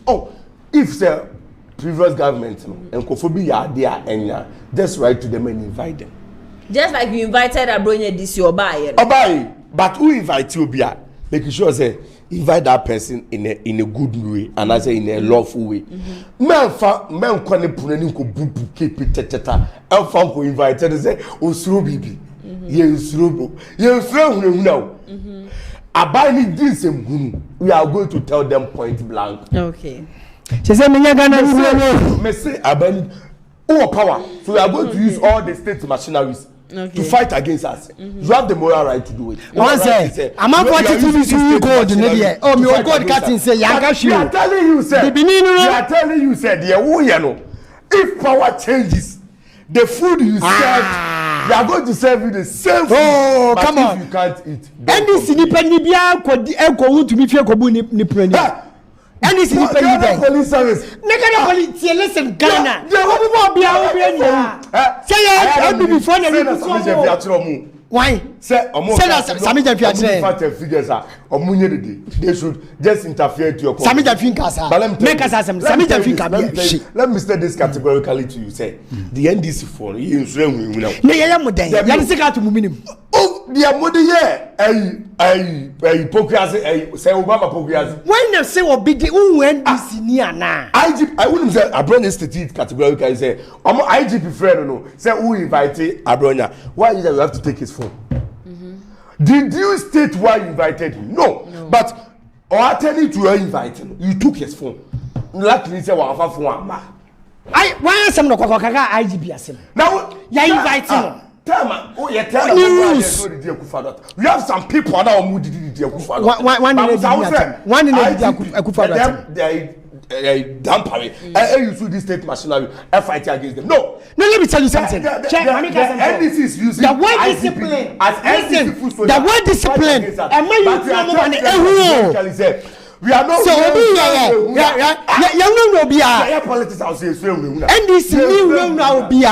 oh, if the previous government and Kofobi are there and just write to them and invite them. Just like you invited Abronya this your buyer. But who invite you bia? Making sure say invite that person in a good way and I say in a lawful way. Men kwane punani ko bubu keep teteta. El fam ko invited say osuro bibi. Ye osuro now. Abani this we are going to tell them point blank. Okay. She said, "Me say abani power. So we are going to use all the state machineries to fight against us. You have the moral right to do it. One say, I'm not watching TV to gold. Oh, me gold cutting say, we are telling you, sir. We are telling you, sir. If power changes, the food you serve. They are going to serve you the same food. Oh, but come on. You can't eat. And this independent bia to be fair ni preni. And this independent police service. Nigga police listen Ghana. They will be say before the why? Say Samija figures are they should just interfere to your Samija Finkasa. Make us some Samija Finka. Let me say this categorically to you. Say the NDC for you is wrong. Oh, the hypocrisy, say Obama hypocrisy. When you say what big NDC near now? I wouldn't say Abronya State categorically say IGP friend no say who invited Abronya. Why is that you have to take his phone? Did you state why you invited him? No. But or attending to your inviting, you took his phone. Luckily, say one phone. Why some no kaka IGP asem? Now you invite him. Oh, you tell them we have some people that are moody one in Dampari, and you use this state machinery and fight against them. No, let me tell you something. NDC is using the word discipline as NDC. The word discipline. And when you we are not so politics. I'll say NDC now be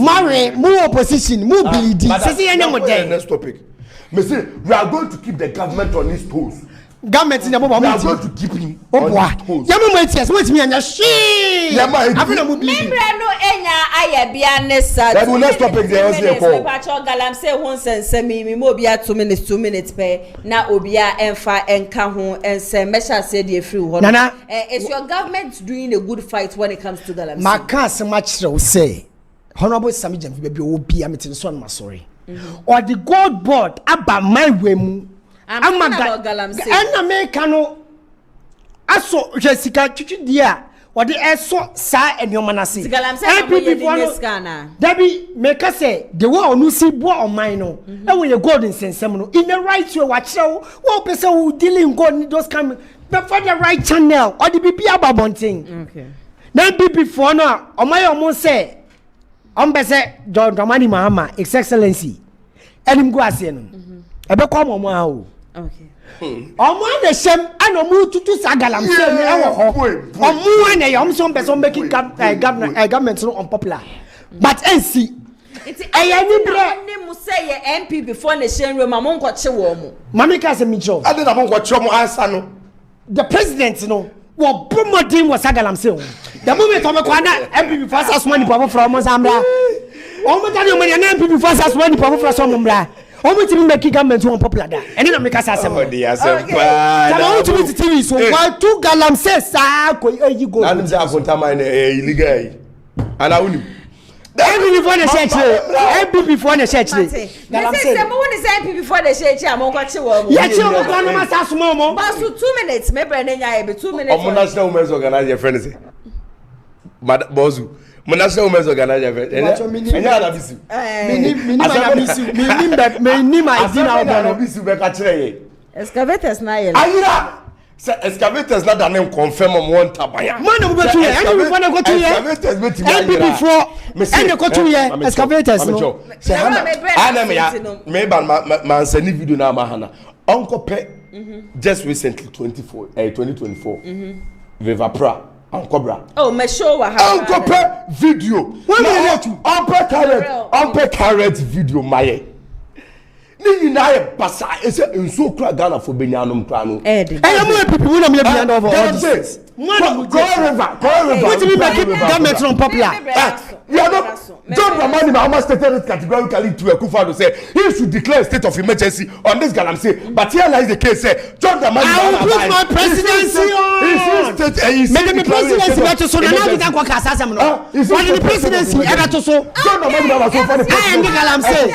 marry more opposition, more bleeding. Next topic. We are going to keep the government on its toes. Government in the moment. We are going to keep him on his toes. Wait me and your shit. Next topic there is call. Galam say once and say me mo bia 2 minutes pay. Na obia enfa enka ho ense mesha say dey free ho. Nana, is your government doing a good fight when it comes to Galam? My can't much say. Honorable Samija baby obi ametin so na sorry. Or the gold board about my way mu. I'm about Galam say. And America no aso Jessica chichi dia. Or the eso sa and your manasi. Galam say NPP Debbie make us say the war no see boy on mine no. And when you go in sense in the right way watch so one person who dealing God those come before the right channel or the BP about bonting. Okay. Then BP for no on my almost say say John Dramani Mahama, His Excellency. And him go as you know. Ebe kwa mwa okay. Omo the same and omo tutu sagalam say me ho. Omo na yom so person making government so unpopular. but NC mu say ye MP before the same room amon kwache wo mu mami ka se mitro ade na mon kwache mo answer no the president no wo bomodin was agalamse the moment o me kwa na MP before asas money papa from Mozambique o mo tani o me na MP before asas money papa from Mozambique o mo timi make government one popular da eni na me ka sa asem o de asem pa na o timi TV so why two galamse sa ko yi go na nze akonta man illegal ana uni MP before the church MP before the church say mo woni say MP before the church amon kwache wo mu ya che o kwa no masa asmo mo ba so 2 minutes me bre na nya e be 2 minutes o national women's organizer friend say bozu mo national women's organizer friend enya na bisu mini my dinner na bisu be ka kire ye excavators na ye ayira say excavators na dan confirm mo won tabaya man mo betu ye any before na go to ye excavators beti ayira any before any go to ye excavators no say ana me ban man send video na ma hana onko pe just recently 2024 Viva Pra Ankobra. Oh, me show wa ha. Uncope video. When you want to unpe carrot video maye. Ni na e basa ese enso kra Ghana for benyanom kra no. Eh mo people na me be under over all this. Go river. What do you make government from popular? Yeah, no. John Dramani Mahama stated categorically to Akufo-Addo say he should declare a state of emergency on this Galamsey. But here lies the case say John Dramani Mahama. I will put my presidency on. The presidency better so now we can go kasa no. What the presidency ever to so? John Dramani Mahama so for the president. I Galamsey.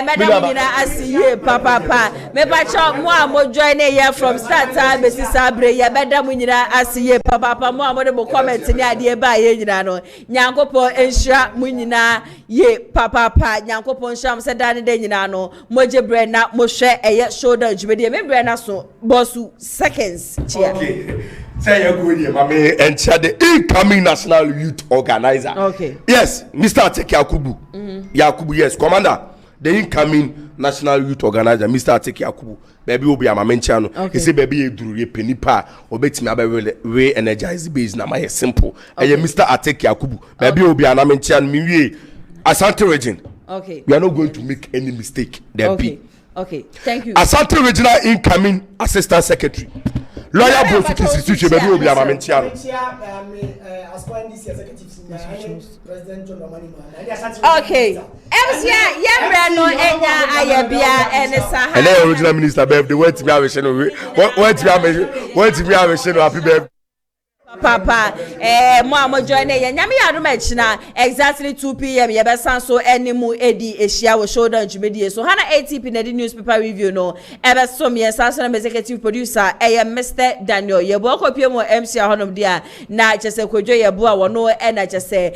Madam Nina asiye papa me ba cha mo amo join here from start time be sisabre ye beda mu nyina asiye papa mo amo de comment ni ade ba ye nyina no nyankopon enhira mu nyina ye papa nyankopon sham se dane de nyina no moje bre na mo hwe eye shoulder jumede me bre na so bosu seconds chia okay say you go here mama encha the incoming national youth organizer okay yes Mr. Ateki Yakubu yes commander the incoming national youth organizer Mr. Ateki Yakubu baby obi amamencha no he say baby eduru ye penipa obetimi abe we energize base na my simple Mr. Ateki Yakubu baby obi amamencha no mi Asante region okay we are not going to make any mistake there be okay thank you Asante regional incoming assistant secretary lawyer both institution baby obi amamencha no okay MCA yemre no enya ayabia enesa ha and original minister birthday what me have no what me have no happy birthday papa mo amo join ye nyame yadom achina exactly 2 p.m. ye besan so enimu edi ehia wo shoulder jumedie so hana ATP na di newspaper review no ebesom ye sasana executive producer Mr. Daniel ye bo kopie mo MC honom dia na chese kwadwo ye bo a wono na chese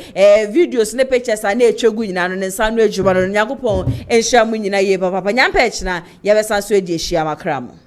videos ne pictures na etwegu nyina no ne nsan no adwuma no nyakopon ehia mu nyina ye papa nyampa achina ye besan so edi ehia makramo